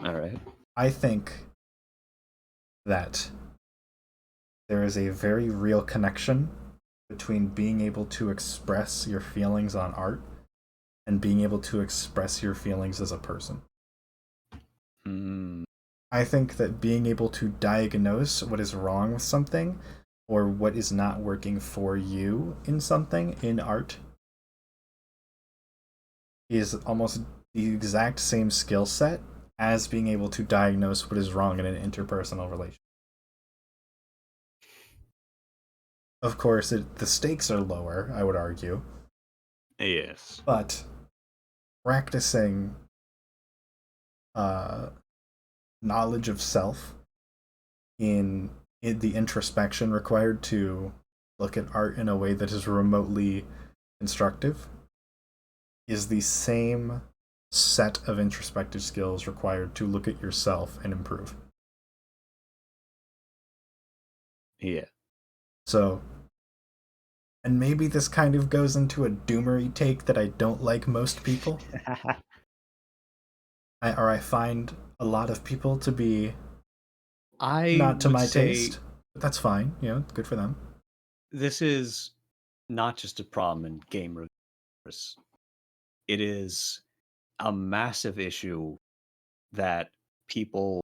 All right. I think that there is a very real connection between being able to express your feelings on art and being able to express your feelings as a person. I think that being able to diagnose what is wrong with something or what is not working for you in something in art is almost the exact same skill set as being able to diagnose what is wrong in an interpersonal relationship. Of course, the stakes are lower, I would argue. Yes. But practicing knowledge of self in the introspection required to look at art in a way that is remotely constructive is the same set of introspective skills required to look at yourself and improve. Yeah. So, and maybe this kind of goes into a doomery take that I don't like most people. I find a lot of people to be I not to would my say taste, but that's fine. You know, good for them. this is not just a problem in game reviews. It is a massive issue that people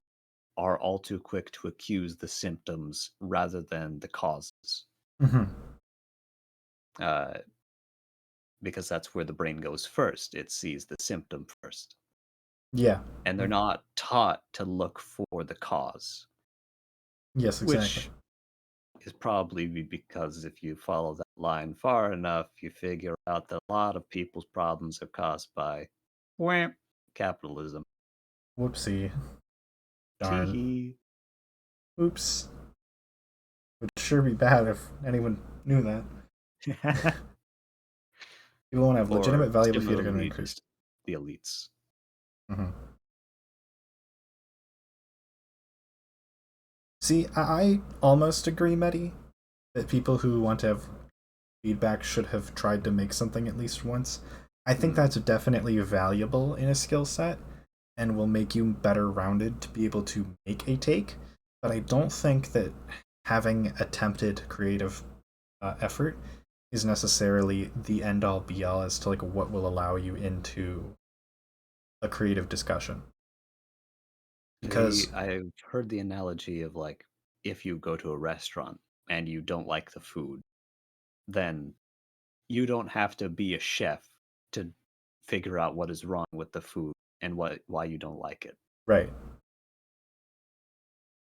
are all too quick to accuse the symptoms rather than the causes, Hmm. uh, because that's where the brain goes first. It sees the symptom first, Yeah. and they're not taught to look for the cause, Yes, exactly. which is probably because if you follow that line far enough, you figure out that a lot of people's problems are caused by capitalism. Whoopsie. Darn. Teehee. Oops. Would sure be bad if anyone knew that. People won't have legitimate Or valuable feedback going to similarly, increase. just the elites. Hmm. See, I almost agree, Medi, that people who want to have feedback should have tried to make something at least once. I think that's definitely valuable in a skill set and will make you better rounded to be able to make a take. But I don't think that having attempted creative effort is necessarily the end all be all as to like what will allow you into a creative discussion. Because I've heard the analogy of like if you go to a restaurant and you don't like the food, then you don't have to be a chef to figure out what is wrong with the food and why you don't like it. right,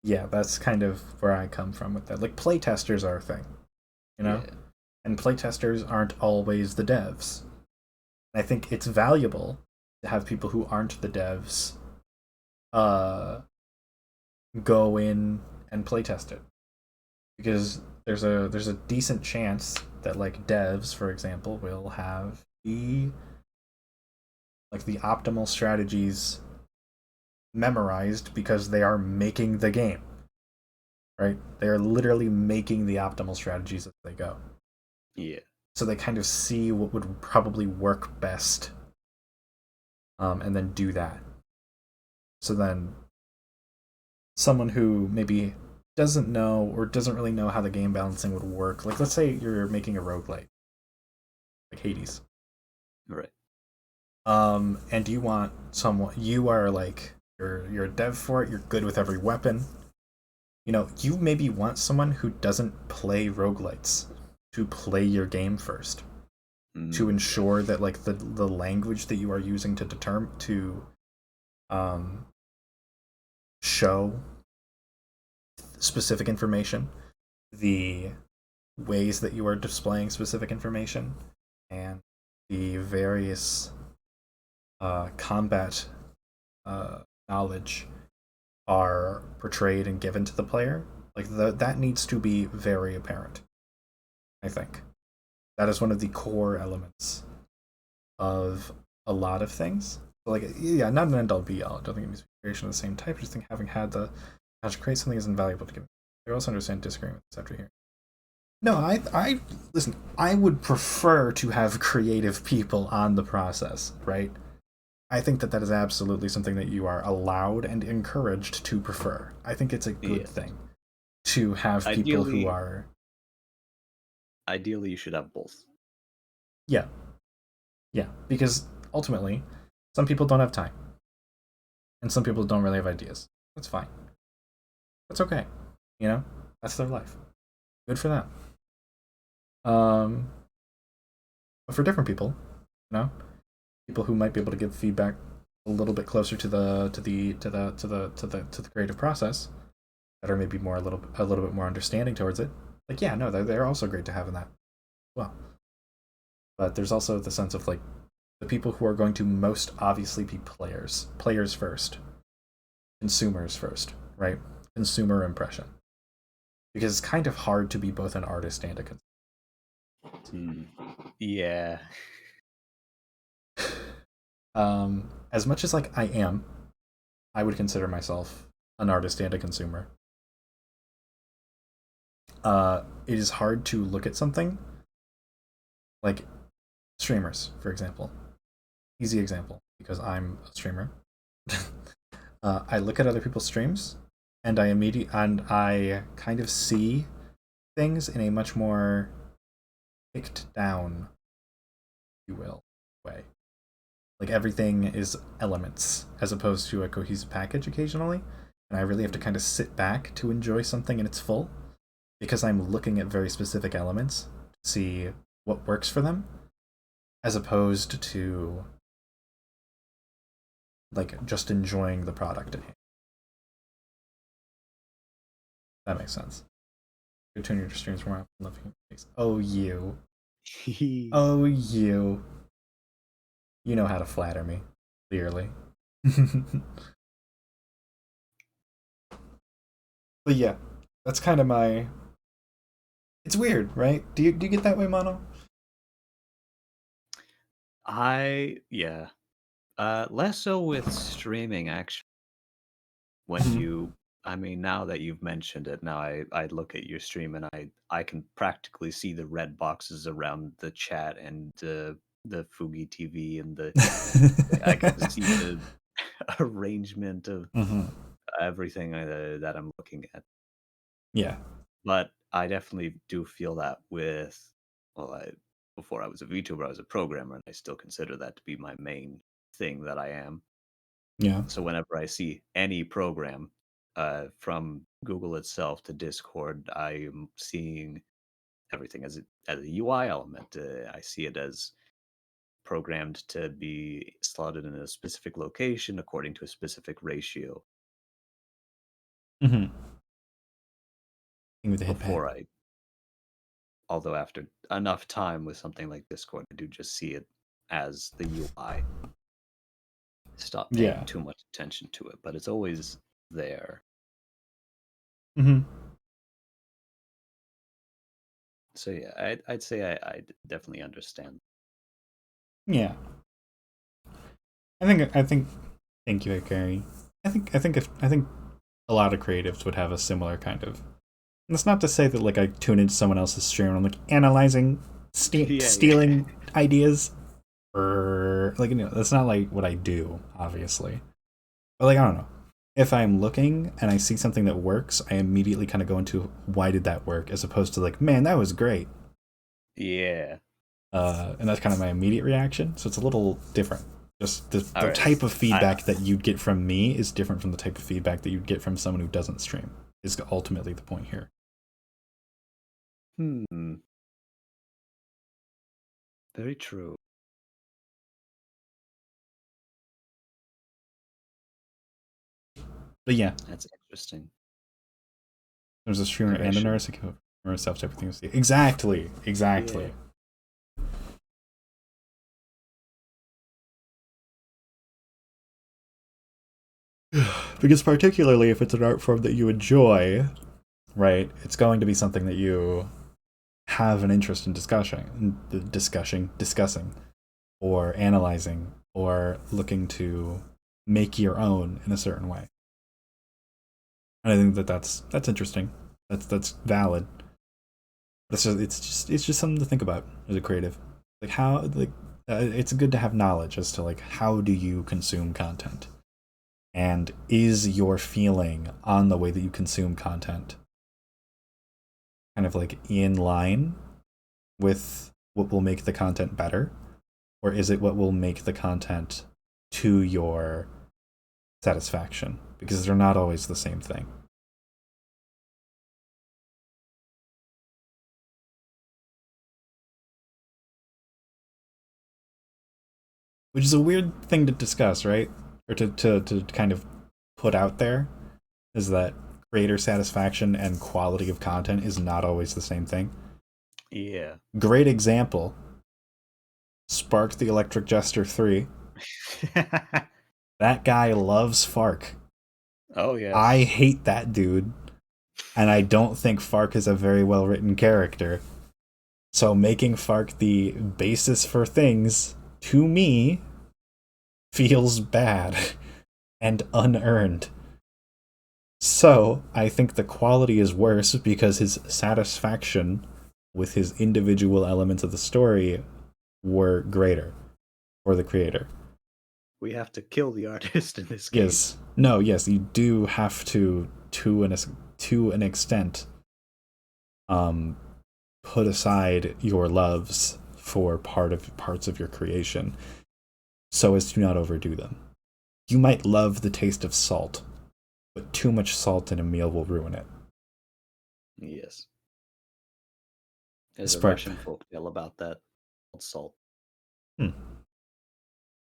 yeah, that's kind of where I come from with that. Like playtesters are a thing, you know, Yeah. and playtesters aren't always the devs. I think it's valuable to have people who aren't the devs uh go in and playtest it, because there's a decent chance that like devs, for example, will have the optimal strategies memorized because they are making the game, right? They are literally making the optimal strategies as they go. Yeah. So they kind of see what would probably work best, and then do that. So then someone who maybe doesn't know or doesn't really know how the game balancing would work, like let's say you're making a roguelite, like Hades, Right. and you want someone, you are like you're a dev for it, you're good with every weapon. You know, you maybe want someone who doesn't play roguelites to play your game first, to ensure that like the language that you are using to determine to um show specific information, the ways that you are displaying specific information, and the various combat knowledge are portrayed and given to the player. Like that needs to be very apparent. I think that is one of the core elements of a lot of things. So like, yeah, not an end all be all. I don't think it needs to be creation of the same type. I just think having had the how to create something is invaluable to give. I also understand disagreeing with this after here. No, I listen. I would prefer to have creative people on the process, right? I think that is absolutely something that you are allowed and encouraged to prefer. I think it's a good thing to have people who are. Ideally, you should have both. Yeah, yeah, because ultimately, some people don't have time, and some people don't really have ideas. That's fine. That's okay. You know, that's their life. Good for them. But for different people, you know, people who might be able to give feedback a little bit closer to the creative process, that are maybe more a little bit more understanding towards it. Like, yeah, no, they're also great to have in that as well. But there's also the sense of like the people who are going to most obviously be players first, consumers first, right? Consumer impression, because it's kind of hard to be both an artist and a consumer. Yeah. As much as like I would consider myself an artist and a consumer. It is hard to look at something like streamers, for example. Easy example, because I'm a streamer. I look at other people's streams, and I kind of see things in a much more picked down, if you will, way. Like everything is elements as opposed to a cohesive package occasionally, and I really have to kind of sit back to enjoy something in its full because I'm looking at very specific elements to see what works for them, as opposed to like just enjoying the product at hand. That makes sense. Go tune your streams more often. Love you. Oh, you. Oh, you. You know how to flatter me, clearly. But yeah, that's kind of my. It's weird, right? Do you get that way, Mono? Yeah. Less so with streaming, actually. When Mhm. you, I mean, now that you've mentioned it, now I look at your stream and I can practically see the red boxes around the chat and the Fugi TV and I can see the arrangement of Mhm. everything that I'm looking at. Yeah. But I definitely do feel that before I was a VTuber, I was a programmer, and I still consider that to be my main thing that I am. Yeah. So whenever I see any program, from Google itself to Discord, I am seeing everything as a UI element. I see it as programmed to be slotted in a specific location according to a specific ratio Mm-hmm. With the hit pad. although after enough time with something like Discord, I do just see it as the UI. Stop paying Yeah. too much attention to it, but it's always there. Mm-hmm. So yeah, I'd say I definitely understand. Yeah. I think. Thank you, Gary. I think a lot of creatives would have a similar kind of. And that's not to say that like I tune into someone else's stream and I'm like analyzing, stealing ideas, or like that's not like what I do, obviously. But like I don't know. If I'm looking and I see something that works, I immediately kind of go into why did that work, as opposed to like, man, that was great. Yeah. And that's kind of my immediate reaction. So it's a little different. Just the All right. type of feedback that you'd get from me is different from the type of feedback that you'd get from someone who doesn't stream. Is ultimately the point here. Very true. But yeah, That's interesting. there's a streamer Maybe I and a should- nurse or self type of thing. Exactly. Because particularly if it's an art form that you enjoy, right, it's going to be something that you have an interest in discussing, or analyzing, or looking to make your own in a certain way. And I think that's interesting. That's valid. It's just something to think about as a creative. Like how it's good to have knowledge as to like how do you consume content, and is your feeling on the way that you consume content kind of like in line with what will make the content better, or is it what will make the content to your satisfaction? Because they're not always the same thing. Which is a weird thing to discuss, right? Or to kind of put out there, is that creator satisfaction and quality of content is not always the same thing. Yeah. Great example. Spark the Electric Jester 3. That guy loves Fark. Oh yeah. I hate that dude. And I don't think Fark is a very well written character. So making Fark the basis for things, to me, feels bad and unearned. So I think the quality is worse because his satisfaction with his individual elements of the story were greater for the creator. We have to kill the artist in this game. Yes. No, yes, you do have to an extent put aside your loves for parts of your creation so as to not overdo them. You might love the taste of salt, but too much salt in a meal will ruin it. Yes. There's a Spark. Russian folktale about that. Called Salt. I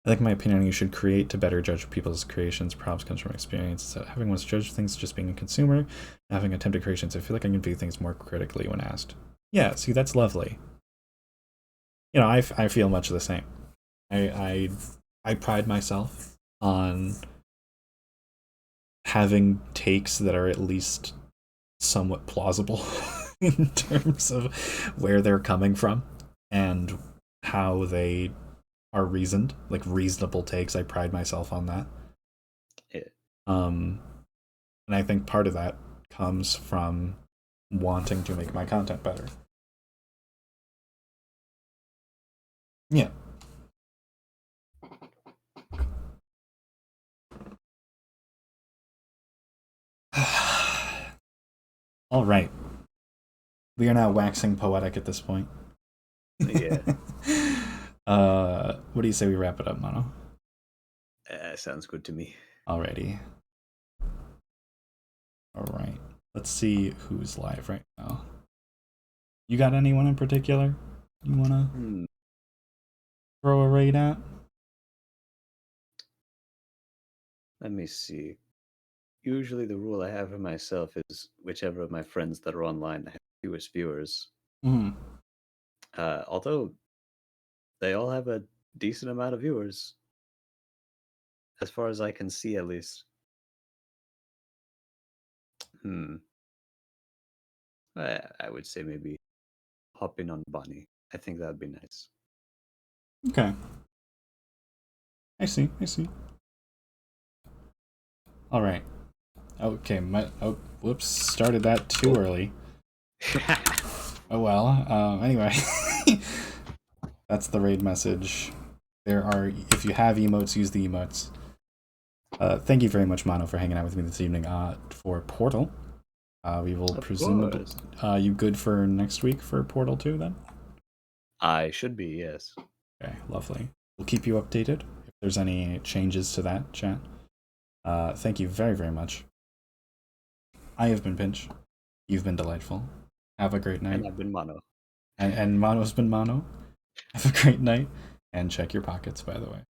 think my opinion you should create to better judge people's creations. Props comes from experience. So having one's judge things just being a consumer, having attempted creations, I feel like I can view things more critically when asked. Yeah, see, that's lovely. You know, I feel much the same. I pride myself on having takes that are at least somewhat plausible in terms of where they're coming from and how they are reasoned, like reasonable takes. I pride myself on that. Yeah. And I think part of that comes from wanting to make my content better. Yeah. All right. We are now waxing poetic at this point. Yeah. What do you say we wrap it up, Mono? Sounds good to me. Alrighty. Alright. Let's see who's live right now. You got anyone in particular you wanna throw a raid at? Let me see. Usually the rule I have for myself is whichever of my friends that are online have fewest viewers. Although they all have a decent amount of viewers. As far as I can see, at least. I would say maybe hopping on Bunny. I think that'd be nice. Okay. I see. Alright. Okay, whoops, started that too early. Oh well. Anyway. That's the raid message. If you have emotes, use the emotes. Thank you very much, Mono, for hanging out with me this evening for Portal. We will presumably... you good for next week for Portal 2 then? I should be, yes. Okay, lovely. We'll keep you updated if there's any changes to that, chat. Thank you very, very much. I have been Pinch. You've been delightful. Have a great night. And I've been Mono. And Mono's been Mono. Have a great night. And check your pockets, by the way.